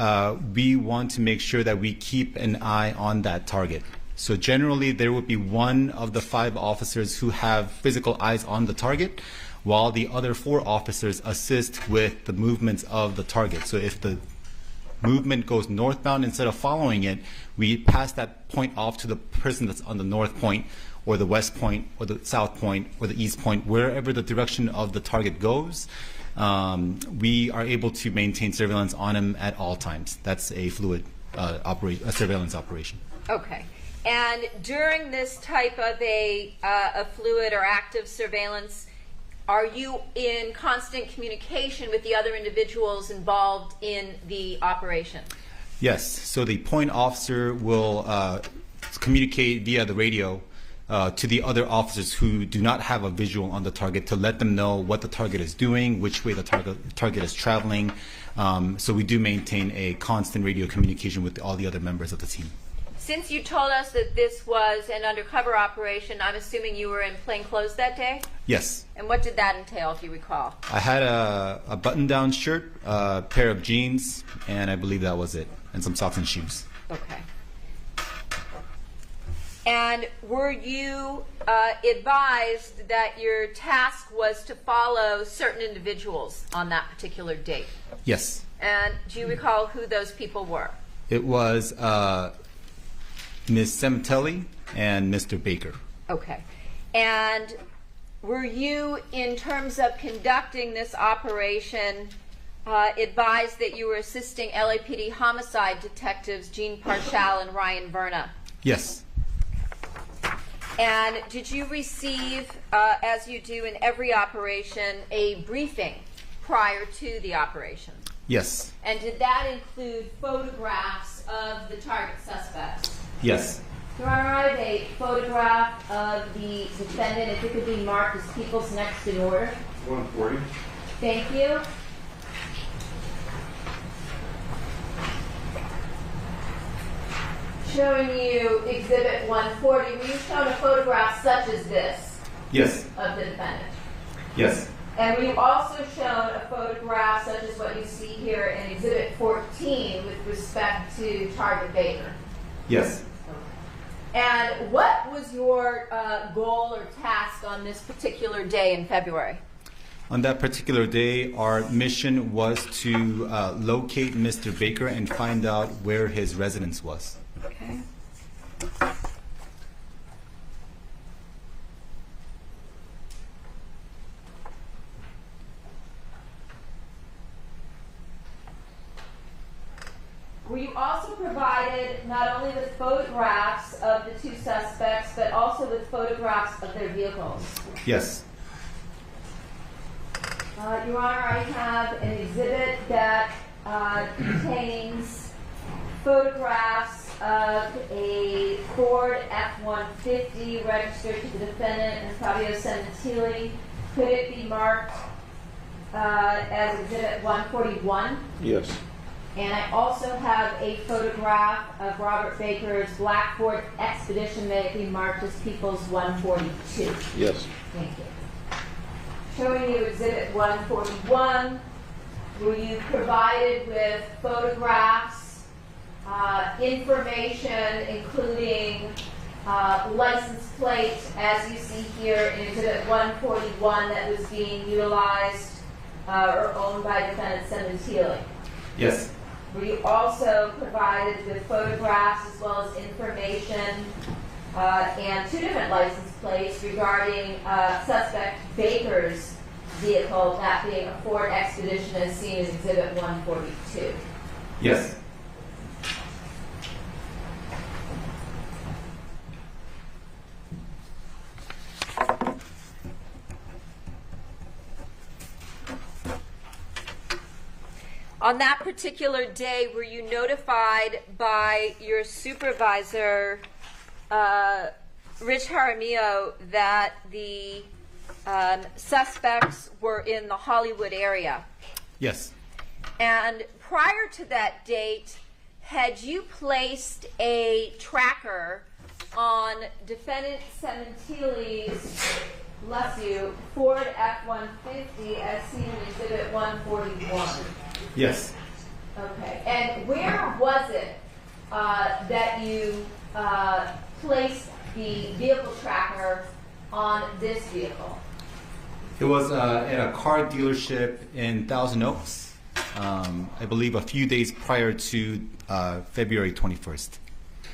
Speaker 12: we want to make sure that we keep an eye on that target. So generally, there would be one of the 5 officers who have physical eyes on the target, while the other 4 officers assist with the movements of the target. So if the movement goes northbound, instead of following it, we pass that point off to the person that's on the north point, or the west point, or the south point, or the east point, wherever the direction of the target goes. We are able to maintain surveillance on him at all times. That's a fluid surveillance operation.
Speaker 4: Okay. And during this type of a fluid or active surveillance, are you in constant communication with the other individuals involved in the operation?
Speaker 12: Yes. So the point officer will communicate via the radio to the other officers who do not have a visual on the target to let them know what the target is doing, which way the target is traveling. So we do maintain a constant radio communication with all the other members of the team.
Speaker 4: Since you told us that this was an undercover operation, I'm assuming you were in plain clothes that day?
Speaker 12: Yes.
Speaker 4: And what did that entail, if you recall?
Speaker 12: I had a button-down shirt, a pair of jeans, and I believe that was it, and some socks and shoes.
Speaker 4: Okay. And were you advised that your task was to follow certain individuals on that particular date?
Speaker 12: Yes.
Speaker 4: And do you recall who those people were?
Speaker 12: It was Ms. Sementilli and Mr. Baker.
Speaker 4: Okay. And were you, in terms of conducting this operation, advised that you were assisting LAPD homicide detectives Gene Parchal and Ryan Verna?
Speaker 12: Yes.
Speaker 4: And did you receive, as you do in every operation, a briefing prior to the operation?
Speaker 12: Yes.
Speaker 4: And did that include photographs of the target suspects?
Speaker 12: Yes.
Speaker 4: Your Honor, I have a photograph of the defendant, if it could be marked as people's next in order.
Speaker 3: 140.
Speaker 4: Thank you. Showing you Exhibit 140. Were you shown a photograph such as this
Speaker 12: Yes.
Speaker 4: of the defendant?
Speaker 12: Yes.
Speaker 4: And were you also shown a photograph such as what you see here in Exhibit 14 with respect to Target Baker?
Speaker 12: Yes.
Speaker 4: And what was your goal or task on this particular day in February?
Speaker 12: On that particular day, our mission was to locate Mr. Baker and find out where his residence was.
Speaker 4: Okay. Were you also provided not only with photographs of the two suspects, but also with photographs of their vehicles?
Speaker 12: Yes.
Speaker 4: Your Honor, I have an exhibit that contains photographs of a Ford F-150 registered to the defendant, Fabio Sementilli. Could it be marked as Exhibit 141?
Speaker 11: Yes.
Speaker 4: And I also have a photograph of Robert Baker's black Ford Expedition that it be marked as People's 142.
Speaker 11: Yes.
Speaker 4: Thank you. Showing you Exhibit 141, were you provided with photographs, information including license plate, as you see here in Exhibit 141 that was being utilized or owned by defendant Sementilli?
Speaker 12: Yes.
Speaker 4: Were you also provided with photographs as well as information and two different license plates regarding suspect Baker's vehicle, that being a Ford Expedition as seen as Exhibit 142?
Speaker 12: Yes.
Speaker 4: On that particular day, were you notified by your supervisor, Rich Jaramillo, that the suspects were in the Hollywood area?
Speaker 12: Yes.
Speaker 4: And prior to that date, had you placed a tracker on defendant Sementilli's, bless you, Ford F-150 as seen in Exhibit 141?
Speaker 12: Yes.
Speaker 4: Okay. And where was it that you placed the vehicle tracker on this vehicle?
Speaker 12: It was at a car dealership in Thousand Oaks, I believe a few days prior to February 21st.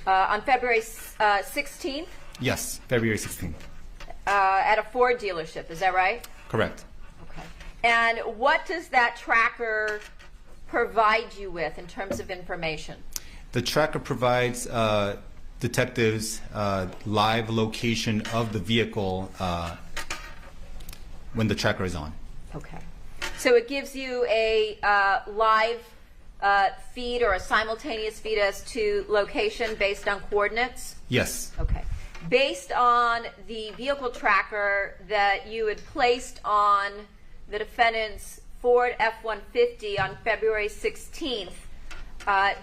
Speaker 4: On February 16th?
Speaker 12: Yes, February 16th.
Speaker 4: At a Ford dealership, is that right?
Speaker 12: Correct.
Speaker 4: Okay. And what does that tracker provide you with in terms of information?
Speaker 12: The tracker provides detectives live location of the vehicle when the tracker is on.
Speaker 4: Okay. So it gives you a live feed or a simultaneous feed as to location based on coordinates?
Speaker 12: Yes.
Speaker 4: Okay. Based on the vehicle tracker that you had placed on the defendant's Ford F-150 on February 16th,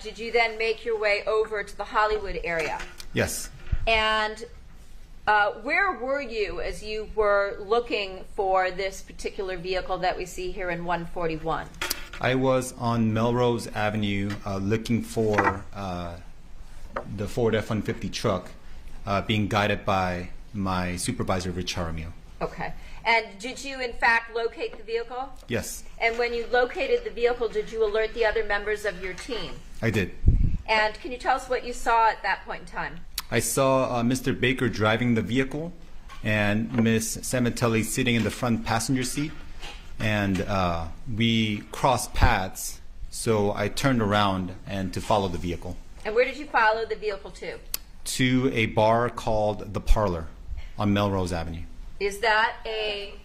Speaker 4: did you then make your way over to the Hollywood area?
Speaker 12: Yes.
Speaker 4: And where were you as you were looking for this particular vehicle that we see here in 141?
Speaker 12: I was on Melrose Avenue looking for the Ford F-150 truck being guided by my supervisor, Rich Jaramillo.
Speaker 4: Okay. And did you, in fact, locate the vehicle?
Speaker 12: Yes,
Speaker 4: And when you located the vehicle, did you alert the other members of your team?
Speaker 12: I did.
Speaker 4: And can you tell us what you saw at that point in time?
Speaker 12: I saw Mr. Baker driving the vehicle and Miss Sementilli sitting in the front passenger seat. And we crossed paths, so I turned around and to follow the vehicle
Speaker 4: And where did you follow the vehicle
Speaker 12: to a bar called The Parlor on Melrose Avenue.
Speaker 4: Is that a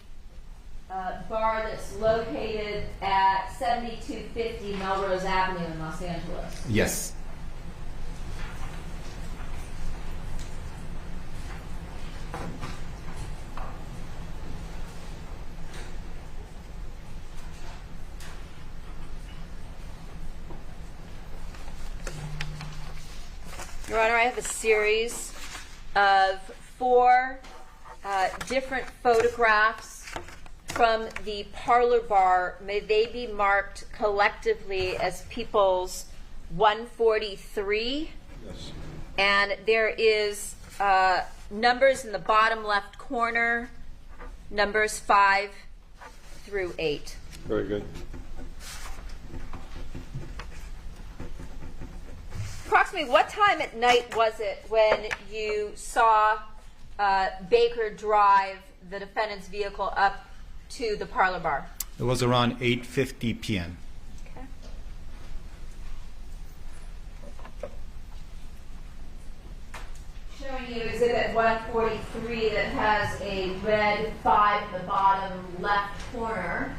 Speaker 4: bar that's located at 7250 Melrose Avenue in Los Angeles?
Speaker 12: Yes.
Speaker 4: Your Honor, I have a series of 4 different photographs from the parlor bar. May they be marked collectively as People's 143?
Speaker 11: Yes.
Speaker 4: And there is numbers in the bottom left corner, numbers 5 through 8.
Speaker 11: Very good.
Speaker 4: Approximately what time at night was it when you saw Baker drive the defendant's vehicle up to the parlor bar?
Speaker 12: It was around 8:50 p.m.
Speaker 4: Okay. Showing you exhibit 143 that has a red 5 in the bottom left corner.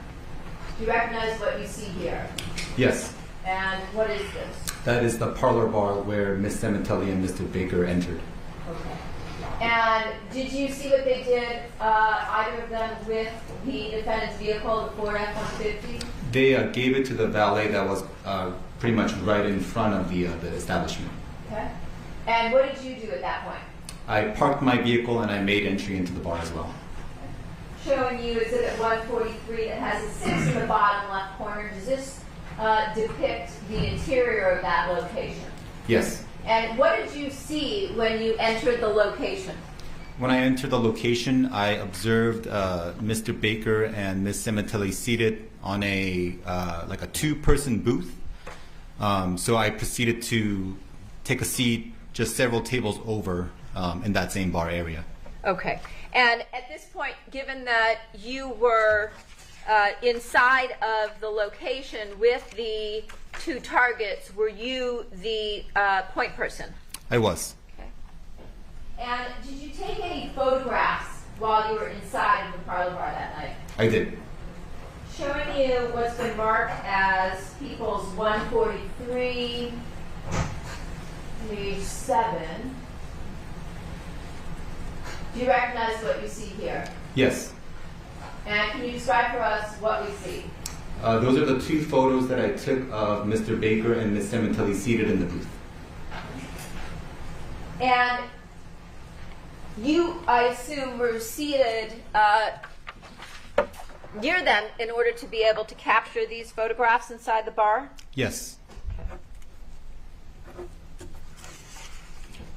Speaker 4: Do you recognize what you see here?
Speaker 12: Yes.
Speaker 4: And what is this?
Speaker 12: That is the parlor bar where Miss Sementilli and Mr. Baker entered.
Speaker 4: Okay. And did you see what they did, either of them, with the defendant's vehicle, the Ford F-150?
Speaker 12: They gave it to the valet that was pretty much right in front of the establishment.
Speaker 4: Okay. And what did you do at that point?
Speaker 12: I parked my vehicle and I made entry into the bar as well.
Speaker 4: Showing you exhibit 143 that has a 6 in the bottom left corner. Does this depict the interior of that location?
Speaker 12: Yes.
Speaker 4: And what did you see when you entered the location?
Speaker 12: When I entered the location, I observed Mr. Baker and Miss Sementilli seated on a like a 2-person booth. So I proceeded to take a seat just several tables over in that same bar area.
Speaker 4: Okay. And at this point, given that you were inside of the location with the 2 targets, were you the point person?
Speaker 12: I was.
Speaker 4: Okay. And did you take any photographs while you were inside of the parlor bar that night?
Speaker 12: I did.
Speaker 4: Showing you what's been marked as People's 143, page 7. Do you recognize what you see here?
Speaker 12: Yes.
Speaker 4: And can you describe for us what we see?
Speaker 12: Those are the 2 photos that I took of Mr. Baker and Miss Sementilli seated in the booth.
Speaker 4: And you, I assume, were seated near them in order to be able to capture these photographs inside the bar?
Speaker 12: Yes.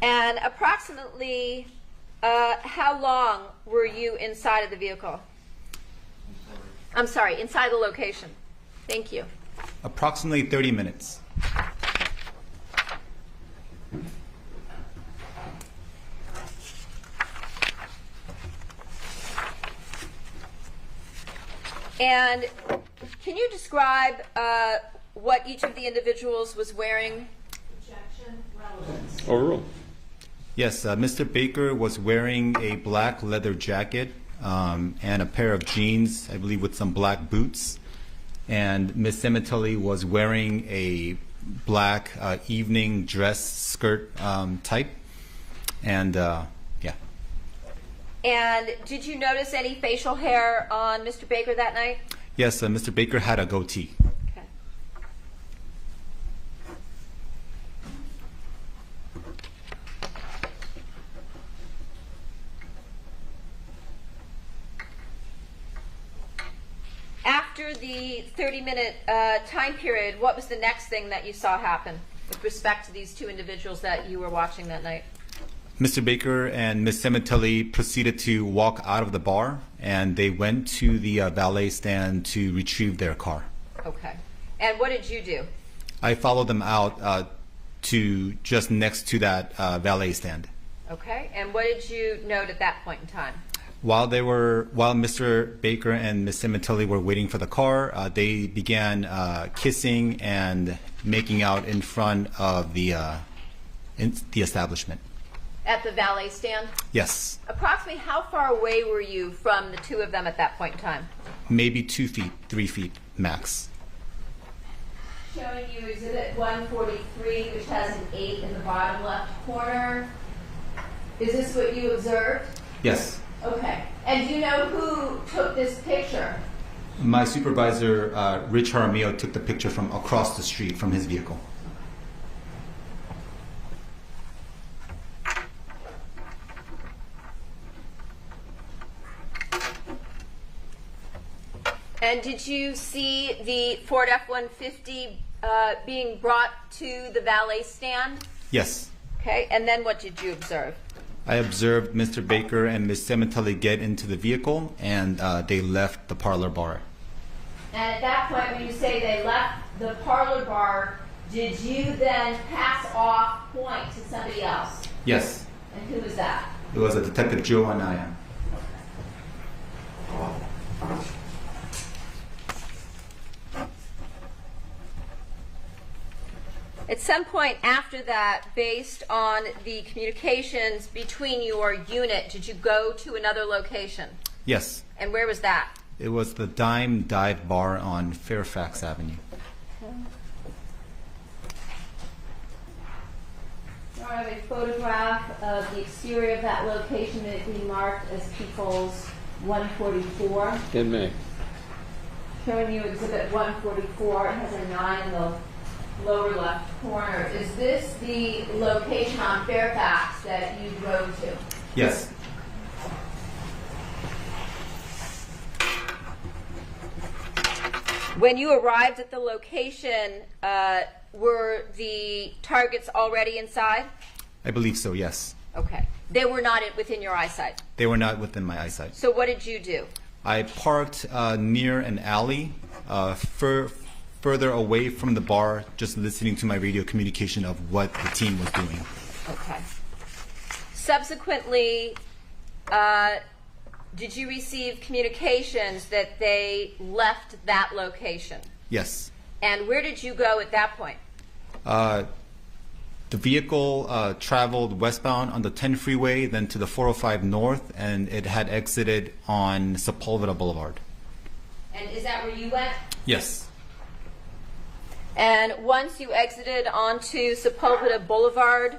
Speaker 4: And approximately how long were you inside of the vehicle? I'm sorry, inside the location. Thank you.
Speaker 12: Approximately 30 minutes.
Speaker 4: And can you describe what each of the individuals was wearing?
Speaker 1: Objection.
Speaker 11: Overruled.
Speaker 12: Yes, Mr. Baker was wearing a black leather jacket and a pair of jeans, I believe with some black boots. And Ms. Sementilli was wearing a black evening dress skirt type. And yeah.
Speaker 4: And did you notice any facial hair on Mr. Baker that night?
Speaker 12: Yes, Mr. Baker had a goatee.
Speaker 4: Okay. After the 30-minute time period, what was the next thing that you saw happen with respect to these two individuals that you were watching that night?
Speaker 12: Mr. Baker and Ms. Sementilli proceeded to walk out of the bar, and they went to the valet stand to retrieve their car.
Speaker 4: Okay. And what did you do?
Speaker 12: I followed them out to just next to that valet stand.
Speaker 4: Okay. And what did you note at that point in time?
Speaker 12: While Mr. Baker and Ms. Sementilli were waiting for the car, they began kissing and making out in front of the establishment.
Speaker 4: At the valet stand?
Speaker 12: Yes,
Speaker 4: Approximately how far away were you from the two of them at that point in time?
Speaker 12: maybe 2 feet, 3 feet max.
Speaker 5: Showing you Exhibit 143, which has an 8 in the bottom left corner. Is this what you observed?
Speaker 12: Yes.
Speaker 5: Okay. And do you know who took this picture?
Speaker 12: My supervisor, Rich Jaramillo, took the picture from across the street from his vehicle.
Speaker 4: And did you see the Ford F-150 being brought to the valet stand?
Speaker 12: Yes.
Speaker 4: Okay. And then what did you observe?
Speaker 12: I observed Mr. Baker and Ms. Sementilli get into the vehicle, and they left the parlor bar.
Speaker 5: And at that point, when you say they left the parlor bar, did you then pass off point to somebody else?
Speaker 12: Yes.
Speaker 5: And who was that?
Speaker 12: It was a Detective Joe Anaya.
Speaker 4: At some point after that, based on the communications between your unit, did you go to another location?
Speaker 12: Yes.
Speaker 4: And where was that?
Speaker 12: It was the Dime Dive Bar on Fairfax Avenue.
Speaker 5: I have a photograph of the exterior of that location that is being marked as People's 144.
Speaker 11: In May.
Speaker 5: Showing you Exhibit 144. It has a 9 in the lower left corner. Is this the location on Fairfax that you drove to?
Speaker 12: Yes.
Speaker 4: When you arrived at the location, were the targets already inside?
Speaker 12: I believe so, yes.
Speaker 4: Okay. They were not within your eyesight.
Speaker 12: They were not within my eyesight.
Speaker 4: So what did you do?
Speaker 12: I parked near an alley, further away from the bar, just listening to my radio communication of what the team was doing.
Speaker 4: Okay. Subsequently, did you receive communications that they left that location?
Speaker 12: Yes.
Speaker 4: And where did you go at that point?
Speaker 12: The vehicle traveled westbound on the 10 freeway, then to the 405 north, and it had exited on Sepulveda Boulevard.
Speaker 4: And is that where you went?
Speaker 12: Yes.
Speaker 4: And once you exited onto Sepulveda Boulevard,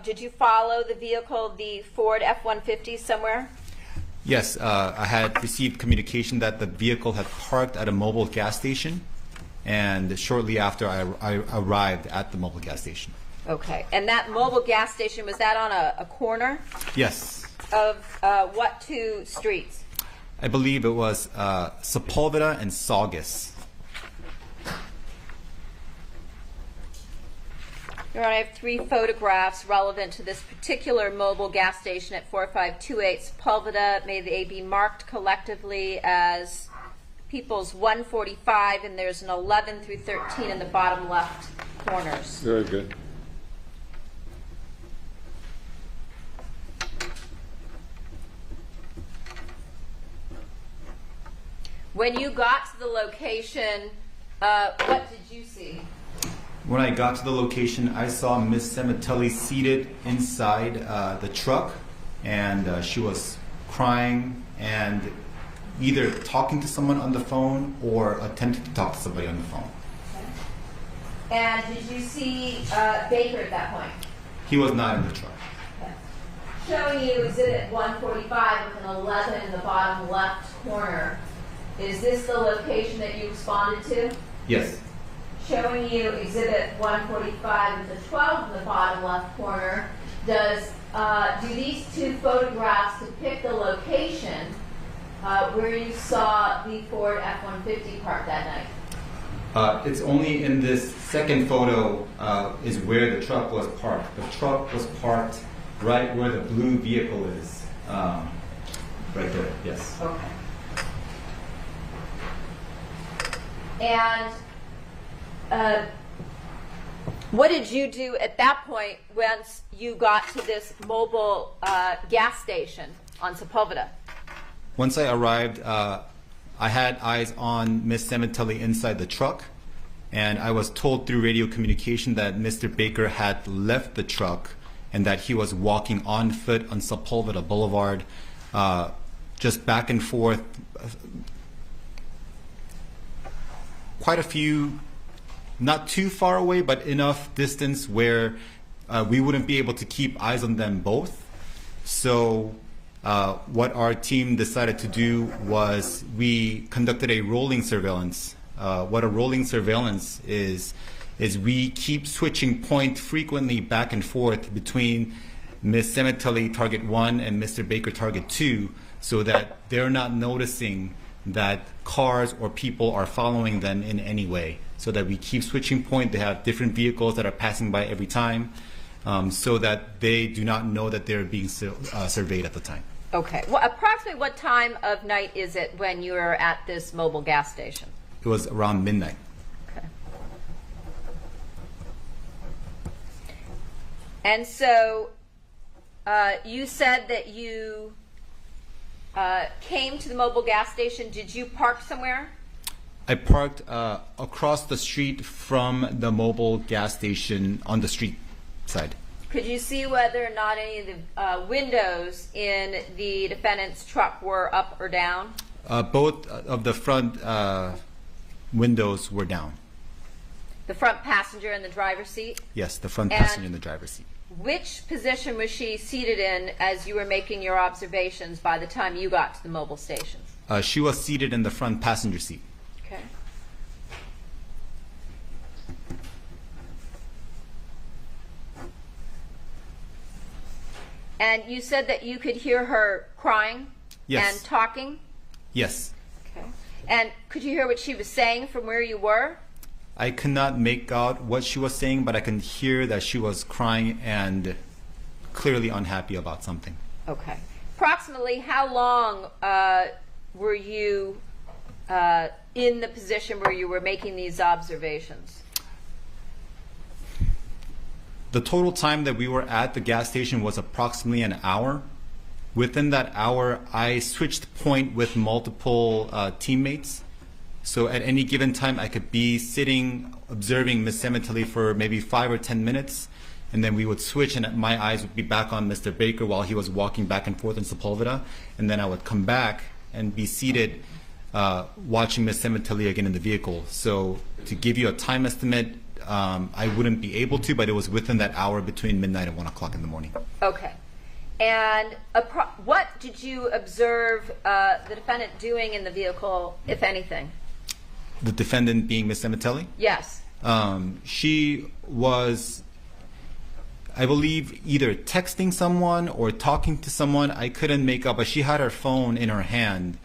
Speaker 4: did you follow the vehicle, the Ford F-150, somewhere?
Speaker 12: Yes, I had received communication that the vehicle had parked at a mobile gas station, and shortly after I arrived at the mobile gas station.
Speaker 4: Okay. And that mobile gas station, was that on a corner?
Speaker 12: Yes.
Speaker 4: Of what two streets?
Speaker 12: I believe it was Sepulveda and Saugus.
Speaker 4: Your Honor, I have 3 photographs relevant to this particular mobile gas station at 4528 Sepulveda. May they be marked collectively as People's 145, and there's an 11 through 13 in the bottom left corners.
Speaker 11: Very good.
Speaker 4: When you got to the location, what did you see?
Speaker 12: When I got to the location, I saw Miss Sementilli seated inside the truck, and she was crying and either talking to someone on the phone or attempting to talk to somebody on the phone.
Speaker 5: And did you see Baker at that point?
Speaker 12: He was not in the truck.
Speaker 5: Okay. Showing you Exhibit 145 with an 11 in the bottom left corner. Is this the location that you responded to?
Speaker 12: Yes.
Speaker 5: Showing you Exhibit 145 with a 12 in the bottom left corner. Do these two photographs depict the location where you saw the Ford F-150 parked that night?
Speaker 12: It's only in this second photo is where the truck was parked. The truck was parked right where the blue vehicle is. Right there, yes.
Speaker 5: Okay. And what did you do at that point once you got to this mobile gas station on Sepulveda?
Speaker 12: Once I arrived, I had eyes on Miss Sementilli inside the truck, and I was told through radio communication that Mr. Baker had left the truck and that he was walking on foot on Sepulveda Boulevard, just back and forth, quite a few, not too far away, but enough distance where we wouldn't be able to keep eyes on them both. So what our team decided to do was we conducted a rolling surveillance. What a rolling surveillance is we keep switching point frequently back and forth between Ms. Sementilli target 1 and Mr. Baker target 2 so that they're not noticing that cars or people are following them in any way. So that we keep switching point. They have different vehicles that are passing by every time so that they do not know that they're being surveyed at the time.
Speaker 5: Okay. Well, approximately what time of night is it when you're at this mobile gas station?
Speaker 12: It was around midnight.
Speaker 5: Okay. And so you said that you came to the mobile gas station. Did you park somewhere?
Speaker 12: I parked across the street from the mobile gas station on the street side.
Speaker 5: Could you see whether or not any of the windows in the defendant's truck were up or down?
Speaker 12: Both of the front windows were down.
Speaker 5: The front passenger and the driver's seat?
Speaker 12: Yes, the front
Speaker 5: And
Speaker 12: passenger in the driver's seat.
Speaker 5: which position was she seated in as you were making your observations by the time you got to the mobile station?
Speaker 12: She was seated in the front passenger seat.
Speaker 5: Okay. And you said that you could hear her crying
Speaker 12: Yes.
Speaker 5: and talking?
Speaker 12: Yes.
Speaker 5: Okay. And could you hear what she was saying from where you were?
Speaker 12: I could not make out what she was saying, but I can hear that she was crying and clearly unhappy about something.
Speaker 5: Okay. Approximately how long were you in the position where you were making these observations?
Speaker 12: The total time that we were at the gas station was approximately an hour. Within that hour, I switched point with multiple teammates. So at any given time, I could be sitting, observing Ms. Sementilli for maybe 5 or 10 minutes, and then we would switch, and my eyes would be back on Mr. Baker while he was walking back and forth in Sepulveda, and then I would come back and be seated watching Ms. Sementilli again in the vehicle. So to give you a time estimate, I wouldn't be able to, but it was within that hour between midnight and 1 o'clock in the morning.
Speaker 5: Okay. And what did you observe the defendant doing in the vehicle, if anything?
Speaker 12: The defendant being Ms. Sementilli?
Speaker 5: Yes.
Speaker 12: She was, I believe, either texting someone or talking to someone. I couldn't make out, but she had her phone in her hand,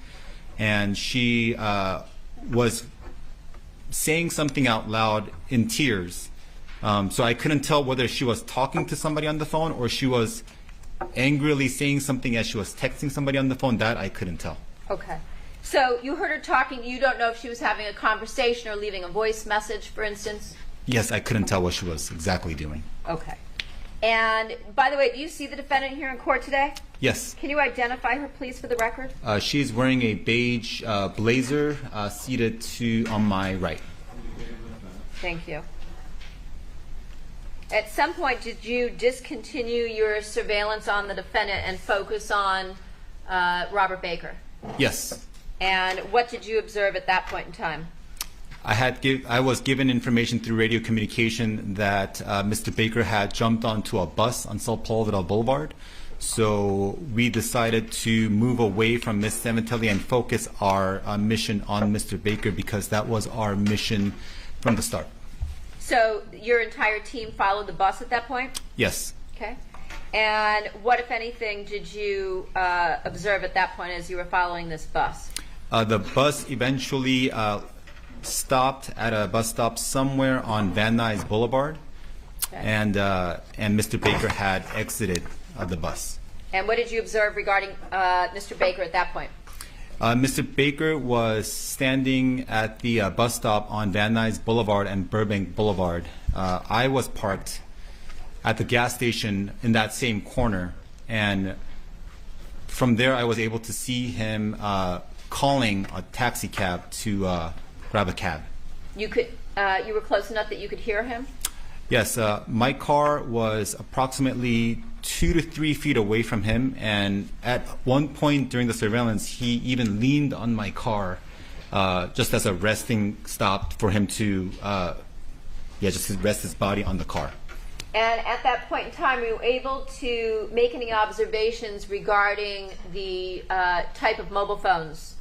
Speaker 12: and she was saying something out loud in tears. So I couldn't tell whether she was talking to somebody on the phone or she was angrily saying something as she was texting somebody on the phone. That I couldn't tell.
Speaker 5: Okay. So you heard her talking. You don't know if she was having a conversation or leaving a voice message, for instance?
Speaker 12: Yes, I couldn't tell what she was exactly doing.
Speaker 5: Okay. And by the way, do you see the defendant here in court today?
Speaker 12: Yes.
Speaker 5: Can you identify her, please, for the record?
Speaker 12: She's wearing a beige blazer, seated on my right.
Speaker 5: Thank you.
Speaker 4: At some point, did you discontinue your surveillance on the defendant and focus on Robert Baker?
Speaker 12: Yes.
Speaker 4: And what did you observe at that point in time?
Speaker 12: I was given information through radio communication that Mr. Baker had jumped onto a bus on South Paulville Boulevard. So we decided to move away from Ms. Sementilli and focus our mission on Mr. Baker because that was our mission from the start.
Speaker 4: So your entire team followed the bus at that point?
Speaker 12: Yes.
Speaker 4: Okay. And what, if anything, did you observe at that point as you were following this bus?
Speaker 12: The bus eventually stopped at a bus stop somewhere on Van Nuys Boulevard,
Speaker 4: Okay.
Speaker 12: and Mr. Baker had exited the bus.
Speaker 4: And what did you observe regarding Mr. Baker at that point?
Speaker 12: Mr. Baker was standing at the bus stop on Van Nuys Boulevard and Burbank Boulevard. I was parked at the gas station in that same corner, and from there I was able to see him calling a taxi cab to grab a cab.
Speaker 4: You were close enough that you could hear him?
Speaker 12: Yes, my car was approximately 2 to 3 feet away from him, and at one point during the surveillance, he even leaned on my car just as a resting stop for him to, just to rest his body on the car.
Speaker 4: And at that point in time, were you able to make any observations regarding the type of mobile phones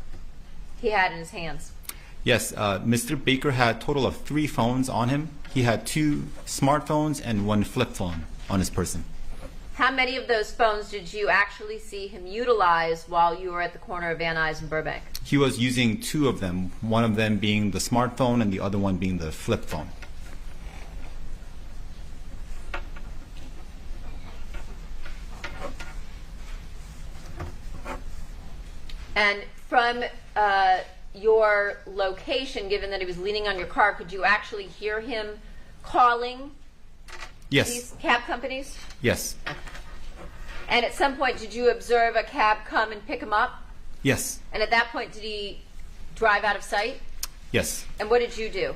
Speaker 4: he had in his hands?
Speaker 12: Yes, Mr. Baker had a total of 3 phones on him. He had 2 smartphones and 1 flip phone on his person.
Speaker 4: How many of those phones did you actually see him utilize while you were at the corner of Van Nuys and Burbank?
Speaker 12: He was using 2 of them, one of them being the smartphone and the other one being the flip phone.
Speaker 4: And from your location, given that he was leaning on your car, could you actually hear him calling
Speaker 12: Yes.
Speaker 4: these cab companies?
Speaker 12: Yes.
Speaker 4: And at some point, did you observe a cab come and pick him up?
Speaker 12: Yes.
Speaker 4: And at that point, did he drive out of sight?
Speaker 12: Yes.
Speaker 4: And what did you do?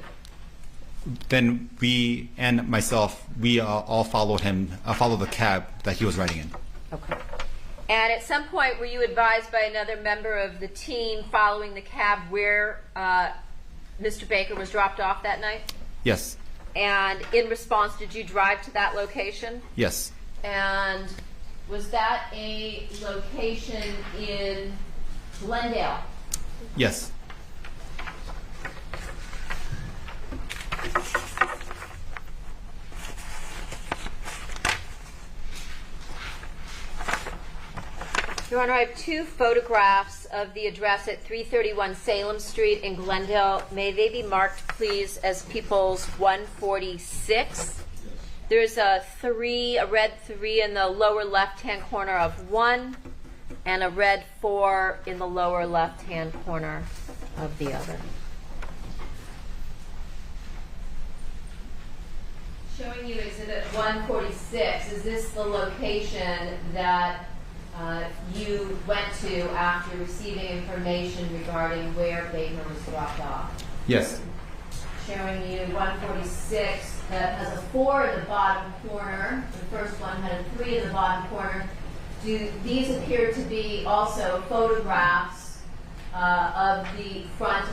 Speaker 12: Then we and myself, we all followed him, followed the cab that he was riding in.
Speaker 4: Okay. And at some point, were you advised by another member of the team following the cab where Mr. Baker was dropped off that night?
Speaker 12: Yes.
Speaker 4: And in response, did you drive to that location?
Speaker 12: Yes.
Speaker 4: And was that a location in Glendale?
Speaker 12: Yes.
Speaker 4: Your Honor, I have 2 photographs of the address at 331 Salem Street in Glendale. May they be marked, please, as People's 146? There's a red 3 in the lower left-hand corner of 1, and a red 4 in the lower left-hand corner of the other. Showing you Exhibit 146, is this the location that you went to after receiving information regarding where Baker was dropped off?
Speaker 12: Yes.
Speaker 4: Showing you 146 that has a 4 in the bottom corner. The first one had a 3 in the bottom corner. Do these appear to be also photographs of the front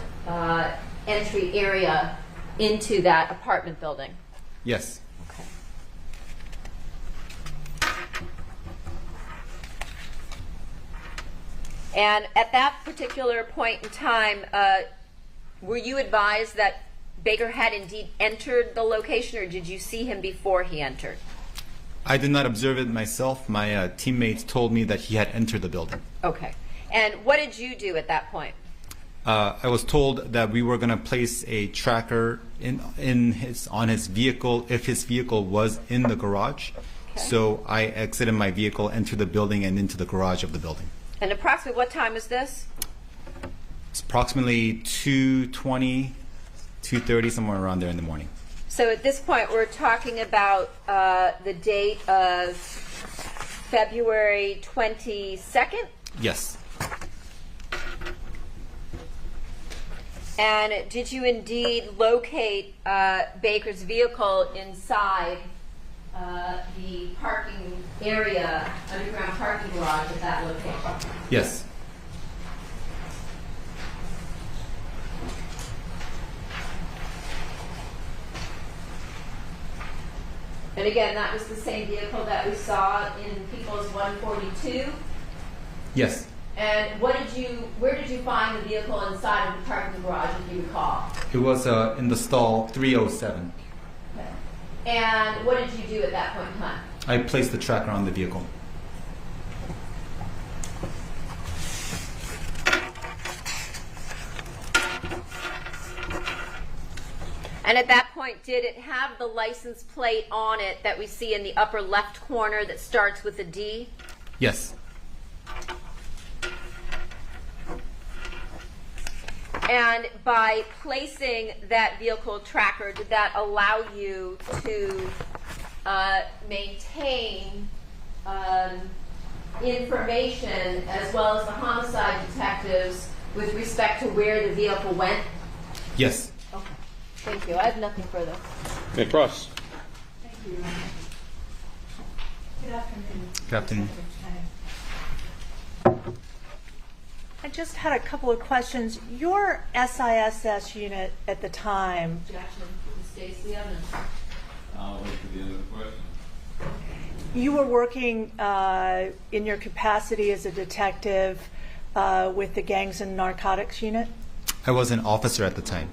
Speaker 4: entry area into that apartment building?
Speaker 12: Yes.
Speaker 4: And at that particular point in time, were you advised that Baker had indeed entered the location, or did you see him before he entered?
Speaker 12: I did not observe it myself. My teammates told me that he had entered the building.
Speaker 4: Okay. And what did you do at that point?
Speaker 12: I was told that we were going to place a tracker on his vehicle if his vehicle was in the garage.
Speaker 4: Okay.
Speaker 12: So I exited my vehicle, entered the building, and into the garage of the building.
Speaker 4: And approximately what time was this?
Speaker 12: It's approximately 2:20, 2:30, somewhere around there in the morning.
Speaker 4: So at this point, we're talking about the date of February 22nd?
Speaker 12: Yes.
Speaker 4: And did you indeed locate Baker's vehicle inside
Speaker 5: the parking area, underground parking garage at that location?
Speaker 12: Yes.
Speaker 5: And again, that was the same vehicle that we saw in People's 142?
Speaker 12: Yes.
Speaker 5: And where did you find the vehicle inside of the parking garage, if you recall?
Speaker 12: It was in the stall 307.
Speaker 5: Okay. And what did you do at that point in time?
Speaker 12: I placed the tracker on the vehicle.
Speaker 4: And at that point, did it have the license plate on it that we see in the upper left corner that starts with a D?
Speaker 12: Yes.
Speaker 4: And by placing that vehicle tracker, did that allow you to maintain information as well as the homicide detectives with respect to where the vehicle went?
Speaker 12: Yes.
Speaker 4: Okay. Thank you. I have nothing further.
Speaker 11: Hey, Cross.
Speaker 1: Thank you. Good afternoon.
Speaker 12: Good afternoon.
Speaker 1: I just had a couple of questions. Your SISS unit at the time,
Speaker 5: Objection, Stacy Evans.
Speaker 3: I'll wait for the end of the question.
Speaker 1: you were working in your capacity as a detective with the gangs and narcotics unit?
Speaker 12: I was an officer at the time.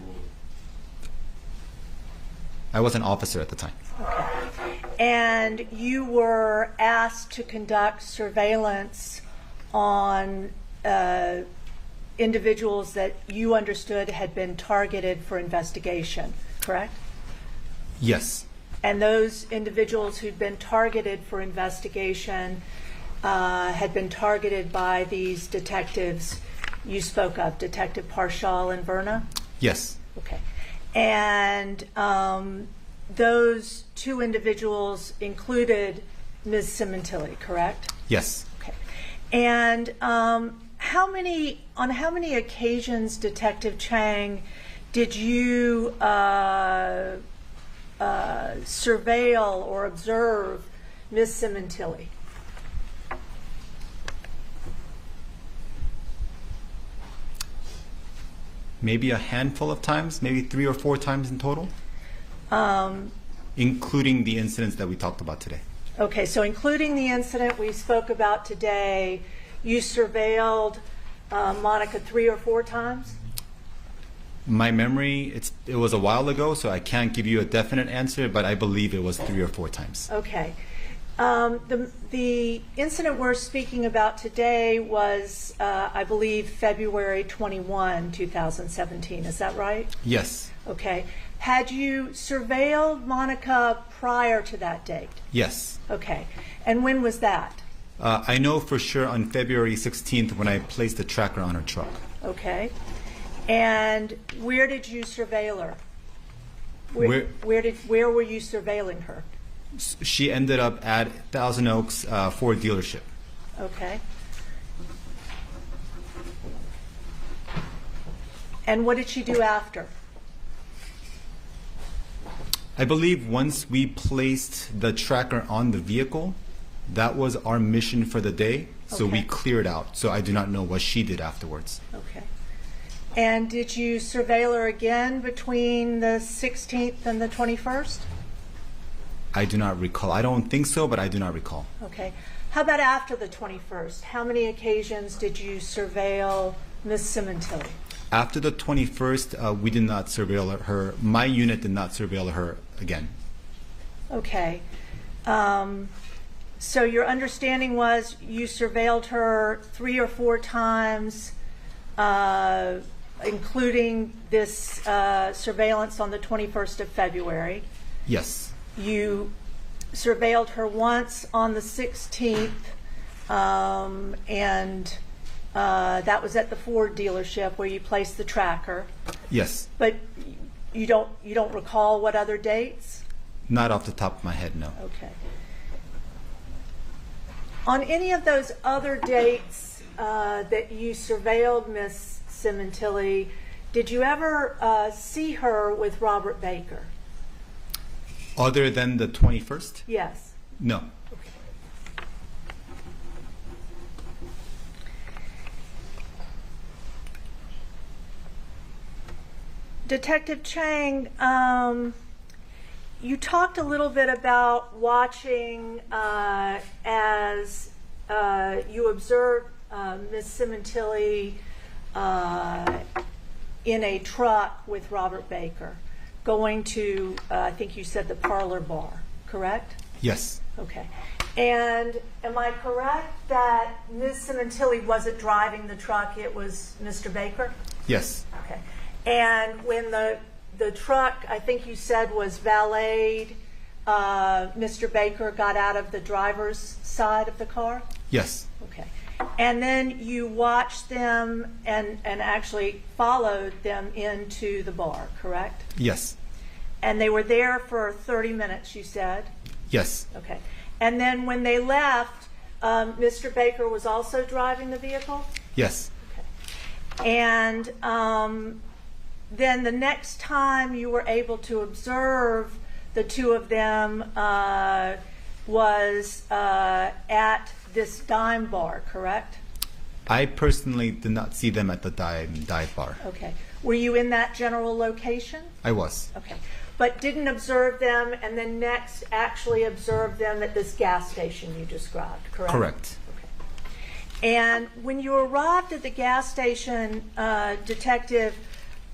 Speaker 1: Okay. And you were asked to conduct surveillance on individuals that you understood had been targeted for investigation, correct?
Speaker 12: Yes.
Speaker 1: And those individuals who'd been targeted for investigation had been targeted by these detectives you spoke of, Detective Parshall and Verna?
Speaker 12: Yes.
Speaker 1: Okay. And those two individuals included Ms. Sementilli, correct?
Speaker 12: Yes.
Speaker 1: Okay. And on how many occasions, Detective Chang, did you surveil or observe Ms. Sementilli?
Speaker 12: Maybe a handful of times, maybe 3 or 4 times in total, including the incidents that we talked about today.
Speaker 1: Okay, so including the incident we spoke about today, you surveilled Monica 3 or 4 times?
Speaker 12: My memory, it was a while ago, so I can't give you a definite answer, but I believe it was 3 or 4 times.
Speaker 1: Okay. The incident we're speaking about today was, I believe, February 21, 2017. Is that right?
Speaker 12: Yes.
Speaker 1: Okay. Had you surveilled Monica prior to that date?
Speaker 12: Yes.
Speaker 1: Okay. And when was that?
Speaker 12: I know for sure on February 16th when I placed the tracker on her truck.
Speaker 1: Okay. And where did you surveil her? Where were you surveilling her?
Speaker 12: She ended up at Thousand Oaks Ford dealership.
Speaker 1: Okay. And what did she do after?
Speaker 12: I believe once we placed the tracker on the vehicle, that was our mission for the day. So we
Speaker 1: Okay.
Speaker 12: cleared out. So I do not know what she did afterwards.
Speaker 1: Okay. And did you surveil her again between the 16th and the 21st?
Speaker 12: I do not recall. I don't think so, but I do not recall.
Speaker 1: Okay. How about after the 21st? How many occasions did you surveil Ms. Sementilli?
Speaker 12: After the 21st, we did not surveil her. My unit did not surveil her again.
Speaker 1: Okay. So your understanding was you surveilled her 3 or 4 times, including this surveillance on the 21st of February.
Speaker 12: Yes.
Speaker 1: You surveilled her once on the 16th, and that was at the Ford dealership where you placed the tracker.
Speaker 12: Yes.
Speaker 1: But you don't recall what other dates?
Speaker 12: Not off the top of my head, no.
Speaker 1: Okay. On any of those other dates that you surveilled Miss Sementilli, did you ever see her with Robert Baker?
Speaker 12: Other than the 21st?
Speaker 1: Yes.
Speaker 12: No.
Speaker 1: Detective Chang, you talked a little bit about watching as you observed Ms. Sementilli in a truck with Robert Baker going to, I think you said the parlor bar, correct?
Speaker 12: Yes.
Speaker 1: Okay. And am I correct that Ms. Sementilli wasn't driving the truck, it was Mr. Baker?
Speaker 12: Yes.
Speaker 1: Okay. And when the truck, I think you said, was valeted, Mr. Baker got out of the driver's side of the car?
Speaker 12: Yes.
Speaker 1: Okay. And then you watched them and actually followed them into the bar, correct?
Speaker 12: Yes.
Speaker 1: And they were there for 30 minutes, you said?
Speaker 12: Yes.
Speaker 1: Okay. And then when they left, Mr. Baker was also driving the vehicle?
Speaker 12: Yes.
Speaker 1: Okay. And then the next time you were able to observe the two of them was at this dime bar, correct?
Speaker 12: I personally did not see them at the dive bar.
Speaker 1: Okay. Were you in that general location?
Speaker 12: I was.
Speaker 1: Okay. But didn't observe them and then next actually observe them at this gas station you described, correct?
Speaker 12: Correct.
Speaker 1: Okay. And when you arrived at the gas station, Detective,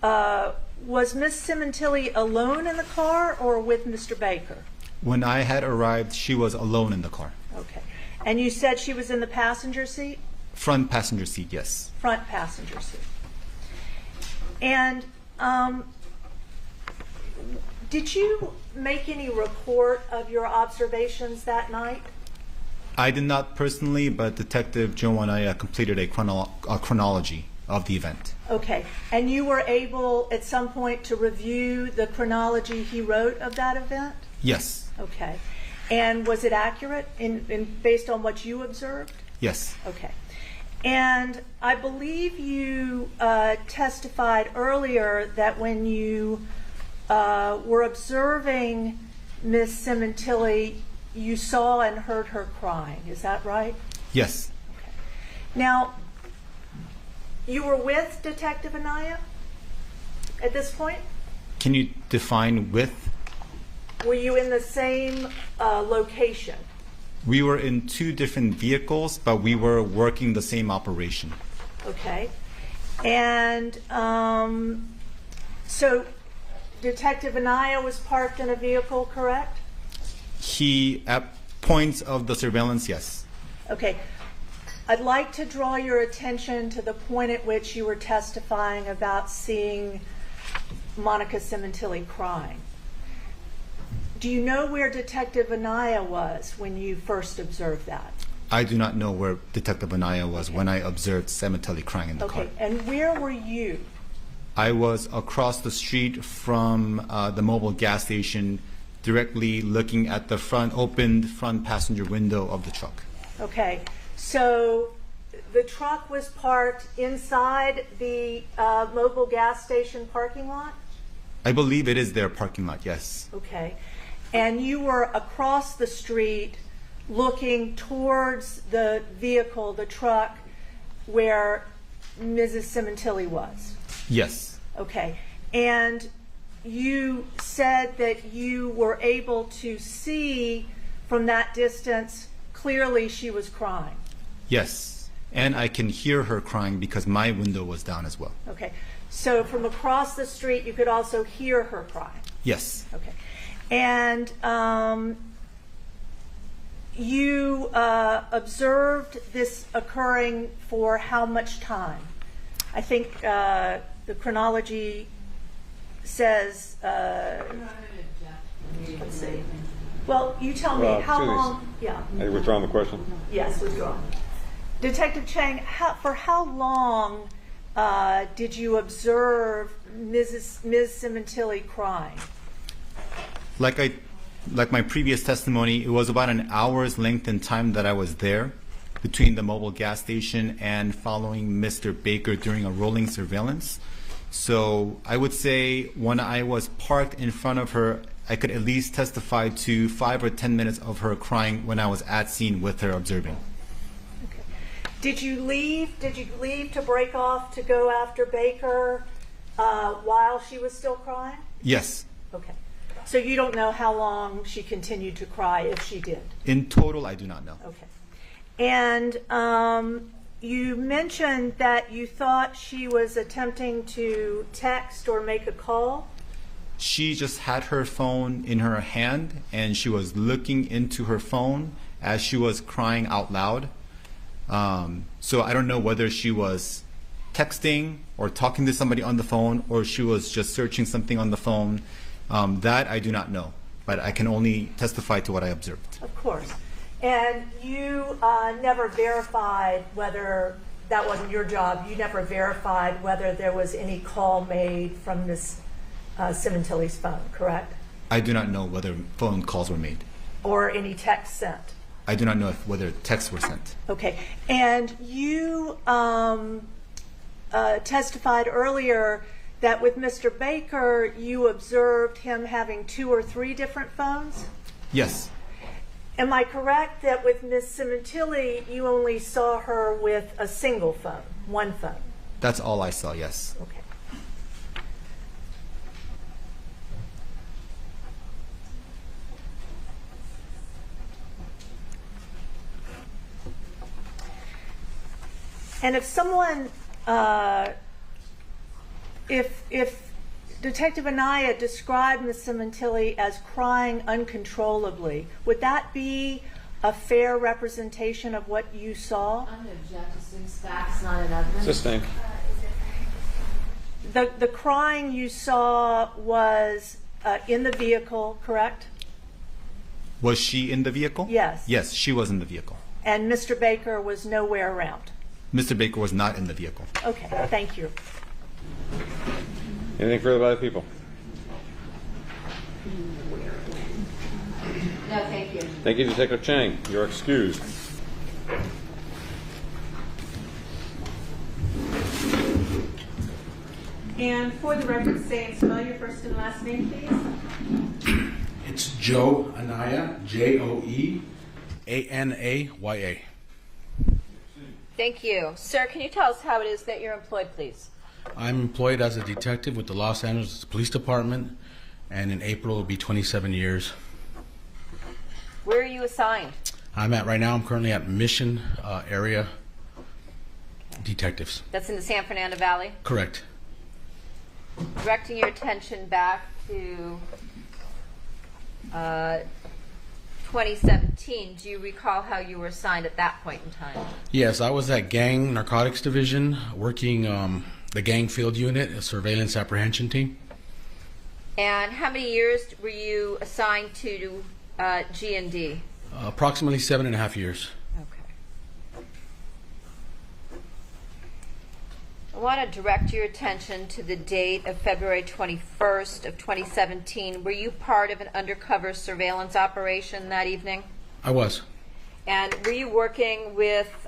Speaker 1: was Miss Sementilli alone in the car or with Mr. Baker?
Speaker 12: When I had arrived, she was alone in the car.
Speaker 1: Okay. And you said she was in the passenger seat?
Speaker 12: Front passenger seat, yes.
Speaker 1: Front passenger seat. And did you make any report of your observations that night?
Speaker 12: I did not personally, but Detective Joe and I completed a chronology of the event.
Speaker 1: Okay. And you were able at some point to review the chronology he wrote of that event?
Speaker 12: Yes.
Speaker 1: Okay. And was it accurate based on what you observed?
Speaker 12: Yes.
Speaker 1: Okay. And I believe you testified earlier that when you were observing Miss Sementilli, you saw and heard her crying. Is that right?
Speaker 12: Yes.
Speaker 1: Okay. Now, you were with Detective Anaya at this point?
Speaker 12: Can you define with?
Speaker 1: Were you in the same location?
Speaker 12: We were in two different vehicles, but we were working the same operation.
Speaker 1: Okay. And so Detective Anaya was parked in a vehicle, correct?
Speaker 12: He, at points of the surveillance, yes.
Speaker 1: Okay. I'd like to draw your attention to the point at which you were testifying about seeing Monica Sementilli crying. Do you know where Detective Anaya was when you first observed that?
Speaker 12: I do not know where Detective Anaya was when I observed Sementilli crying in the car.
Speaker 1: Okay, and where were you?
Speaker 12: I was across the street from the mobile gas station, directly looking at the opened front passenger window of the truck.
Speaker 1: Okay, so the truck was parked inside the mobile gas station parking lot?
Speaker 12: I believe it is their parking lot, yes.
Speaker 1: Okay. And you were across the street looking towards the vehicle, the truck, where Mrs. Sementilli was?
Speaker 12: Yes.
Speaker 1: Okay. And you said that you were able to see from that distance clearly she was crying?
Speaker 12: Yes. And I can hear her crying because my window was down as well.
Speaker 1: Okay. So from across the street you could also hear her crying?
Speaker 12: Yes.
Speaker 1: Okay. And you observed this occurring for how much time? I think the chronology says, let's see. Well, you tell me, how long? Yeah.
Speaker 11: Are you withdrawing the question?
Speaker 1: Yes, withdraw. Detective Chang, for how long did you observe Ms. Sementilli crying?
Speaker 12: Like my previous testimony, it was about an hour's length in time that I was there between the mobile gas station and following Mr. Baker during a rolling surveillance. So I would say when I was parked in front of her I could at least testify to 5 or 10 minutes of her crying when I was at scene with her observing.
Speaker 1: Okay. Did you leave to break off to go after Baker while she was still crying?
Speaker 12: Yes.
Speaker 1: Okay. So you don't know how long she continued to cry, if she did?
Speaker 12: In total, I do not know.
Speaker 1: Okay. And you mentioned that you thought she was attempting to text or make a call?
Speaker 12: She just had her phone in her hand, and she was looking into her phone as she was crying out loud. So I don't know whether she was texting or talking to somebody on the phone, or she was just searching something on the phone. That I do not know, but I can only testify to what I observed.
Speaker 1: Of course. And you never verified whether, that wasn't your job, you never verified whether there was any call made from Ms. Sementilli's phone, correct?
Speaker 12: I do not know whether phone calls were made.
Speaker 1: Or any text sent?
Speaker 12: I do not know whether texts were sent.
Speaker 1: Okay. And you testified earlier that with Mr. Baker, you observed him having 2 or 3 different phones?
Speaker 12: Yes.
Speaker 1: Am I correct that with Ms. Sementilli, you only saw her with a single phone, one phone?
Speaker 12: That's all I saw, yes.
Speaker 1: Okay. And if someone, if Detective Anaya described Ms. Sementilli as crying uncontrollably, would that be a fair representation of what you saw?
Speaker 5: I'm going to object to Sue's facts, not an evidence.
Speaker 11: Sustained.
Speaker 1: The crying you saw was in the vehicle, correct?
Speaker 12: Was she in the vehicle?
Speaker 1: Yes.
Speaker 12: Yes, she was in the vehicle.
Speaker 1: And Mr. Baker was nowhere around?
Speaker 12: Mr. Baker was not in the vehicle.
Speaker 1: Okay, thank you.
Speaker 11: Anything further by the people?
Speaker 5: No, thank you.
Speaker 11: Thank you, Detective Chang. You're excused.
Speaker 6: And for the record, say and spell your first and last name, please.
Speaker 13: It's Joe Anaya, Joeanaya.
Speaker 4: Thank you. Sir, can you tell us how it is that you're employed, please?
Speaker 13: I'm employed as a detective with the Los Angeles Police Department, and in April it'll be 27 years.
Speaker 4: Where are you assigned?
Speaker 13: I'm currently at Mission Area Detectives.
Speaker 4: That's in the San Fernando Valley?
Speaker 13: Correct.
Speaker 4: Directing your attention back to 2017, do you recall how you were assigned at that point in time?
Speaker 13: Yes, I was at Gang Narcotics Division, working the Gang Field Unit, a surveillance apprehension team.
Speaker 4: And how many years were you assigned to G&D?
Speaker 13: Approximately 7.5 years.
Speaker 4: Okay. I want to direct your attention to the date of February 21st of 2017. Were you part of an undercover surveillance operation that evening?
Speaker 13: I was.
Speaker 4: And were you working with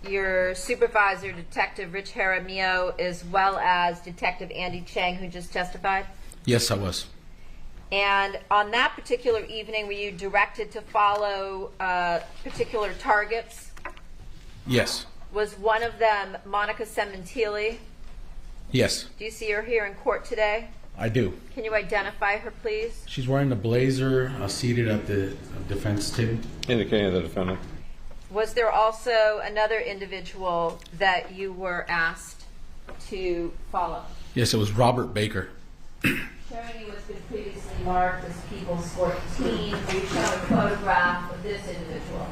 Speaker 4: your supervisor, Detective Rich Jaramillo, as well as Detective Andy Chang, who just testified?
Speaker 13: Yes, I was.
Speaker 4: And on that particular evening, were you directed to follow particular targets?
Speaker 13: Yes.
Speaker 4: Was one of them Monica Sementilli?
Speaker 13: Yes.
Speaker 4: Do you see her here in court today?
Speaker 13: I do.
Speaker 4: Can you identify her, please?
Speaker 13: She's wearing the blazer, seated at the defense table.
Speaker 11: Indicating the defendant.
Speaker 4: Was there also another individual that you were asked to follow?
Speaker 13: Yes, it was Robert Baker.
Speaker 5: Showing you what's been previously marked as People's 14, we show a photograph of this individual.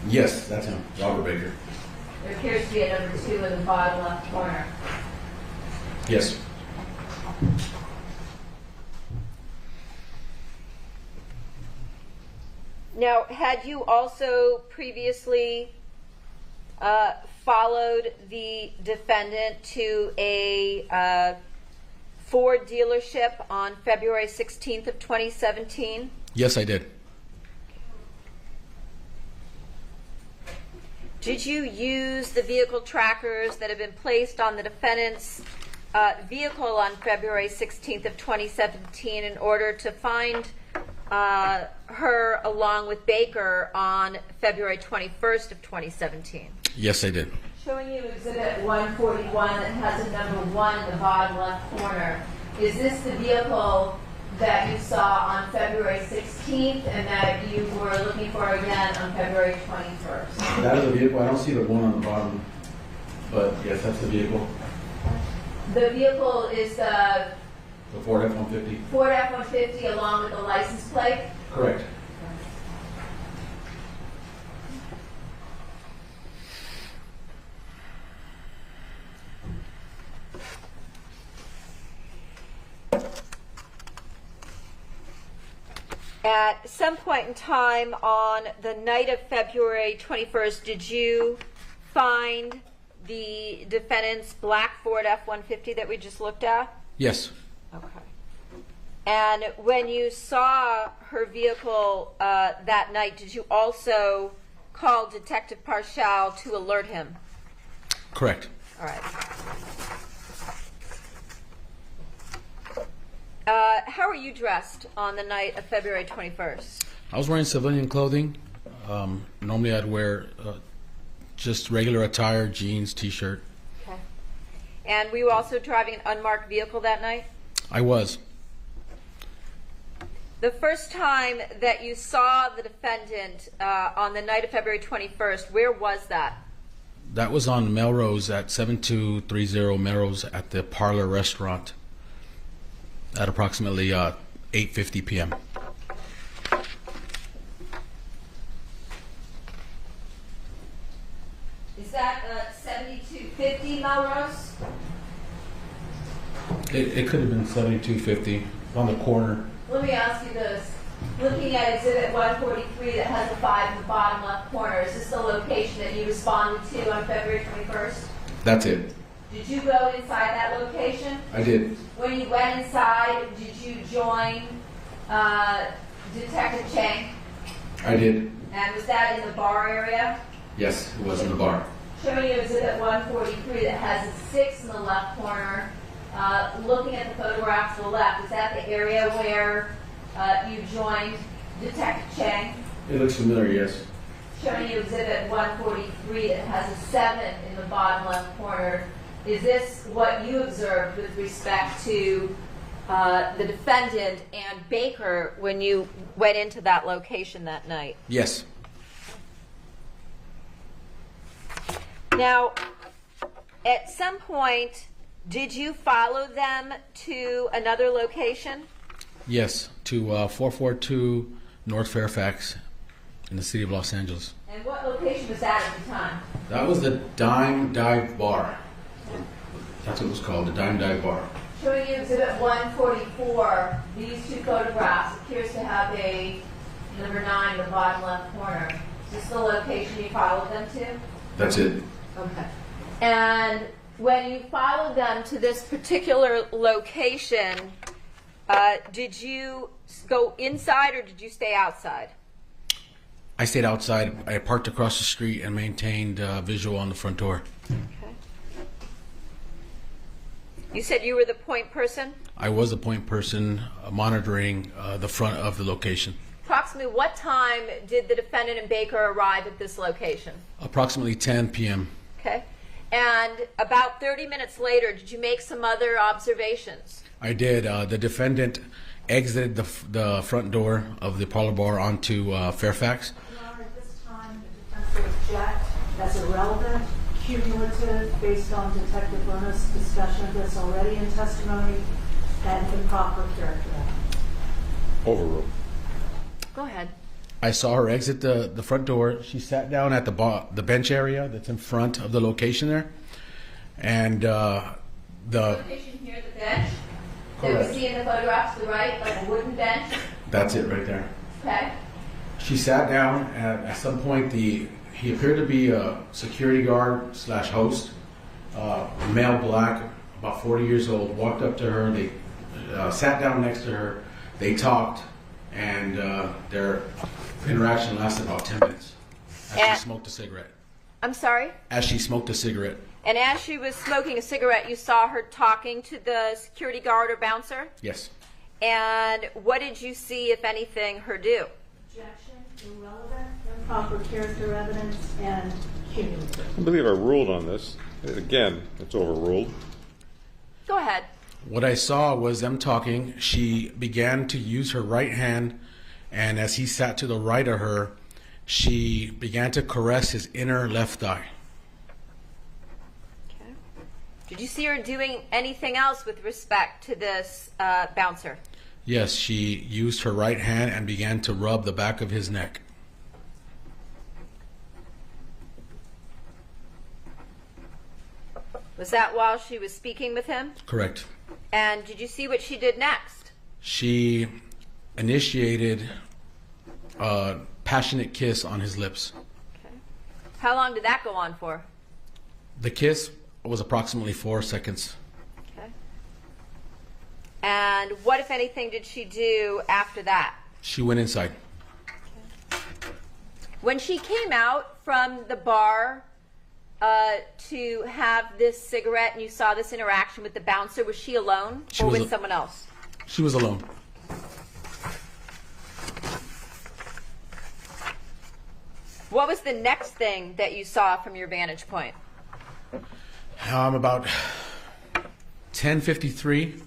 Speaker 13: Yes, that's him, Robert Baker.
Speaker 5: There appears to be a number 2 in the bottom left corner.
Speaker 13: Yes.
Speaker 4: Now, had you also previously followed the defendant to a Ford dealership on February 16th of 2017?
Speaker 13: Yes, I did.
Speaker 4: Did you use the vehicle trackers that have been placed on the defendant's vehicle on February 16th of 2017 in order to find her along with Baker on February 21st of 2017?
Speaker 13: Yes, I did.
Speaker 5: Showing you Exhibit 141 that has a number 1 in the bottom left corner. Is this the vehicle that you saw on February 16th and that you were looking for again on February 21st?
Speaker 13: That is the vehicle. I don't see the one on the bottom, but yes, that's the vehicle.
Speaker 5: The vehicle is the
Speaker 13: The Ford F-150.
Speaker 5: Ford F-150 along with the license plate?
Speaker 13: Correct.
Speaker 4: At some point in time on the night of February 21st, did you find the defendant's black Ford F-150 that we just looked at?
Speaker 13: Yes.
Speaker 4: Okay. And when you saw her vehicle that night, did you also call Detective Parshall to alert him?
Speaker 13: Correct.
Speaker 4: All right. How were you dressed on the night of February 21st?
Speaker 13: I was wearing civilian clothing. Normally I'd wear just regular attire, jeans, t-shirt.
Speaker 4: Okay. And were you also driving an unmarked vehicle that night?
Speaker 13: I was.
Speaker 4: The first time that you saw the defendant on the night of February 21st, where was that?
Speaker 13: That was on Melrose at 7230 Melrose at the Parlor Restaurant at approximately 8:50 p.m.
Speaker 5: Is that 7250 Melrose?
Speaker 13: It could have been 7250 on the corner.
Speaker 5: Let me ask you this. Looking at Exhibit 143 that has a 5 in the bottom left corner, is this the location that you responded to on February 21st?
Speaker 13: That's it.
Speaker 5: Did you go inside that location?
Speaker 13: I did.
Speaker 5: When you went inside, did you join Detective Chang?
Speaker 13: I did.
Speaker 5: And was that in the bar area?
Speaker 13: Yes, it was in the bar.
Speaker 5: Showing you Exhibit 143 that has a 6 in the left corner. Looking at the photograph to the left, is that the area where you joined Detective Chang?
Speaker 13: It looks familiar, yes.
Speaker 5: Showing you Exhibit 143 that has a 7 in the bottom left corner. Is this what you observed with respect to the defendant and Baker when you went into that location that night?
Speaker 13: Yes.
Speaker 4: Now, at some point, did you follow them to another location?
Speaker 13: Yes, to 442 North Fairfax in the city of Los Angeles.
Speaker 5: And what location was that at the time?
Speaker 13: That was the Dime Dive Bar. That's what it was called, the Dime Dive Bar.
Speaker 5: Showing you Exhibit 144, these two photographs appears to have a number 9 in the bottom left corner. Is this the location you followed them to?
Speaker 13: That's it.
Speaker 5: Okay. And when you followed them to this particular location, did you go inside or did you stay outside?
Speaker 13: I stayed outside. I parked across the street and maintained visual on the front door.
Speaker 4: Okay. You said you were the point person?
Speaker 13: I was the point person monitoring the front of the location.
Speaker 4: Approximately what time did the defendant and Baker arrive at this location?
Speaker 13: Approximately 10 p.m.
Speaker 4: Okay. And about 30 minutes later, did you make some other observations?
Speaker 13: I did. The defendant exited the front door of the parlor bar onto Fairfax.
Speaker 1: Your Honor, at this time, the defense will object as irrelevant, cumulative, based on Detective Lerner's discussion of this already in testimony, and improper character.
Speaker 11: Overruled.
Speaker 4: Go ahead.
Speaker 13: I saw her exit the front door. She sat down at the bench area that's in front of the location there. And the
Speaker 5: location here, the bench?
Speaker 13: Correct.
Speaker 5: That we see in the photographs to the right, like a wooden bench?
Speaker 13: That's it right there.
Speaker 5: Okay.
Speaker 13: She sat down, and at some point he appeared to be a security guard / host, male black, about 40 years old, walked up to her. They sat down next to her. They talked, and their interaction lasted about 10 minutes as she smoked a cigarette.
Speaker 4: I'm sorry?
Speaker 13: As she smoked a cigarette.
Speaker 4: And as she was smoking a cigarette, you saw her talking to the security guard or bouncer?
Speaker 13: Yes.
Speaker 4: And what did you see, if anything, her do?
Speaker 1: Objection, irrelevant, improper character evidence, and cumulative.
Speaker 11: I believe I ruled on this. Again, it's overruled.
Speaker 4: Go ahead.
Speaker 13: What I saw was them talking. She began to use her right hand, and as he sat to the right of her, she began to caress his inner left thigh.
Speaker 4: Okay. Did you see her doing anything else with respect to this bouncer?
Speaker 13: Yes, she used her right hand and began to rub the back of his neck.
Speaker 4: Was that while she was speaking with him?
Speaker 13: Correct.
Speaker 4: And did you see what she did next?
Speaker 13: She initiated a passionate kiss on his lips.
Speaker 4: Okay. How long did that go on for?
Speaker 13: The kiss was approximately 4 seconds.
Speaker 4: Okay. And what, if anything, did she do after that?
Speaker 13: She went inside.
Speaker 4: Okay. When she came out from the bar to have this cigarette and you saw this interaction with the bouncer, was she alone or with someone else?
Speaker 13: She was alone.
Speaker 4: What was the next thing that you saw from your vantage point?
Speaker 13: About 10:53,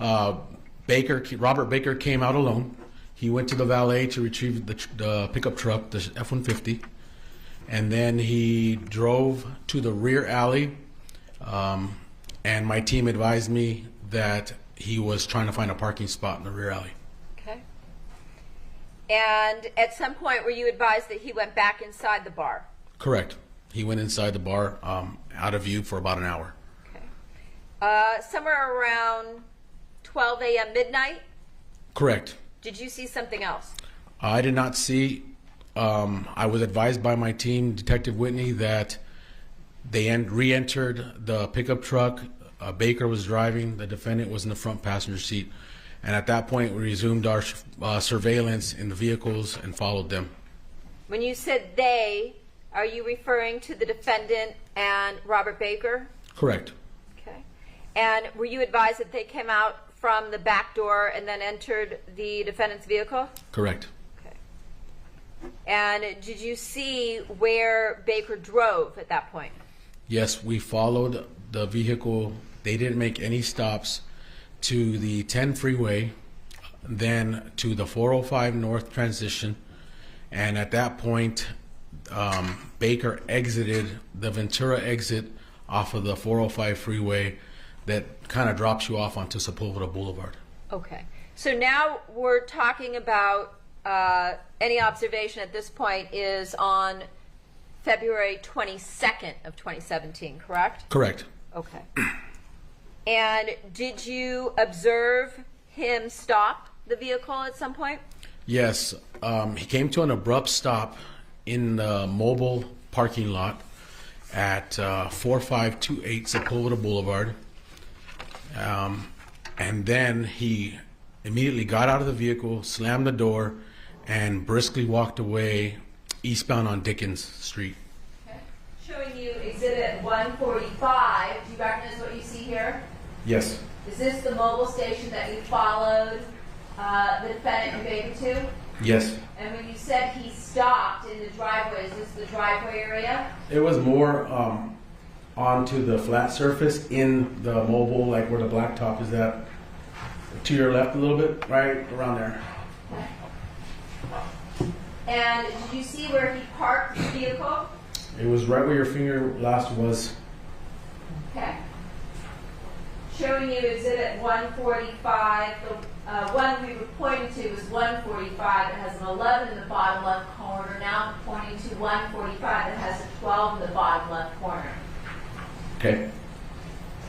Speaker 13: Robert Baker came out alone. He went to the valet to retrieve the pickup truck, the F-150, and then he drove to the rear alley, and my team advised me that he was trying to find a parking spot in the rear alley.
Speaker 4: Okay. And at some point were you advised that he went back inside the bar?
Speaker 13: Correct. He went inside the bar, out of view for about an hour.
Speaker 4: Okay. Somewhere around 12 a.m. midnight?
Speaker 13: Correct.
Speaker 4: Did you see something else?
Speaker 13: I did not see. I was advised by my team, Detective Whitney, that they re-entered the pickup truck. Baker was driving. The defendant was in the front passenger seat. And at that point, we resumed our surveillance in the vehicles and followed them.
Speaker 4: When you said they, are you referring to the defendant and Robert Baker?
Speaker 13: Correct.
Speaker 4: Okay. And were you advised that they came out from the back door and then entered the defendant's vehicle?
Speaker 13: Correct.
Speaker 4: Okay. And did you see where Baker drove at that point?
Speaker 13: Yes, we followed the vehicle. They didn't make any stops to the 10 freeway, then to the 405 North transition, and at that point, Baker exited the Ventura exit off of the 405 freeway that kind of drops you off onto Sepulveda Boulevard.
Speaker 4: Okay. So now we're talking about any observation at this point is on February 22nd of 2017, correct?
Speaker 13: Correct.
Speaker 4: Okay. And did you observe him stop the vehicle at some point?
Speaker 13: Yes. He came to an abrupt stop in the mobile parking lot at 4528 Sepulveda Boulevard. And then he immediately got out of the vehicle, slammed the door, and briskly walked away eastbound on Dickens Street.
Speaker 5: Okay. Showing you Exhibit 145. Do you recognize what you see here?
Speaker 13: Yes.
Speaker 5: Is this the mobile station that you followed the defendant and Baker to?
Speaker 13: Yes.
Speaker 5: And when you said he stopped in the driveway, is this the driveway area?
Speaker 13: It was more onto the flat surface in the mobile, like where the blacktop is at. To your left a little bit, right around there.
Speaker 5: Okay. And did you see where he parked the vehicle?
Speaker 13: It was right where your finger last was.
Speaker 5: Okay. Showing you Exhibit 145. The one we were pointing to was 145. It has an 11 in the bottom left corner. Now I'm pointing to 145 that has a 12 in the bottom left corner.
Speaker 13: Okay.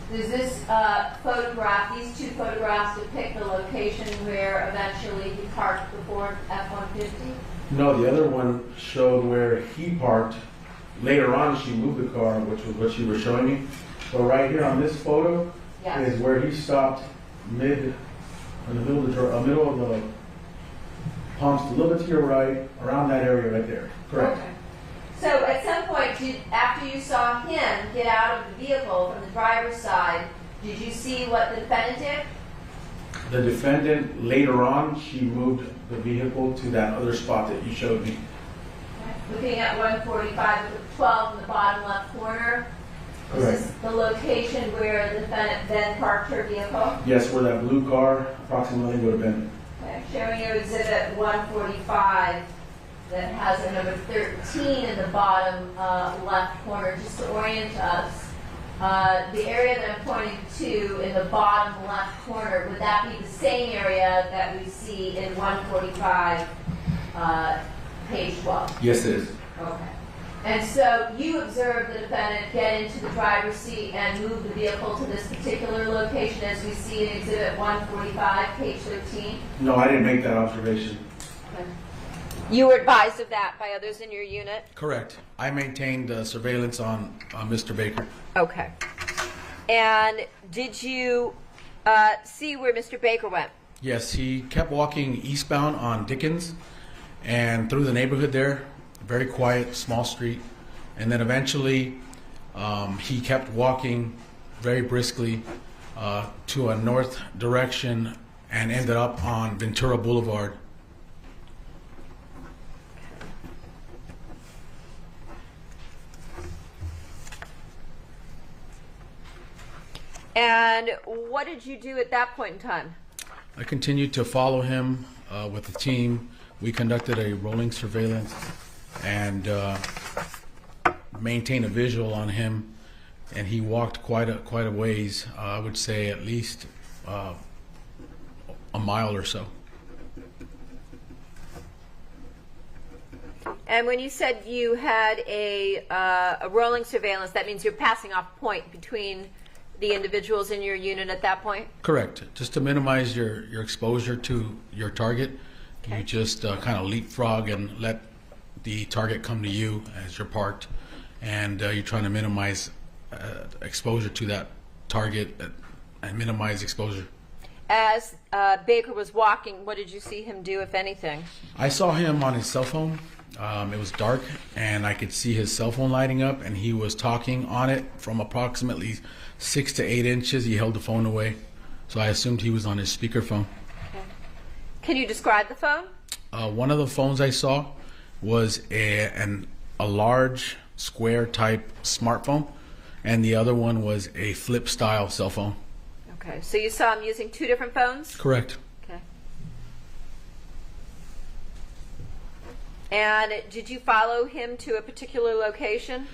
Speaker 5: Does this photograph, these two photographs, depict the location where eventually he parked the Ford F-150?
Speaker 13: No, the other one showed where he parked. Later on, she moved the car, which was what you were showing me. But right here on this photo is where he stopped in the middle of the pumps, a little bit to your right, around that area right there. Correct.
Speaker 5: Okay. So at some point, after you saw him get out of the vehicle from the driver's side, did you see what the defendant did?
Speaker 13: The defendant, later on, she moved the vehicle to that other spot that you showed me.
Speaker 5: Looking at 145 with the 12 in the bottom left corner.
Speaker 13: Correct.
Speaker 5: Is this the location where the defendant then parked her vehicle?
Speaker 13: Yes, where that blue car approximately would have been.
Speaker 5: Okay. Showing you exhibit 145 that has a number 13 in the bottom left corner, just to orient us. The area that I'm pointing to in the bottom left corner, would that be the same area that we see in 145, page 12?
Speaker 13: Yes, it is.
Speaker 5: Okay. And so you observed the defendant get into the driver's seat and move the vehicle to this particular location as we see in exhibit 145, page 13?
Speaker 13: No, I didn't make that observation.
Speaker 5: Okay.
Speaker 4: You were advised of that by others in your unit?
Speaker 13: Correct. I maintained surveillance on Mr. Baker.
Speaker 4: Okay. And did you see where Mr. Baker went?
Speaker 13: Yes, he kept walking eastbound on Dickens and through the neighborhood there. Very quiet, small street. And then eventually he kept walking very briskly to a north direction and ended up on Ventura Boulevard.
Speaker 4: And what did you do at that point in time?
Speaker 13: I continued to follow him with the team. We conducted a rolling surveillance and maintained a visual on him. And he walked quite a ways. I would say at least a mile or so.
Speaker 4: And when you said you had a rolling surveillance, that means you're passing off point between the individuals in your unit at that point?
Speaker 13: Correct. Just to minimize your exposure to your target, you just kind of leapfrog and let the target come to you as you're parked, and you're trying to minimize exposure to that target and minimize exposure.
Speaker 4: As Baker was walking, what did you see him do, if anything?
Speaker 13: I saw him on his cell phone. It was dark, and I could see his cell phone lighting up, and he was talking on it from approximately 6 to 8 inches. He held the phone away, so I assumed he was on his speakerphone.
Speaker 4: Okay. Can you describe the phone?
Speaker 13: One of the phones I saw was a large square type smartphone, and the other one was a flip style cell phone.
Speaker 4: Okay, so you saw him using two different phones?
Speaker 13: Correct.
Speaker 4: Okay. And did you follow him to a particular location?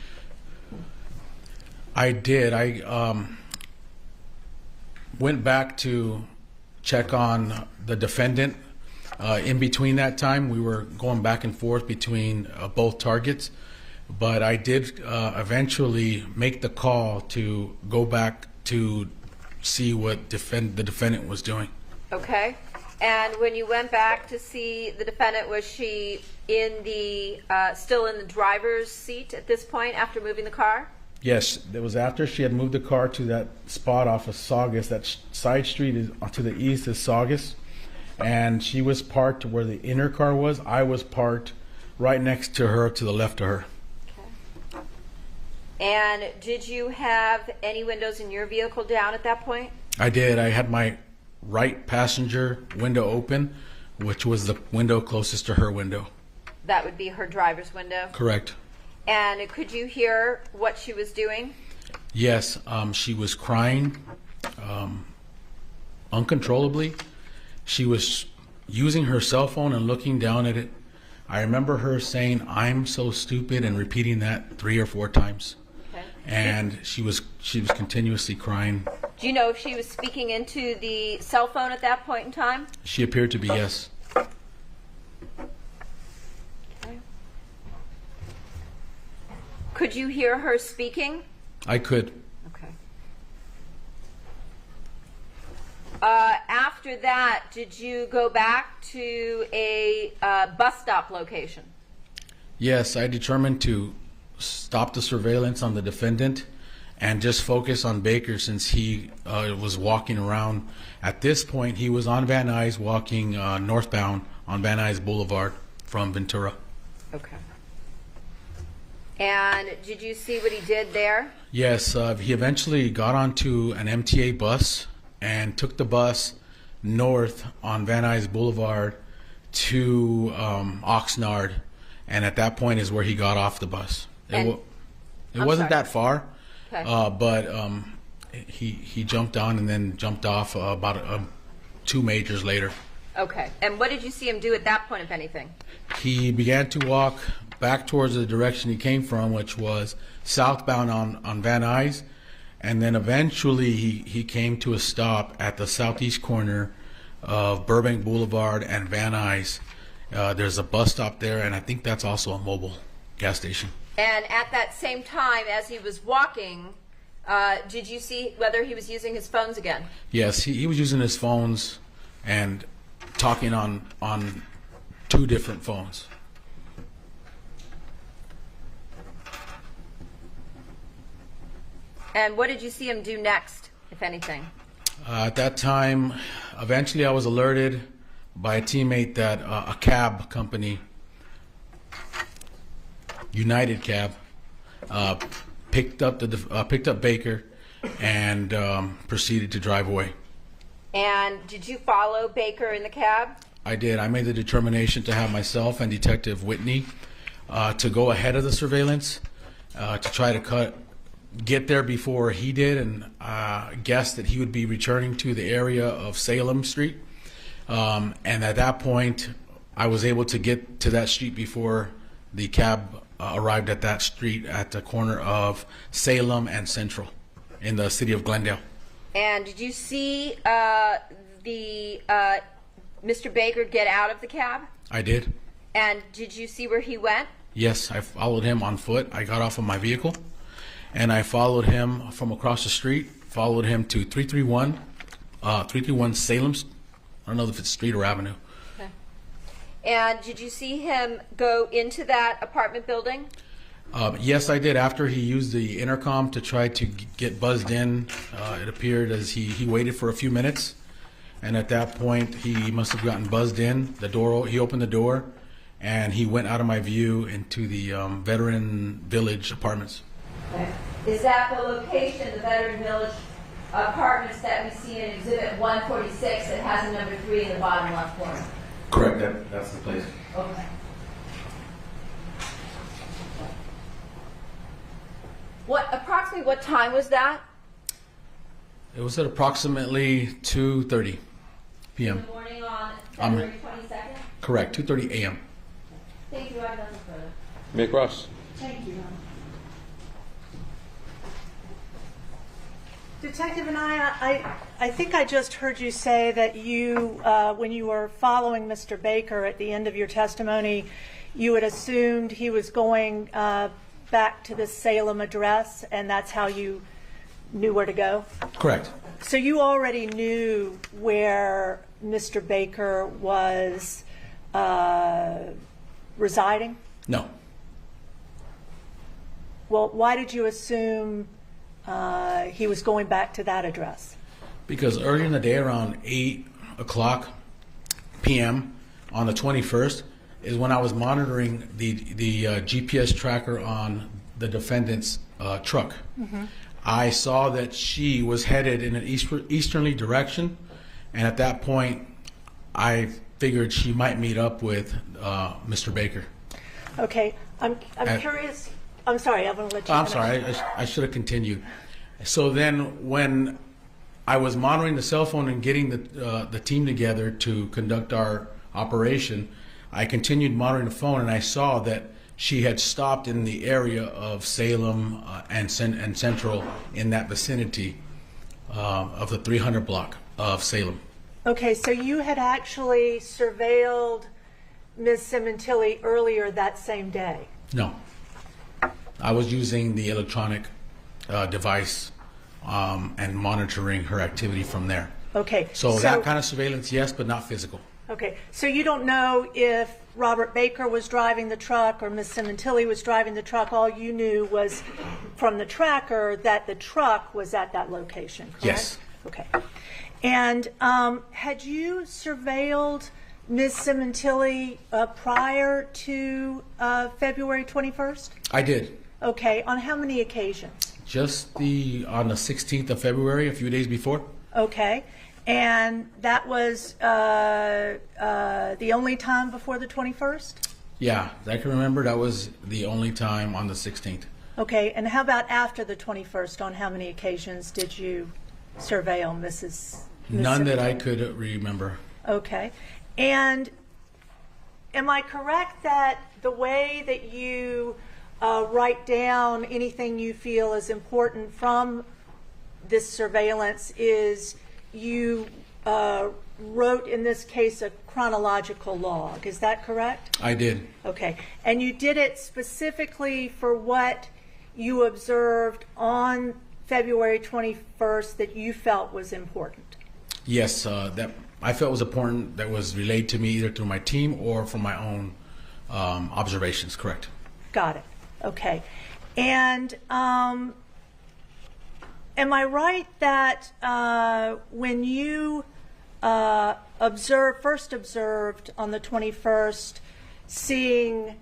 Speaker 13: I did. I went back to check on the defendant. In between that time, we were going back and forth between both targets, but I did eventually make the call to go back to see what the defendant was doing.
Speaker 4: Okay. And when you went back to see the defendant, was she in the still in the driver's seat at this point after moving the car?
Speaker 13: Yes, it was after she had moved the car to that spot off of Saugus. That side street is to the east is Saugus, and she was parked where the inner car was. I was parked right next to her, to the left of her.
Speaker 4: Okay. And did you have any windows in your vehicle down at that point?
Speaker 13: I did. I had my right passenger window open, which was the window closest to her window.
Speaker 4: That would be her driver's window?
Speaker 13: Correct.
Speaker 4: And could you hear what she was doing?
Speaker 13: Yes, she was crying uncontrollably. She was using her cell phone and looking down at it. I remember her saying, "I'm so stupid," and repeating that 3 or 4 times.
Speaker 4: Okay.
Speaker 13: And she was continuously crying.
Speaker 4: Do you know if she was speaking into the cell phone at that point in time?
Speaker 13: She appeared to be, yes.
Speaker 4: Okay. Could you hear her speaking?
Speaker 13: I could.
Speaker 4: Okay. After that, did you go back to a bus stop location?
Speaker 13: Yes, I determined to stop the surveillance on the defendant and just focus on Baker, since he was walking around. At this point, he was on Van Nuys walking northbound on Van Nuys Boulevard from Ventura.
Speaker 4: Okay. And did you see what he did there?
Speaker 13: Yes, he eventually got onto an MTA bus and took the bus north on Van Nuys Boulevard to Oxnard, and at that point is where he got off the bus. It wasn't that far,
Speaker 4: Okay.
Speaker 13: but he jumped on and then jumped off about 2 majors later.
Speaker 4: Okay. And what did you see him do at that point, if anything?
Speaker 13: He began to walk back towards the direction he came from, which was southbound on Van Nuys, and then eventually he came to a stop at the southeast corner of Burbank Boulevard and Van Nuys. There's a bus stop there, and I think that's also a mobile gas station.
Speaker 4: And at that same time, as he was walking, did you see whether he was using his phones again?
Speaker 13: Yes, he was using his phones and talking on 2 different phones.
Speaker 4: And what did you see him do next, if anything?
Speaker 13: At that time, eventually I was alerted by a teammate that a cab company, United Cab, picked up Baker and proceeded to drive away.
Speaker 4: And did you follow Baker in the cab?
Speaker 13: I did. I made the determination to have myself and Detective Whitney to go ahead of the surveillance to try to get there before he did, and guessed that he would be returning to the area of Salem Street. And at that point, I was able to get to that street before the cab arrived at that street at the corner of Salem and Central in the city of Glendale.
Speaker 4: And did you see Mr. Baker get out of the cab?
Speaker 13: I did.
Speaker 4: And did you see where he went?
Speaker 13: Yes, I followed him on foot. I got off of my vehicle, and I followed him from across the street, followed him to 331 Salem. I don't know if it's street or avenue.
Speaker 4: Okay. And did you see him go into that apartment building?
Speaker 13: Yes, I did. After he used the intercom to try to get buzzed in, it appeared as he waited for a few minutes, and at that point he must have gotten buzzed in. He opened the door, and he went out of my view into the Veteran Village apartments.
Speaker 5: Okay. Is that the location, the Veteran Village apartments that we see in Exhibit 146 that has a number 3 in the bottom left corner?
Speaker 13: Correct. That's the place.
Speaker 5: Okay.
Speaker 4: Approximately what time was that?
Speaker 13: It was at approximately 2:30 p.m.
Speaker 5: In the morning on February 22nd?
Speaker 13: Correct, 2:30 a.m.
Speaker 5: Thank you. I have nothing further.
Speaker 11: Make Russ.
Speaker 1: Thank you. Detective and I think I just heard you say that you, when you were following Mr. Baker at the end of your testimony, you had assumed he was going back to the Salem address, and that's how you knew where to go?
Speaker 13: Correct.
Speaker 1: So you already knew where Mr. Baker was residing?
Speaker 13: No.
Speaker 1: Well, why did you assume he was going back to that address?
Speaker 13: Because earlier in the day, around 8 o'clock p.m. on the 21st, is when I was monitoring the GPS tracker on the defendant's truck.
Speaker 1: Mm-hmm.
Speaker 13: I saw that she was headed in an easterly direction, and at that point, I figured she might meet up with Mr. Baker.
Speaker 1: Okay, I'm curious. I'm sorry, I'm going to let you
Speaker 13: I'm
Speaker 1: finish.
Speaker 13: sorry, I should have continued. So then when I was monitoring the cell phone and getting the team together to conduct our operation, I continued monitoring the phone, and I saw that she had stopped in the area of Salem and Central in that vicinity of the 300 block of Salem.
Speaker 1: Okay, so you had actually surveilled Ms. Sementilli earlier that same day?
Speaker 13: No. I was using the electronic device and monitoring her activity from there.
Speaker 1: Okay.
Speaker 13: So that kind of surveillance, yes, but not physical.
Speaker 1: Okay, so you don't know if Robert Baker was driving the truck or Ms. Sementilli was driving the truck. All you knew was from the tracker that the truck was at that location, correct?
Speaker 13: Yes.
Speaker 1: Okay. And had you surveilled Ms. Sementilli prior to February 21st?
Speaker 13: I did.
Speaker 1: Okay, on how many occasions?
Speaker 13: Just on the 16th of February, a few days before.
Speaker 1: Okay, and that was the only time before the 21st?
Speaker 13: Yeah, I can remember that was the only time on the 16th.
Speaker 1: Okay, and how about after the 21st? On how many occasions did you surveil Mrs.
Speaker 13: None that I
Speaker 1: Sementilli?
Speaker 13: could remember.
Speaker 1: Okay, and am I correct that the way that you write down anything you feel is important from this surveillance is you wrote, in this case, a chronological log? Is that correct?
Speaker 13: I did.
Speaker 1: Okay, and you did it specifically for what you observed on February 21st that you felt was important?
Speaker 13: Yes, that I felt was important, that was relayed to me either through my team or from my own observations, correct.
Speaker 1: Got it. Okay. And am I right that when you first observed on the 21st, seeing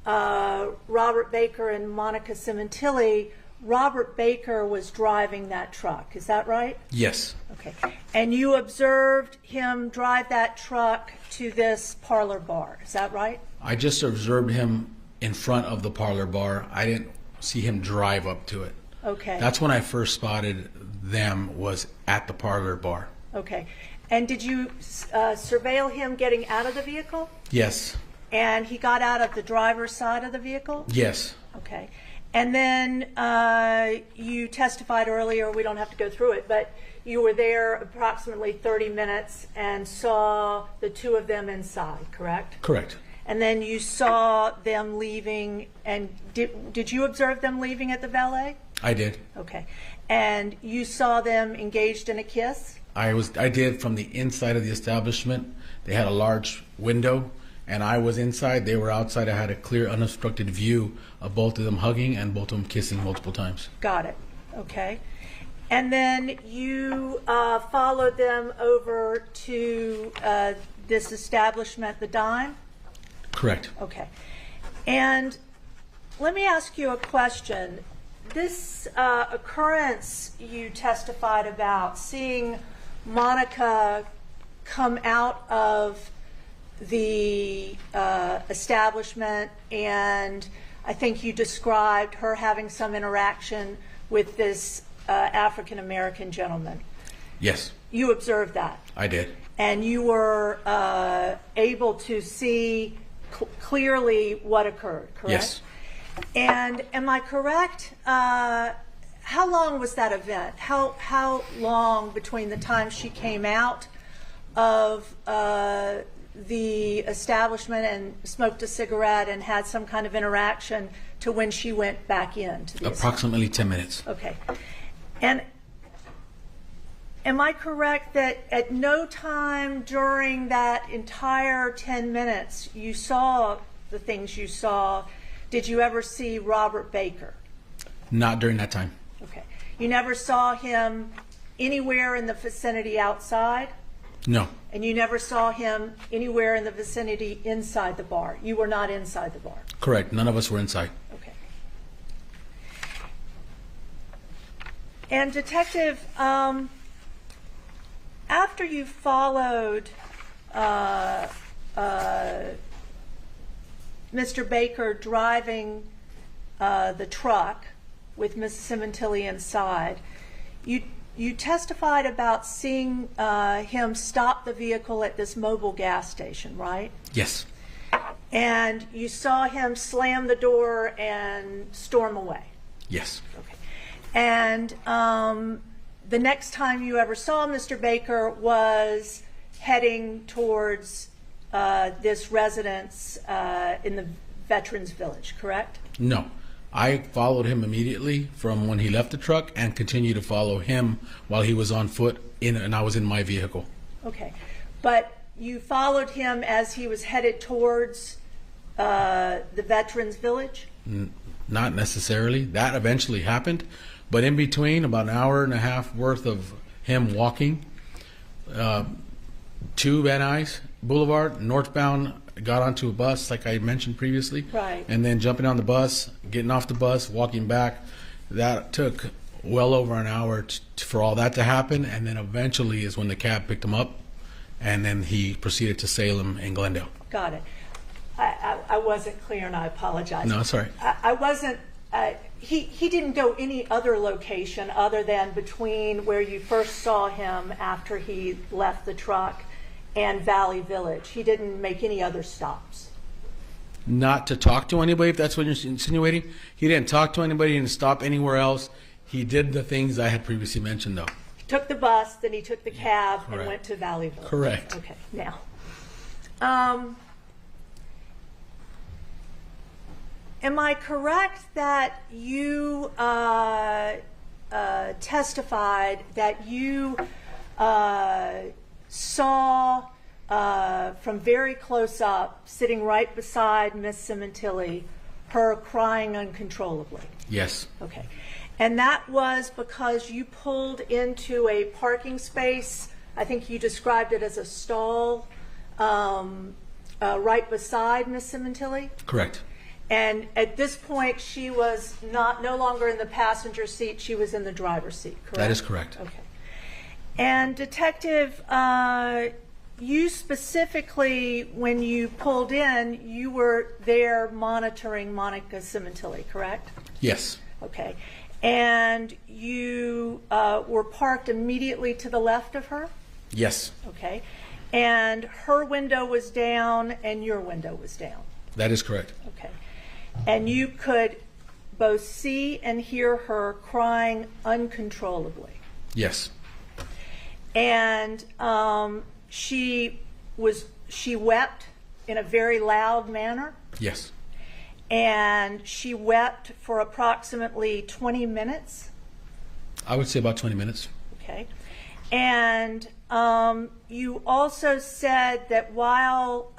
Speaker 1: Robert Baker and Monica Sementilli, Robert Baker was driving that truck, is that right?
Speaker 13: Yes.
Speaker 1: Okay. And you observed him drive that truck to this parlor bar, is that right?
Speaker 13: I just observed him in front of the parlor bar. I didn't see him drive up to it.
Speaker 1: Okay.
Speaker 13: That's when I first spotted them, was at the parlor bar.
Speaker 1: Okay. And did you surveil him getting out of the vehicle?
Speaker 13: Yes.
Speaker 1: And he got out of the driver's side of the vehicle?
Speaker 13: Yes.
Speaker 1: Okay. And then you testified earlier, we don't have to go through it, but you were there approximately 30 minutes and saw the two of them inside, correct?
Speaker 13: Correct.
Speaker 1: And then you saw them leaving, and did you observe them leaving at the valet?
Speaker 13: I did.
Speaker 1: Okay. And you saw them engaged in a kiss?
Speaker 13: I did, from the inside of the establishment. They had a large window, and I was inside. They were outside. I had a clear, unobstructed view of both of them hugging and both of them kissing multiple times.
Speaker 1: Got it. Okay. And then you followed them over to this establishment, the Dime?
Speaker 13: Correct.
Speaker 1: Okay. And let me ask you a question. This occurrence you testified about, seeing Monica come out of the establishment, and I think you described her having some interaction with this African American gentleman.
Speaker 13: Yes.
Speaker 1: You observed that.
Speaker 13: I did.
Speaker 1: And you were able to see clearly what occurred, correct?
Speaker 13: Yes.
Speaker 1: And am I correct? How long was that event? How long between the time she came out of the establishment and smoked a cigarette and had some kind of interaction to when she went back into the
Speaker 13: Approximately 10 minutes.
Speaker 1: Okay. And am I correct that at no time during that entire 10 minutes you saw the things you saw? Did you ever see Robert Baker?
Speaker 13: Not during that time.
Speaker 1: Okay. You never saw him anywhere in the vicinity outside?
Speaker 13: No.
Speaker 1: And you never saw him anywhere in the vicinity inside the bar? You were not inside the bar?
Speaker 13: Correct. None of us were inside.
Speaker 1: Okay. And Detective, after you followed Mr. Baker driving the truck with Ms. Sementilli inside, you testified about seeing him stop the vehicle at this mobile gas station, right?
Speaker 13: Yes.
Speaker 1: And you saw him slam the door and storm away?
Speaker 13: Yes.
Speaker 1: Okay. And the next time you ever saw Mr. Baker was heading towards this residence in the Veterans Village, correct?
Speaker 13: No. I followed him immediately from when he left the truck and continued to follow him while he was on foot and I was in my vehicle.
Speaker 1: Okay. But you followed him as he was headed towards the Veterans Village?
Speaker 13: Not necessarily. That eventually happened. But in between, about an hour and a half worth of him walking to Van Nuys Boulevard, northbound got onto a bus, like I mentioned previously.
Speaker 1: Right.
Speaker 13: And then jumping on the bus, getting off the bus, walking back. That took well over an hour for all that to happen. And then eventually is when the cab picked him up. And then he proceeded to Salem and Glendale.
Speaker 1: Got it. I wasn't clear, and I apologize.
Speaker 13: No, sorry.
Speaker 1: I wasn't. He didn't go any other location other than between where you first saw him after he left the truck and Valley Village. He didn't make any other stops.
Speaker 13: Not to talk to anybody, if that's what you're insinuating. He didn't talk to anybody, he didn't stop anywhere else. He did the things I had previously mentioned, though.
Speaker 1: He took the bus, then he took the cab and
Speaker 13: Correct.
Speaker 1: went to Valley Village.
Speaker 13: Correct.
Speaker 1: Okay, now. Am I correct that you testified that you saw from very close up, sitting right beside Miss Sementilli, her crying uncontrollably?
Speaker 13: Yes.
Speaker 1: Okay. And that was because you pulled into a parking space, I think you described it as a stall, right beside Miss Sementilli?
Speaker 13: Correct.
Speaker 1: And at this point, she was no longer in the passenger seat, she was in the driver's seat, correct?
Speaker 13: That is correct.
Speaker 1: Okay. And Detective, you specifically, when you pulled in, you were there monitoring Monica Sementilli, correct?
Speaker 13: Yes.
Speaker 1: Okay. And you were parked immediately to the left of her?
Speaker 13: Yes.
Speaker 1: Okay. And her window was down and your window was down?
Speaker 13: That is correct.
Speaker 1: Okay. And you could both see and hear her crying uncontrollably?
Speaker 13: Yes.
Speaker 1: And she wept in a very loud manner?
Speaker 13: Yes.
Speaker 1: And she wept for approximately 20 minutes?
Speaker 13: I would say about 20 minutes.
Speaker 1: Okay. And you also said that while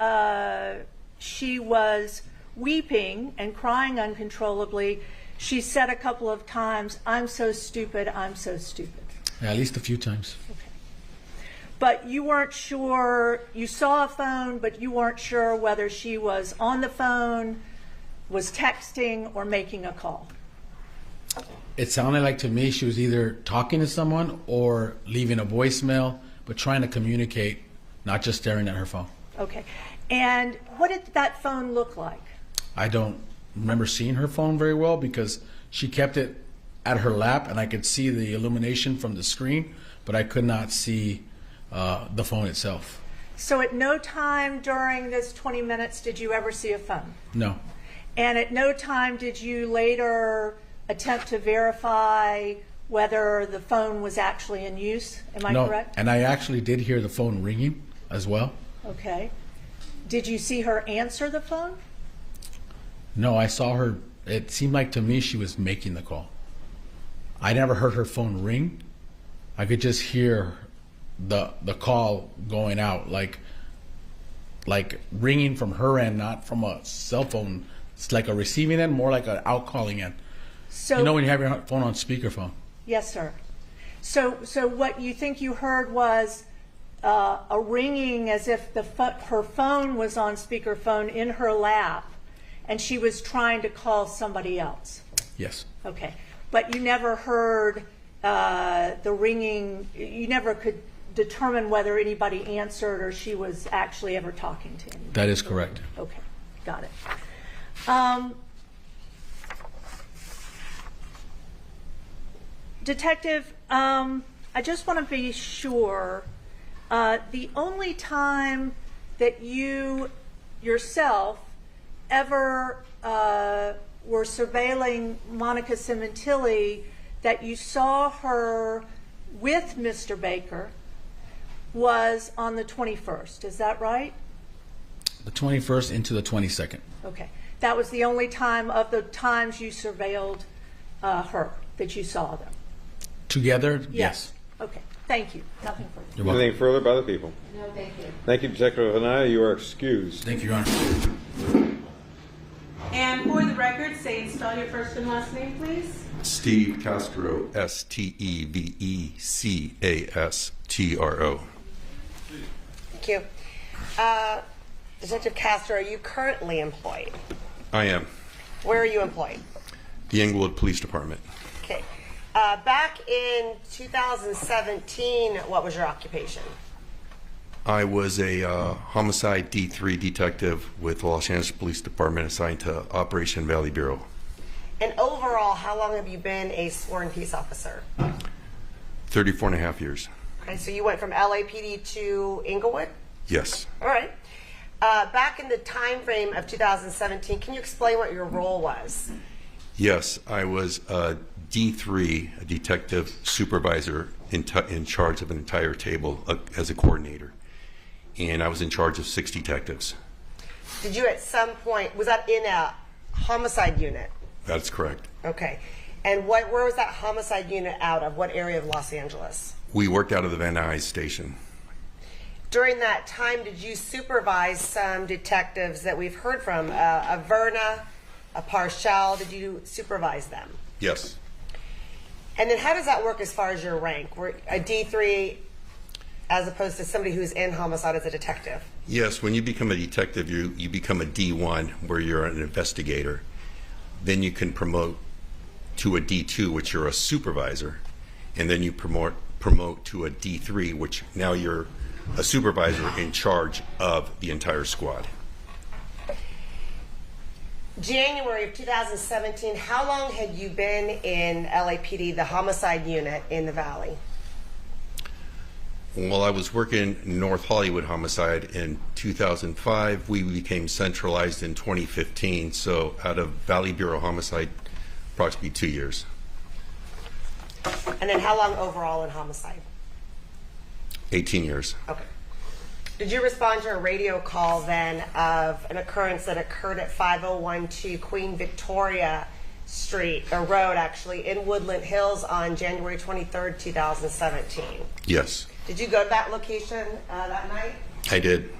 Speaker 1: she was weeping and crying uncontrollably, she said a couple of times, "I'm so stupid, I'm so stupid."
Speaker 13: Yeah, at least a few times.
Speaker 1: Okay. But you weren't sure, you saw a phone, but you weren't sure whether she was on the phone, was texting, or making a call.
Speaker 13: It sounded like to me she was either talking to someone or leaving a voicemail, but trying to communicate, not just staring at her phone.
Speaker 1: Okay. And what did that phone look like?
Speaker 13: I don't remember seeing her phone very well because she kept it at her lap and I could see the illumination from the screen, but I could not see the phone itself.
Speaker 1: So at no time during this 20 minutes did you ever see a phone?
Speaker 13: No.
Speaker 1: And at no time did you later attempt to verify whether the phone was actually in use? Am I
Speaker 13: No.
Speaker 1: correct?
Speaker 13: And I actually did hear the phone ringing as well.
Speaker 1: Okay. Did you see her answer the phone?
Speaker 13: No, I saw her. It seemed like to me she was making the call. I never heard her phone ring. I could just hear the call going out, like ringing from her end, not from a cell phone. It's like a receiving end, more like an out calling end.
Speaker 1: So,
Speaker 13: you know when you have your phone on speakerphone?
Speaker 1: Yes, sir. So what you think you heard was a ringing as if her phone was on speakerphone in her lap, and she was trying to call somebody else.
Speaker 13: Yes.
Speaker 1: Okay. But you never heard the ringing, you never could determine whether anybody answered or she was actually ever talking to anybody?
Speaker 13: That is correct.
Speaker 1: Okay, got it. Detective, I just want to be sure, the only time that you yourself ever were surveilling Monica Sementilli, that you saw her with Mr. Baker, was on the 21st. Is that right?
Speaker 13: The 21st into the 22nd.
Speaker 1: Okay. That was the only time of the times you surveilled her that you saw them?
Speaker 13: Together? Yes.
Speaker 1: Okay. Thank you. Nothing further.
Speaker 13: You're welcome.
Speaker 11: Anything further by the people?
Speaker 5: No, thank you.
Speaker 11: Thank you, Detective Anaya. You are excused.
Speaker 13: Thank you, Your Honor.
Speaker 6: And for the record, say and spell your first and last name, please.
Speaker 14: Steve Castro, Stevecastro.
Speaker 8: Thank you. Detective Castro, are you currently employed?
Speaker 14: I am.
Speaker 8: Where are you employed?
Speaker 14: The Englewood Police Department.
Speaker 8: Okay. Back in 2017, what was your occupation?
Speaker 14: I was a homicide D3 detective with the Los Angeles Police Department assigned to Operation Valley Bureau.
Speaker 8: And overall, how long have you been a sworn peace officer?
Speaker 14: 34 and a half years.
Speaker 8: Okay, so you went from LAPD to Englewood?
Speaker 14: Yes.
Speaker 8: All right. Back in the time frame of 2017, can you explain what your role was?
Speaker 14: Yes, I was a D3, a detective supervisor in charge of an entire table as a coordinator. And I was in charge of 6 detectives.
Speaker 8: Did you at some point, was that in a homicide unit?
Speaker 14: That's correct.
Speaker 8: Okay. And where was that homicide unit out of? What area of Los Angeles?
Speaker 14: We worked out of the Van Nuys station.
Speaker 8: During that time, did you supervise some detectives that we've heard from? A Verna, a Parshall, did you supervise them?
Speaker 14: Yes.
Speaker 8: And then how does that work as far as your rank? Were a D3 as opposed to somebody who's in homicide as a detective?
Speaker 14: Yes, when you become a detective, you become a D1 where you're an investigator. Then you can promote to a D2, which you're a supervisor. And then you promote to a D3, which now you're a supervisor in charge of the entire squad.
Speaker 8: January of 2017, how long had you been in LAPD, the homicide unit in the Valley?
Speaker 14: Well, I was working North Hollywood homicide in 2005. We became centralized in 2015. So out of Valley Bureau homicide, approximately 2 years.
Speaker 8: And then how long overall in homicide?
Speaker 14: 18 years.
Speaker 8: Okay. Did you respond to a radio call then of an occurrence that occurred at 5012 Queen Victoria Street, or road actually, in Woodland Hills on January 23rd, 2017?
Speaker 14: Yes.
Speaker 8: Did you go to that location that night?
Speaker 14: I did.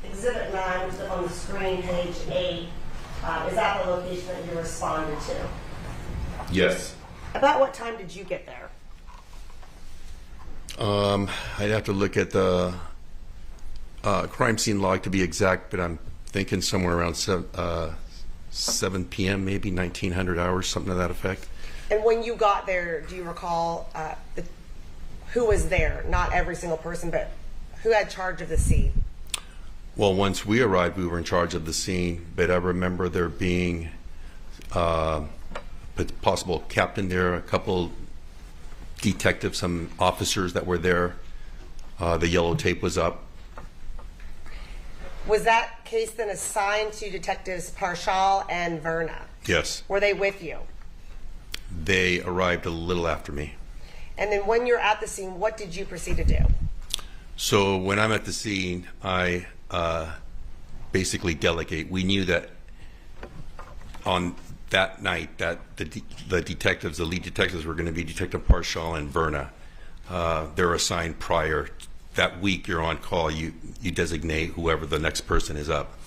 Speaker 8: Exhibit 9, which is on the screen, page 8. Is that the location that you responded to?
Speaker 14: Yes.
Speaker 8: About what time did you get there?
Speaker 14: I'd have to look at the crime scene log to be exact, but I'm thinking somewhere around 7 p.m., maybe 1900 hours, something to that effect.
Speaker 8: And when you got there, do you recall who was there? Not every single person, but who had charge of the scene?
Speaker 14: Well, once we arrived, we were in charge of the scene, but I remember there being a possible captain there, a couple detectives, some officers that were there. The yellow tape was up.
Speaker 8: Was that case then assigned to Detectives Parshall and Verna?
Speaker 14: Yes.
Speaker 8: Were they with you?
Speaker 14: They arrived a little after me.
Speaker 8: And then when you're at the scene, what did you proceed to do?
Speaker 14: So when I'm at the scene, I basically delegate. We knew that on that night that the detectives, the lead detectives, were going to be Detective Parshall and Verna. They're assigned prior. That week you're on call, you designate whoever the next person is up.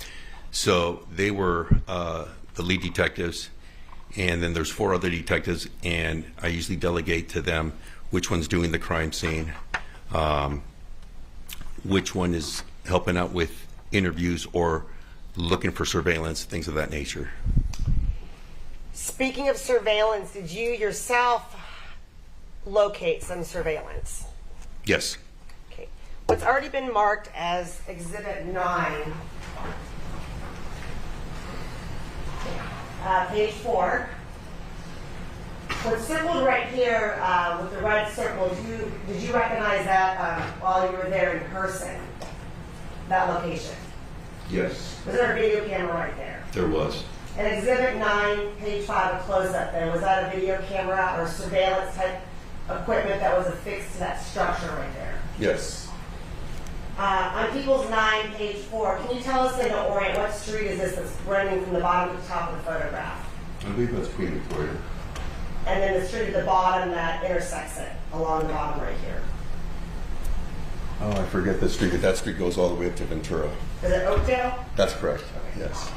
Speaker 14: So they were the lead detectives, and then there's 4 other detectives, and I usually delegate to them which one's doing the crime scene, which one is helping out with interviews or looking for surveillance, things of that nature.
Speaker 8: Speaking of surveillance, did you yourself locate some surveillance?
Speaker 14: Yes.
Speaker 8: Okay. What's already been marked as Exhibit 9, page 4. What's circled right here with the red circle, did you recognize that while you were there in person, that location?
Speaker 14: Yes.
Speaker 8: Was there a video camera right there?
Speaker 14: There was.
Speaker 8: And Exhibit 9, page 5, a close-up there, was that a video camera or surveillance type equipment that was affixed to that structure right there?
Speaker 14: Yes.
Speaker 8: On People's 9, page 4, can you tell us in the orient, what street is this that's running from the bottom to the top of the photograph?
Speaker 14: I believe that's Queen Victoria.
Speaker 8: And then the street at the bottom that intersects it, along the bottom right here.
Speaker 14: Oh, I forget the street. That street goes all the way up to Ventura.
Speaker 8: Is it Oakdale?
Speaker 14: That's correct. Yes.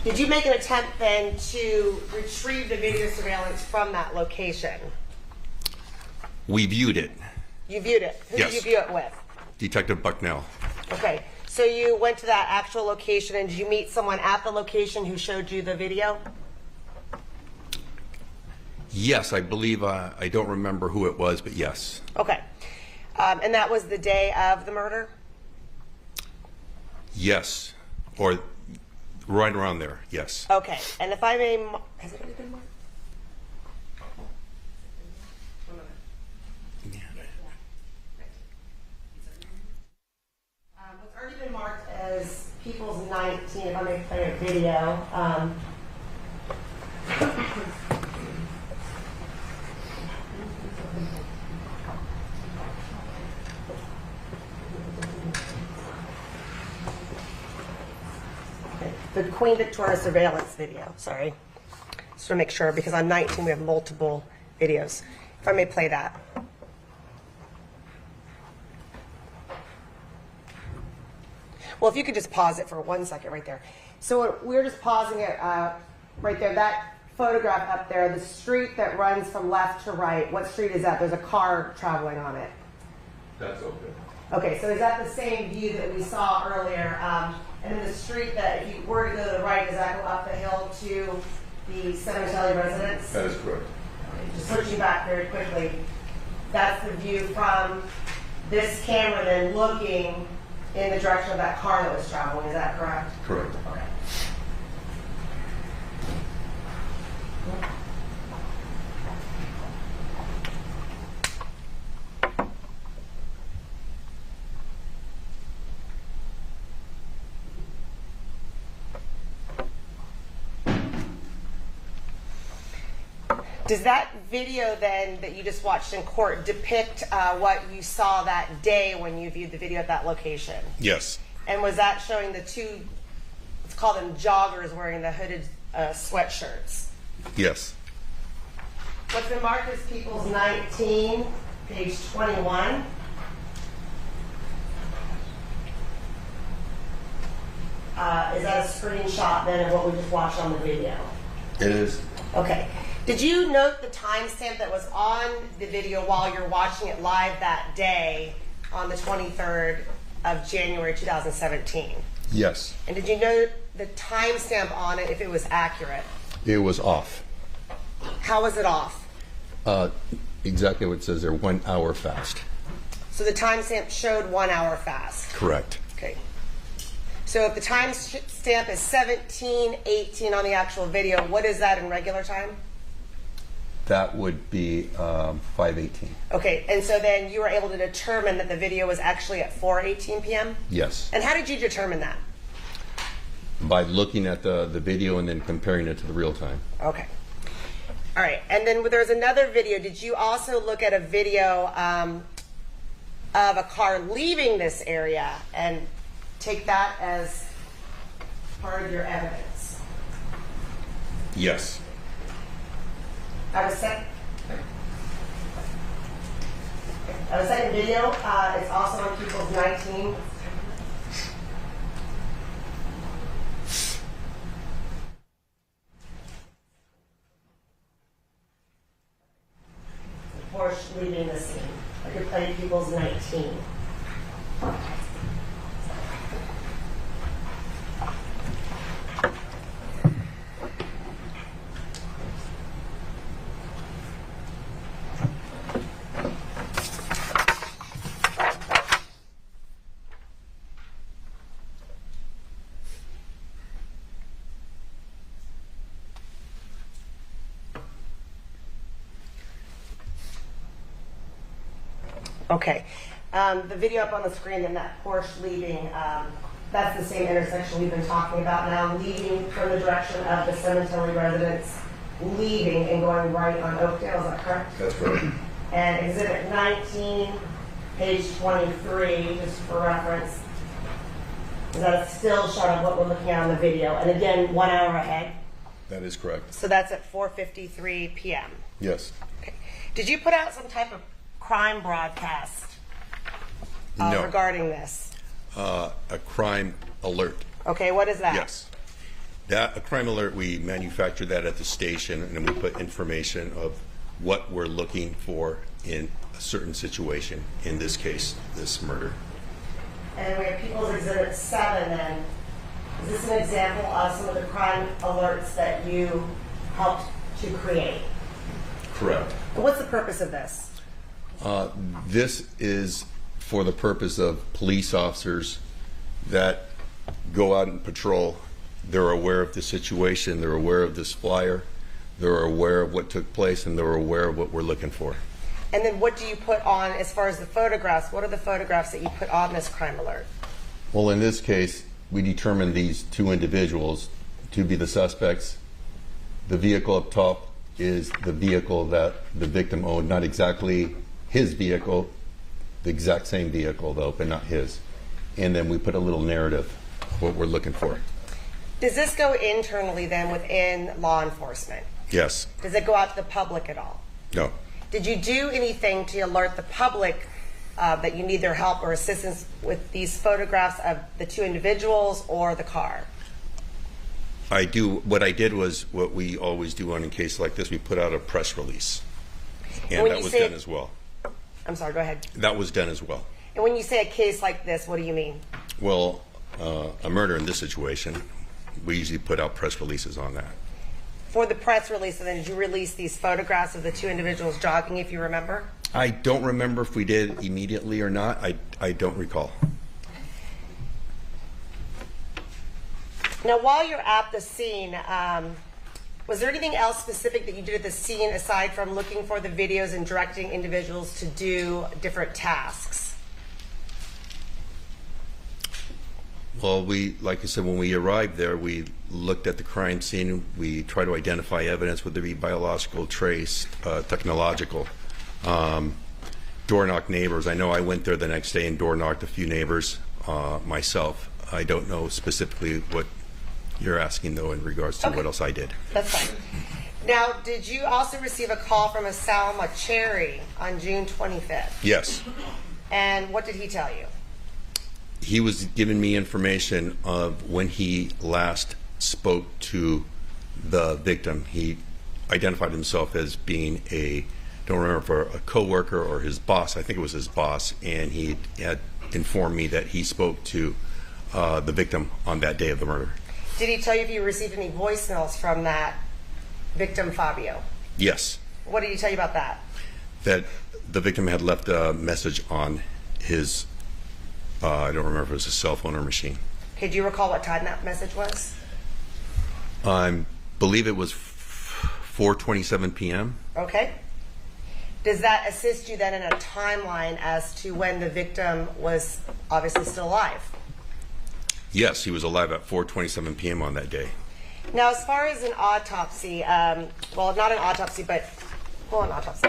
Speaker 8: Did you make an attempt then to retrieve the video surveillance from that location?
Speaker 14: We viewed it.
Speaker 8: You viewed it. Who
Speaker 14: Yes.
Speaker 8: did you view it with?
Speaker 14: Detective Bucknell.
Speaker 8: Okay, so you went to that actual location, and did you meet someone at the location who showed you the video?
Speaker 14: Yes, I believe, I don't remember who it was, but yes.
Speaker 8: Okay. And that was the day of the murder?
Speaker 14: Yes, or right around there, yes.
Speaker 8: Okay, and if I may, has it already been marked? What's already been marked as People's 19, if I may play a video. The Queen Victoria surveillance video, sorry. Just to make sure, because on 19 we have multiple videos. If I may play that. Well, if you could just pause it for 1 second right there. So we're just pausing it right there. That photograph up there, the street that runs from left to right, what street is that? There's a car traveling on it.
Speaker 14: That's okay.
Speaker 8: Okay, so is that the same view that we saw earlier? And then the street that, if you were to go to the right, does that go up the hill to the Sementilli residence?
Speaker 14: That is correct.
Speaker 8: Okay, just switching back very quickly. That's the view from this camera then looking in the direction of that car that was traveling. Is that correct?
Speaker 14: Correct.
Speaker 8: Okay. Does that video then that you just watched in court depict what you saw that day when you viewed the video at that location?
Speaker 14: Yes.
Speaker 8: And was that showing the two, let's call them joggers, wearing the hooded sweatshirts?
Speaker 14: Yes.
Speaker 8: What's been marked as People's 19, page 21. Is that a screenshot then of what we just watched on the video?
Speaker 14: It is.
Speaker 8: Okay. Did you note the timestamp that was on the video while you're watching it live that day on the 23rd of January 2017?
Speaker 14: Yes.
Speaker 8: And did you note the timestamp on it if it was accurate?
Speaker 14: It was off.
Speaker 8: How was it off?
Speaker 14: Exactly what it says there, 1 hour fast.
Speaker 8: So the timestamp showed 1 hour fast.
Speaker 14: Correct.
Speaker 8: Okay. So if the timestamp is 17:18 on the actual video, what is that in regular time?
Speaker 14: That would be 5:18.
Speaker 8: Okay, and so then you were able to determine that the video was actually at 4:18 p.m.?
Speaker 14: Yes.
Speaker 8: And how did you determine that?
Speaker 14: By looking at the video and then comparing it to the real time.
Speaker 8: Okay. All right, and then there's another video. Did you also look at a video of a car leaving this area and take that as part of your evidence?
Speaker 14: Yes.
Speaker 8: I have a second video. It's also on People's 19. Porsche leaving the scene. I could play People's 19. Okay. The video up on the screen and that Porsche leaving, that's the same intersection we've been talking about now, leaving from the direction of the Sementilli residence, leaving and going right on Oakdale, is that correct?
Speaker 14: That's right.
Speaker 8: And Exhibit 19, page 23, just for reference, is that a still shot of what we're looking at on the video? And again, 1 hour ahead.
Speaker 14: That is correct.
Speaker 8: So that's at 4:53 p.m.
Speaker 14: Yes.
Speaker 8: Okay. Did you put out some type of crime broadcast
Speaker 14: No.
Speaker 8: regarding this?
Speaker 14: A crime alert.
Speaker 8: Okay, what is that?
Speaker 14: Yes. That, a crime alert, we manufacture that at the station, and then we put information of what we're looking for in a certain situation, in this case, this murder.
Speaker 8: And then we have People's Exhibit 7 then. Is this an example of some of the crime alerts that you helped to create?
Speaker 14: Correct.
Speaker 8: And what's the purpose of this?
Speaker 14: This is for the purpose of police officers that go out and patrol. They're aware of the situation, they're aware of this flyer, they're aware of what took place, and they're aware of what we're looking for.
Speaker 8: And then what do you put on as far as the photographs? What are the photographs that you put on this crime alert?
Speaker 14: Well, in this case, we determined these two individuals to be the suspects. The vehicle up top is the vehicle that the victim owned, not exactly his vehicle, the exact same vehicle though, but not his. And then we put a little narrative, what we're looking for.
Speaker 8: Does this go internally then within law enforcement?
Speaker 14: Yes.
Speaker 8: Does it go out to the public at all?
Speaker 14: No.
Speaker 8: Did you do anything to alert the public that you need their help or assistance with these photographs of the two individuals or the car?
Speaker 14: What I did was what we always do on a case like this, we put out a press release. And
Speaker 8: when
Speaker 14: that
Speaker 8: you
Speaker 14: was
Speaker 8: say-
Speaker 14: done as well.
Speaker 8: I'm sorry, go ahead.
Speaker 14: That was done as well.
Speaker 8: And when you say a case like this, what do you mean?
Speaker 14: Well, a murder in this situation, we usually put out press releases on that.
Speaker 8: For the press release, and then did you release these photographs of the two individuals jogging, if you remember?
Speaker 14: I don't remember if we did immediately or not. I don't recall.
Speaker 8: Now, while you're at the scene, was there anything else specific that you did at the scene aside from looking for the videos and directing individuals to do different tasks?
Speaker 14: Well, like I said, when we arrived there, we looked at the crime scene. We tried to identify evidence, whether it be biological, trace, technological. Door knock neighbors. I know I went there the next day and door knocked a few neighbors myself. I don't know specifically what you're asking, though, in regards to what else I did.
Speaker 8: That's fine. Now, did you also receive a call from a Salma Cherry on June 25th?
Speaker 14: Yes.
Speaker 8: And what did he tell you?
Speaker 14: He was giving me information of when he last spoke to the victim. He identified himself as being don't remember if a co-worker or his boss. I think it was his boss, and he had informed me that he spoke to the victim on that day of the murder.
Speaker 8: Did he tell you if you received any voicemails from that victim, Fabio?
Speaker 14: Yes.
Speaker 8: What did he tell you about that?
Speaker 14: That the victim had left a message on his, I don't remember if it was a cell phone or machine.
Speaker 8: Okay, do you recall what time that message was?
Speaker 14: I believe it was 4:27 p.m.
Speaker 8: Okay. Does that assist you then in a timeline as to when the victim was obviously still alive?
Speaker 14: Yes, he was alive at 4:27 p.m. on that day.
Speaker 8: Now, as far as an autopsy, well, not an autopsy, but an autopsy.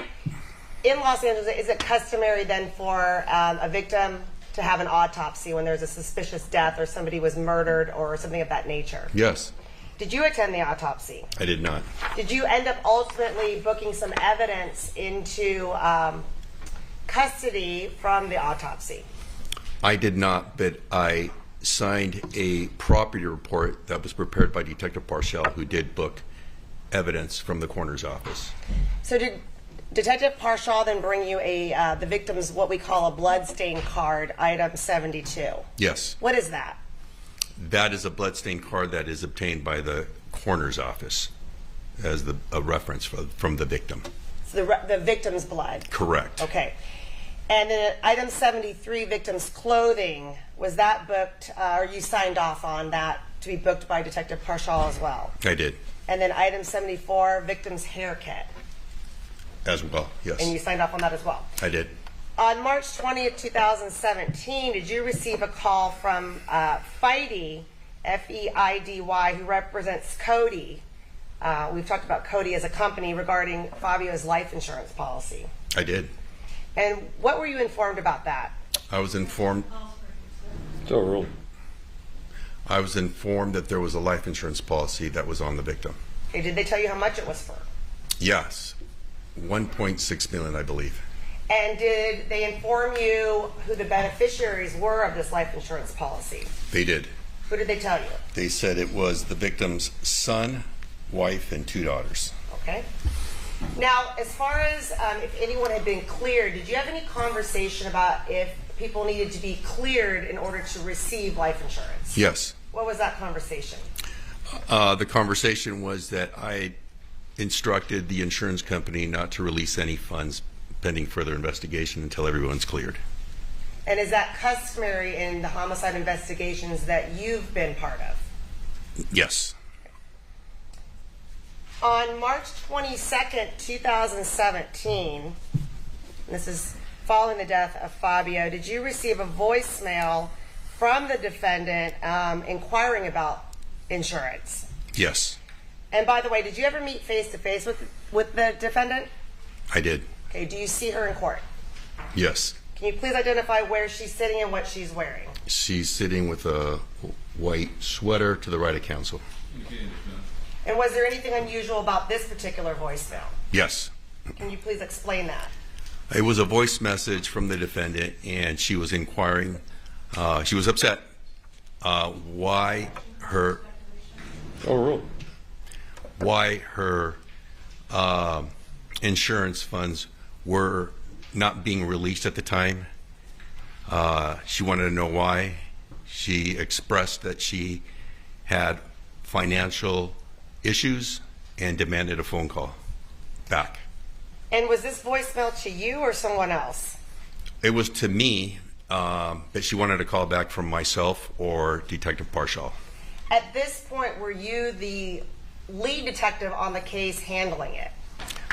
Speaker 8: In Los Angeles, is it customary then for a victim to have an autopsy when there's a suspicious death or somebody was murdered or something of that nature?
Speaker 14: Yes.
Speaker 8: Did you attend the autopsy?
Speaker 14: I did not.
Speaker 8: Did you end up ultimately booking some evidence into custody from the autopsy?
Speaker 14: I did not, but I signed a property report that was prepared by Detective Parshall, who did book evidence from the coroner's office.
Speaker 8: So did Detective Parshall then bring you the victim's what we call a bloodstain card, item 72?
Speaker 14: Yes.
Speaker 8: What is that?
Speaker 14: That is a bloodstain card that is obtained by the coroner's office as a reference from the victim.
Speaker 8: So the victim's blood?
Speaker 14: Correct.
Speaker 8: Okay. And then item 73, victim's clothing, was that booked, or you signed off on that to be booked by Detective Parshall as well?
Speaker 14: I did.
Speaker 8: And then item 74, victim's haircut.
Speaker 14: As well, yes.
Speaker 8: And you signed off on that as well?
Speaker 14: I did.
Speaker 8: On March 20th, 2017, did you receive a call from Feidy, F-E-I-D-Y, who represents Cody? We've talked about Cody as a company regarding Fabio's life insurance policy.
Speaker 14: I did.
Speaker 8: And what were you informed about that?
Speaker 14: I was informed.
Speaker 11: It's overruled.
Speaker 14: I was informed that there was a life insurance policy that was on the victim.
Speaker 8: Okay, did they tell you how much it was for?
Speaker 14: Yes. 1.6 million, I believe.
Speaker 8: And did they inform you who the beneficiaries were of this life insurance policy?
Speaker 14: They did.
Speaker 8: Who did they tell you?
Speaker 14: They said it was the victim's son, wife, and 2 daughters.
Speaker 8: Okay. Now, as far as if anyone had been cleared, did you have any conversation about if people needed to be cleared in order to receive life insurance.
Speaker 14: Yes.
Speaker 8: What was that conversation?
Speaker 14: The conversation was that I instructed the insurance company not to release any funds pending further investigation until everyone's cleared.
Speaker 8: And is that customary in the homicide investigations that you've been part of?
Speaker 14: Yes.
Speaker 8: On March 22nd, 2017, this is following the death of Fabio, did you receive a voicemail from the defendant inquiring about insurance?
Speaker 14: Yes.
Speaker 8: And by the way, did you ever meet face-to-face with the defendant?
Speaker 14: I did.
Speaker 8: Okay, do you see her in court?
Speaker 14: Yes.
Speaker 8: Can you please identify where she's sitting and what she's wearing?
Speaker 14: She's sitting with a white sweater to the right of counsel.
Speaker 8: And was there anything unusual about this particular voicemail?
Speaker 14: Yes.
Speaker 8: Can you please explain that?
Speaker 14: It was a voice message from the defendant, and she was inquiring. She was upset why her insurance funds were not being released at the time. She wanted to know why. She expressed that she had financial issues and demanded a phone call back.
Speaker 8: And was this voicemail to you or someone else?
Speaker 14: It was to me, but she wanted a call back from myself or Detective Parshall.
Speaker 8: At this point, were you the lead detective on the case handling it?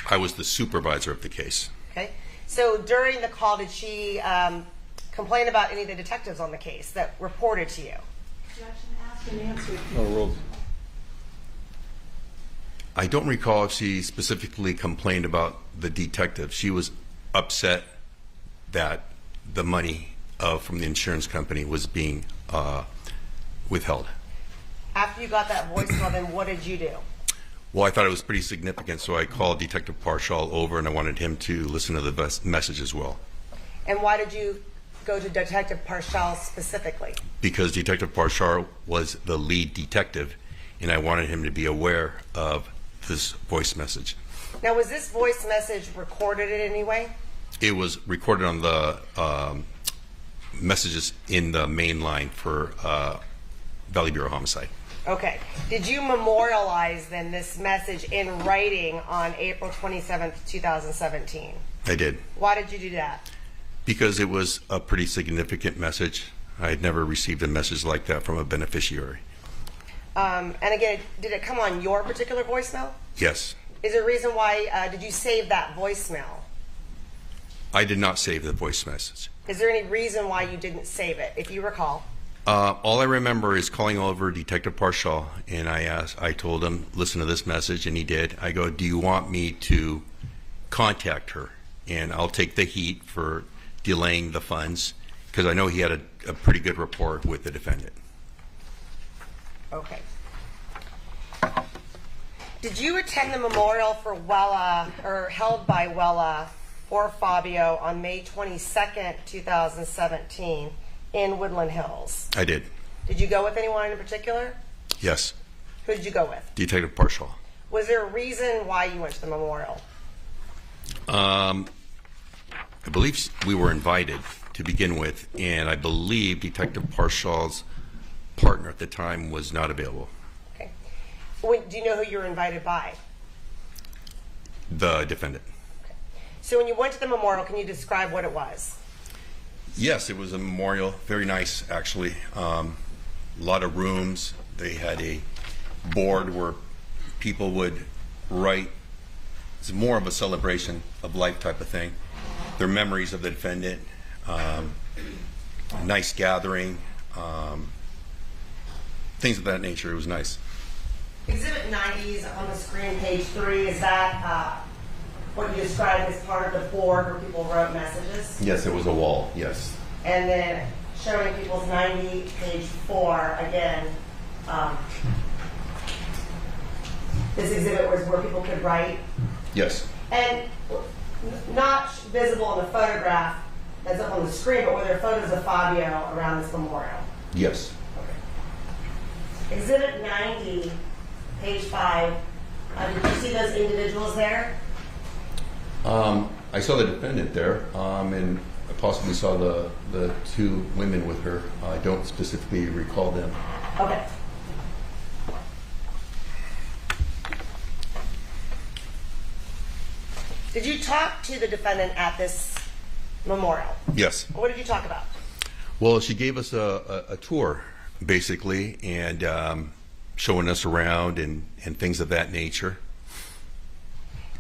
Speaker 14: I was the supervisor of the case.
Speaker 8: Okay. So during the call, did she complain about any of the detectives on the case that reported to you?
Speaker 1: Objection, asked and answered.
Speaker 11: Overruled.
Speaker 14: I don't recall if she specifically complained about the detective. She was upset that the money from the insurance company was being withheld.
Speaker 8: After you got that voicemail, then what did you do?
Speaker 14: Well, I thought it was pretty significant, so I called Detective Parshall over, and I wanted him to listen to the message as well.
Speaker 8: And why did you go to Detective Parshall specifically?
Speaker 14: Because Detective Parshall was the lead detective, and I wanted him to be aware of this voice message.
Speaker 8: Now, was this voice message recorded in any way?
Speaker 14: It was recorded on the messages in the main line for Valley Bureau Homicide.
Speaker 8: Okay. Did you memorialize then this message in writing on April 27th, 2017?
Speaker 14: I did.
Speaker 8: Why did you do that?
Speaker 14: Because it was a pretty significant message. I had never received a message like that from a beneficiary.
Speaker 8: And again, did it come on your particular voicemail?
Speaker 14: Yes.
Speaker 8: Is there a reason why, did you save that voicemail?
Speaker 14: I did not save the voice message.
Speaker 8: Is there any reason why you didn't save it, if you recall?
Speaker 14: All I remember is calling over Detective Parshall, and I told him, listen to this message, and he did. I go, do you want me to contact her? And I'll take the heat for delaying the funds, because I know he had a pretty good rapport with the defendant.
Speaker 8: Okay. Did you attend the memorial for Wella, or held by Wella or Fabio on May 22nd, 2017 in Woodland Hills?
Speaker 14: I did.
Speaker 8: Did you go with anyone in particular?
Speaker 14: Yes.
Speaker 8: Who did you go with?
Speaker 14: Detective Parshall.
Speaker 8: Was there a reason why you went to the memorial?
Speaker 14: I believe we were invited to begin with, and I believe Detective Parshall's partner at the time was not available.
Speaker 8: Okay. Do you know who you were invited by?
Speaker 14: The defendant.
Speaker 8: Okay. So when you went to the memorial, can you describe what it was?
Speaker 14: Yes, it was a memorial. Very nice, actually. A lot of rooms. They had a board where people would write. It's more of a celebration of life type of thing. Their memories of the defendant. Nice gathering. Things of that nature. It was nice.
Speaker 8: Exhibit 90 is on the screen, page 3. Is that what you described as part of the board where people wrote messages?
Speaker 14: Yes, it was a wall. Yes.
Speaker 8: And then showing people's 90, page 4, again, this exhibit was where people could write.
Speaker 14: Yes.
Speaker 8: And not visible in the photograph that's up on the screen, but were there photos of Fabio around this memorial?
Speaker 14: Yes.
Speaker 8: Okay. Exhibit 90, page 5. Did you see those individuals there?
Speaker 14: I saw the defendant there, and possibly saw the two women with her. I don't specifically recall them.
Speaker 1: Okay.
Speaker 8: Did you talk to the defendant at this memorial?
Speaker 14: Yes.
Speaker 8: What did you talk about?
Speaker 14: Well, she gave us a tour, basically, and showing us around and things of that nature.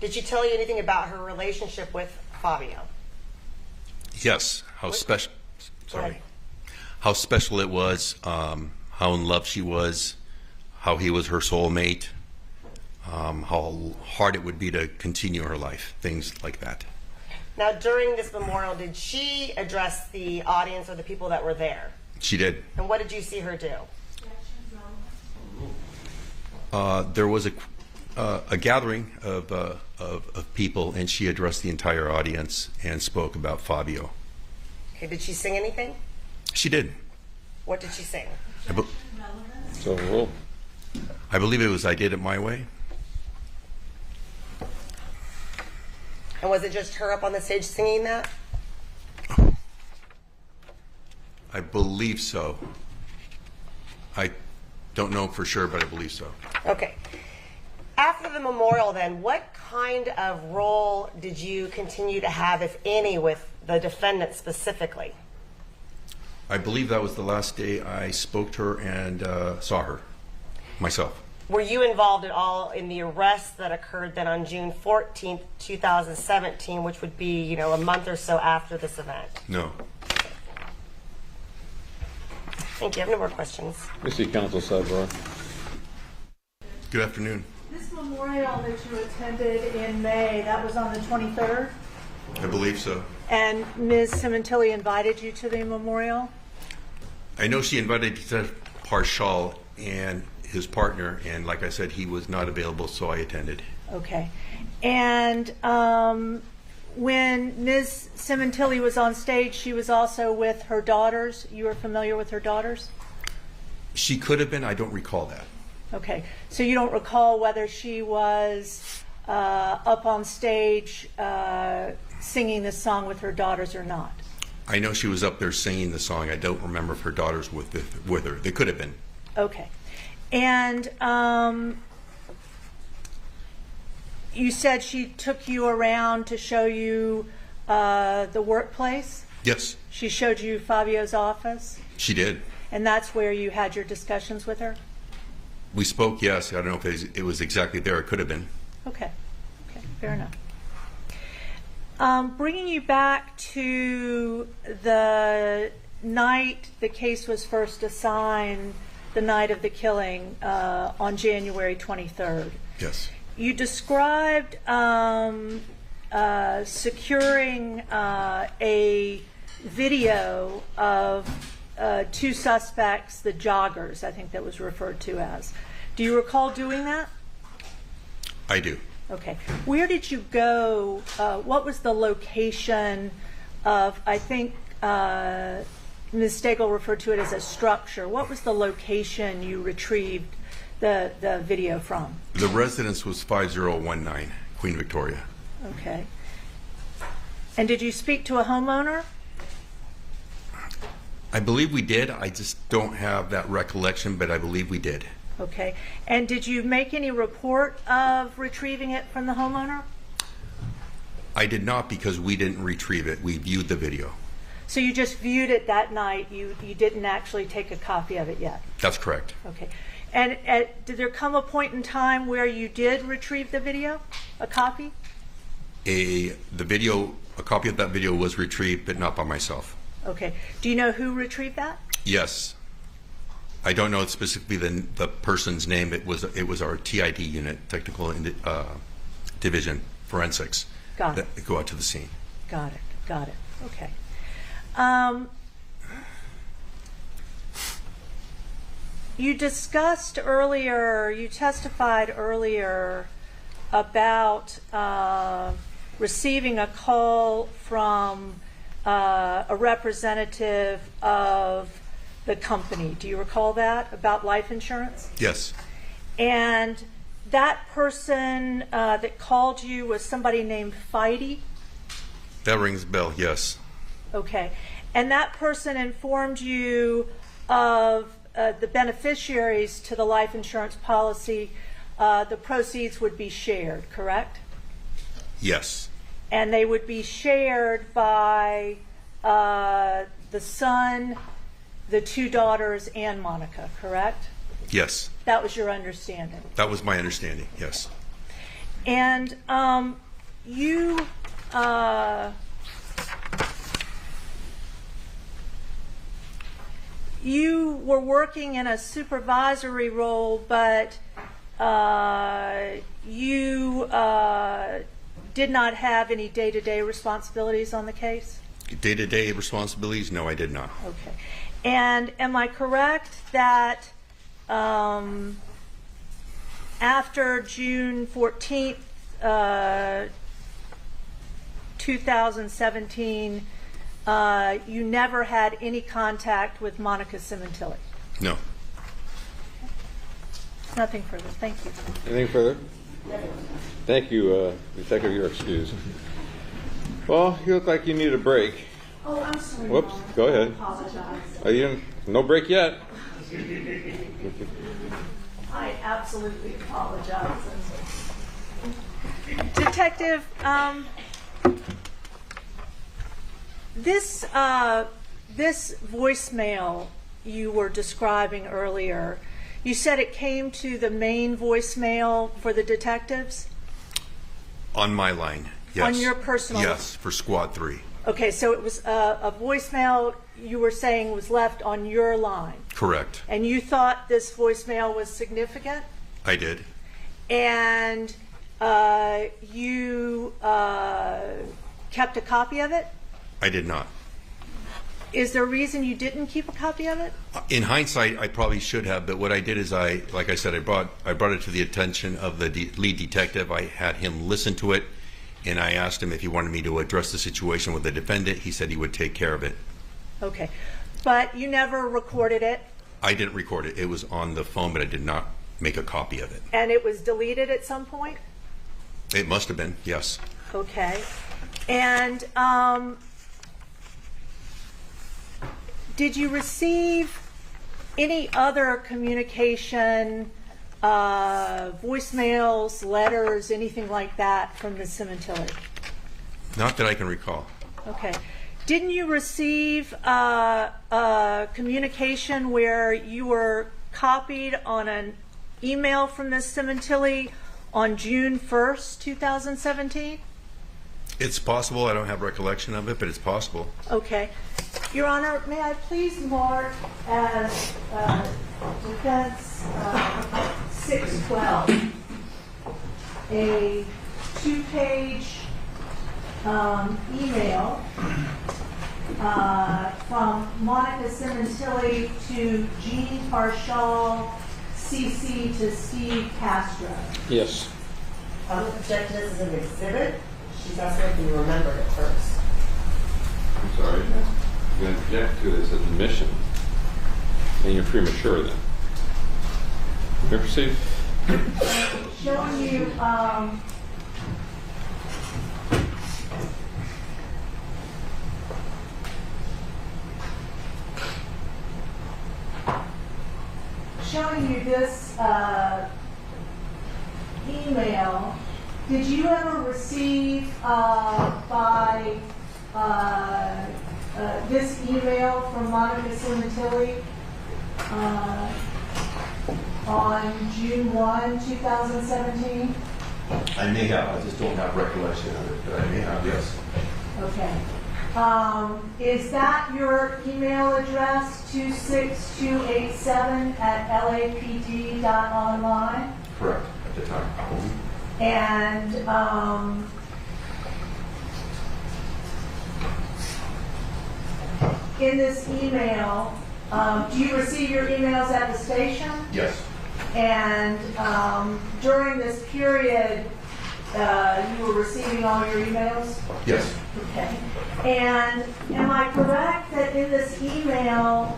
Speaker 8: Did she tell you anything about her relationship with Fabio?
Speaker 14: Yes. How special? Sorry. How special it was. How in love she was. How he was her soulmate. How hard it would be to continue her life. Things like that.
Speaker 8: Now, during this memorial, did she address the audience or the people that were there?
Speaker 14: She did.
Speaker 8: And what did you see her do?
Speaker 14: There was a gathering of people, and she addressed the entire audience and spoke about Fabio.
Speaker 8: Okay, did she sing anything?
Speaker 14: She did.
Speaker 8: What did she sing?
Speaker 11: It's overruled.
Speaker 14: I believe it was "I Did It My Way."
Speaker 8: And was it just her up on the stage singing that?
Speaker 14: I believe so. I don't know for sure, but I believe so.
Speaker 8: Okay. After the memorial, then, what kind of role did you continue to have, if any, with the defendant specifically?
Speaker 14: I believe that was the last day I spoke to her and saw her myself.
Speaker 8: Were you involved at all in the arrest that occurred then on June 14th, 2017, which would be, a month or so after this event?
Speaker 14: No.
Speaker 8: Thank you. I have no more questions.
Speaker 11: We see counsel sidebar.
Speaker 14: Good afternoon.
Speaker 1: This memorial that you attended in May, that was on the 23rd?
Speaker 14: I believe so.
Speaker 1: And Ms. Sementilli invited you to the memorial?
Speaker 14: I know she invited Parshall and his partner, and like I said, he was not available, so I attended.
Speaker 1: Okay. And when Ms. Sementilli was on stage, she was also with her daughters. You are familiar with her daughters?
Speaker 14: She could have been. I don't recall that.
Speaker 1: Okay. So you don't recall whether she was up on stage singing this song with her daughters or not?
Speaker 14: I know she was up there singing the song. I don't remember if her daughters were with her. They could have been.
Speaker 1: Okay. And you said she took you around to show you the workplace?
Speaker 14: Yes.
Speaker 1: She showed you Fabio's office?
Speaker 14: She did.
Speaker 1: And that's where you had your discussions with her?
Speaker 14: We spoke, yes. I don't know if it was exactly there. It could have been.
Speaker 1: Okay. Okay, fair enough. Bringing you back to the night the case was first assigned, the night of the killing on January 23rd.
Speaker 14: Yes.
Speaker 1: You described securing a video of two suspects, the joggers, I think that was referred to as. Do you recall doing that?
Speaker 14: I do.
Speaker 1: Okay. Where did you go? What was the location of, I think Ms. Stagel referred to it as a structure. What was the location you retrieved the video from?
Speaker 14: The residence was 5019 Queen Victoria.
Speaker 1: Okay. And did you speak to a homeowner?
Speaker 14: I believe we did. I just don't have that recollection, but I believe we did.
Speaker 1: Okay. And did you make any report of retrieving it from the homeowner?
Speaker 14: I did not, because we didn't retrieve it. We viewed the video.
Speaker 1: So you just viewed it that night. You didn't actually take a copy of it yet?
Speaker 14: That's correct.
Speaker 1: Okay. And did there come a point in time where you did retrieve the video, a copy?
Speaker 14: A copy of that video was retrieved, but not by myself.
Speaker 1: Okay. Do you know who retrieved that?
Speaker 14: Yes. I don't know specifically the person's name. It was our TID unit, Technical Division, Forensics.
Speaker 1: Got it.
Speaker 14: That go out to the scene.
Speaker 1: Got it. Got it. Okay. You discussed earlier, you testified earlier about receiving a call from a representative of the company. Do you recall that, about life insurance?
Speaker 14: Yes.
Speaker 1: And that person that called you was somebody named Feide?
Speaker 14: That rings a bell, yes.
Speaker 1: Okay. And that person informed you of the beneficiaries to the life insurance policy, the proceeds would be shared, correct?
Speaker 14: Yes.
Speaker 1: And they would be shared by the son, the 2 daughters, and Monica, correct?
Speaker 14: Yes.
Speaker 1: That was your understanding.
Speaker 14: That was my understanding, yes.
Speaker 1: And you you were working in a supervisory role, but you did not have any day-to-day responsibilities on the case?
Speaker 14: Day-to-day responsibilities? No, I did not.
Speaker 1: Okay. And am I correct that after June 14th, 2017, you never had any contact with Monica Sementilli?
Speaker 14: No.
Speaker 1: Nothing further. Thank you.
Speaker 11: Anything further? Thank you, Detective. You're excused. Well, you look like you need a break.
Speaker 1: Oh, I'm sorry.
Speaker 11: Whoops. Go ahead.
Speaker 1: I apologize.
Speaker 11: Are you no break yet?
Speaker 1: I absolutely apologize. Detective, this voicemail you were describing earlier, you said it came to the main voicemail for the detectives?
Speaker 14: On my line, yes.
Speaker 1: On your personal?
Speaker 14: Yes, for Squad 3.
Speaker 1: Okay, so it was a voicemail you were saying was left on your line.
Speaker 14: Correct.
Speaker 1: And you thought this voicemail was significant?
Speaker 14: I did.
Speaker 1: And you kept a copy of it?
Speaker 14: I did not.
Speaker 1: Is there a reason you didn't keep a copy of it?
Speaker 14: In hindsight, I probably should have, but what I did is like I said, I brought it to the attention of the lead detective. I had him listen to it, and I asked him if he wanted me to address the situation with the defendant. He said he would take care of it.
Speaker 1: Okay. But you never recorded it?
Speaker 14: I didn't record it. It was on the phone, but I did not make a copy of it.
Speaker 1: And it was deleted at some point?
Speaker 14: It must have been, yes.
Speaker 1: Okay. And did you receive any other communication, voicemails, letters, anything like that from Ms. Sementilli?
Speaker 14: Not that I can recall.
Speaker 1: Okay. Didn't you receive communication where you were copied on an email from Ms. Sementilli on June 1st, 2017?
Speaker 14: It's possible. I don't have recollection of it, but it's possible.
Speaker 1: Okay. Your Honor, may I please mark as defense 612 a 2-page email from Monica Sementilli to Jean Parshall, CC to Steve Castro.
Speaker 11: Yes.
Speaker 8: I'm objecting this as an exhibit. She's asking if you remembered it first.
Speaker 11: I'm sorry. I'm going to object to this as admission. And you're premature then. May I proceed?
Speaker 1: Showing you this email. Did you ever receive this email from Monica Sementilli on June 1, 2017?
Speaker 14: I may have. I just don't have recollection of it, but I may have, yes.
Speaker 1: Okay. Is that your email address, 26287@lapd.online?
Speaker 14: Correct, at the time.
Speaker 1: And in this email, do you receive your emails at the station?
Speaker 14: Yes.
Speaker 1: And during this period, you were receiving all your emails?
Speaker 14: Yes.
Speaker 1: Okay. And am I correct that in this email,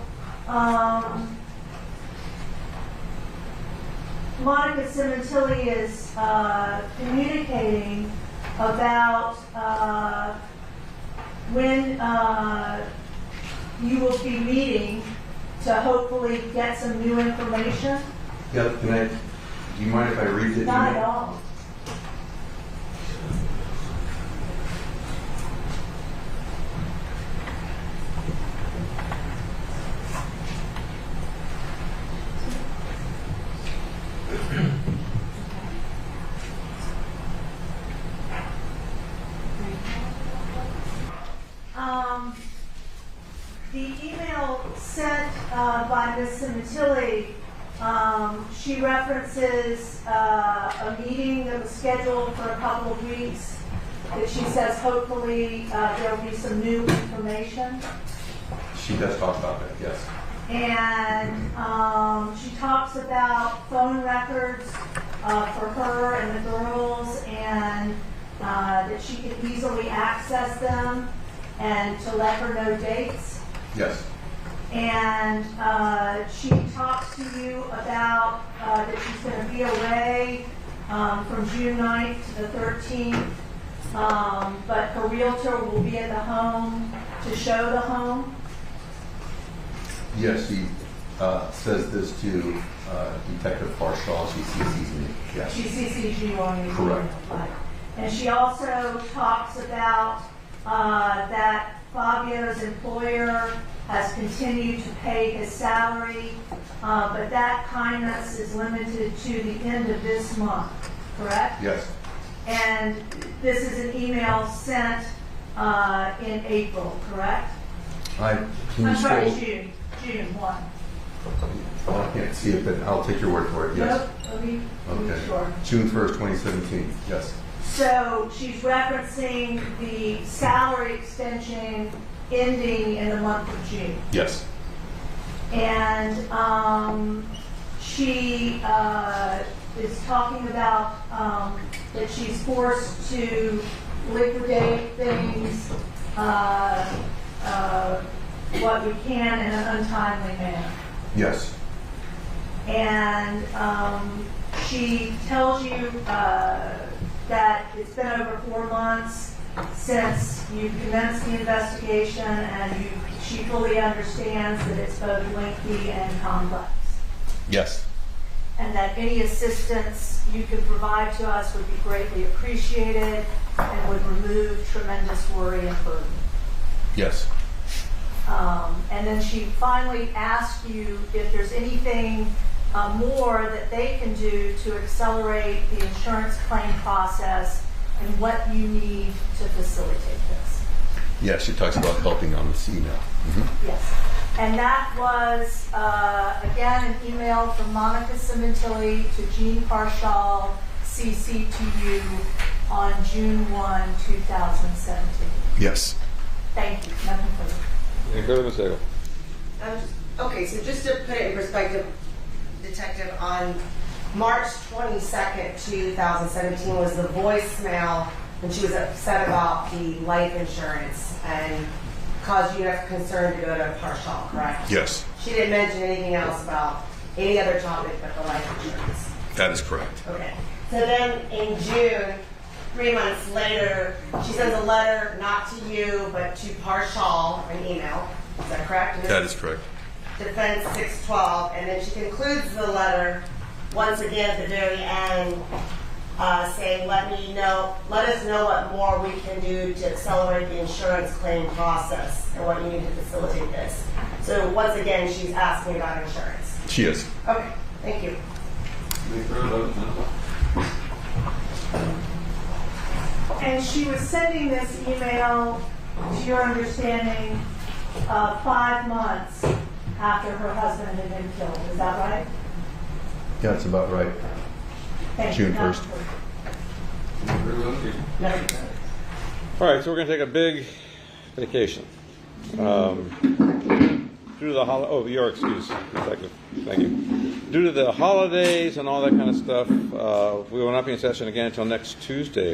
Speaker 1: Monica Sementilli is communicating about when you will be meeting to hopefully get some new information?
Speaker 3: Yeah, do you mind if I read the
Speaker 1: Not
Speaker 3: email?
Speaker 1: at all. The email sent by Ms. Sementilli, she references a meeting that was scheduled for a couple of weeks that she says hopefully there will be some new information.
Speaker 3: She does talk about that, yes.
Speaker 1: And she talks about phone records for her and the girls, and that she can easily access them and to let her know dates.
Speaker 3: Yes.
Speaker 1: And she talks to you about that she's going to be away from June 9th to the 13th, but her realtor will be at the home to show the home.
Speaker 3: Yes, she says this to Detective Farshaw. She CCs me. Yes.
Speaker 1: She CCs you on your
Speaker 3: Correct.
Speaker 1: email. And she also talks about that Fabio's employer has continued to pay his salary, but that kindness is limited to the end of this month, correct?
Speaker 3: Yes.
Speaker 1: And this is an email sent in April, correct?
Speaker 3: Can you
Speaker 1: I'm sorry,
Speaker 3: scroll?
Speaker 1: June 1.
Speaker 3: Well, I can't see it, but I'll take your word for it. Yes.
Speaker 1: Nope, let me
Speaker 3: Okay.
Speaker 1: sure.
Speaker 3: June 1st, 2017. Yes.
Speaker 1: So she's referencing the salary extension ending in the month of June.
Speaker 3: Yes.
Speaker 1: And she is talking about that she's forced to liquidate things, what we can in an untimely manner.
Speaker 3: Yes.
Speaker 1: And she tells you that it's been over 4 months since you commenced the investigation, and she fully understands that it's both lengthy and complex.
Speaker 3: Yes.
Speaker 1: And that any assistance you could provide to us would be greatly appreciated and would remove tremendous worry and burden.
Speaker 3: Yes.
Speaker 1: And then she finally asks you if there's anything more that they can do to accelerate the insurance claim process and what you need to facilitate this.
Speaker 3: Yes, she talks about helping on this email. Mm-hmm.
Speaker 1: Yes. And that was, again, an email from Monica Sementilli to Jean Parshall, CC to you on June 1, 2017.
Speaker 3: Yes.
Speaker 1: Thank you. Nothing further.
Speaker 11: Yeah, go to Ms. Daigle.
Speaker 8: Okay, so just to put it in perspective, Detective, on March 22nd, 2017 was the voicemail when she was upset about the life insurance and caused you enough concern to go to Parshall, correct?
Speaker 3: Yes.
Speaker 8: She didn't mention anything else about any other topic but the life insurance.
Speaker 3: That is correct.
Speaker 8: Okay. So then in June, 3 months later, she sends a letter not to you but to Parshall, an email. Is that correct?
Speaker 3: That is correct.
Speaker 8: Defense 612, and then she concludes the letter once again at the very end, saying, let us know what more we can do to accelerate the insurance claim process and what you need to facilitate this. So once again, she's asking about insurance.
Speaker 3: She is.
Speaker 8: Okay, thank you.
Speaker 1: And she was sending this email, to your understanding, 5 months after her husband had been killed. Is that right?
Speaker 3: Yeah, that's about right.
Speaker 1: Thank
Speaker 3: June
Speaker 1: you.
Speaker 3: 1st.
Speaker 11: All right, so we're going to take a big vacation. Due to the your excuse, Detective. Thank you. Due to the holidays and all that kind of stuff, we will not be in session again until next Tuesday.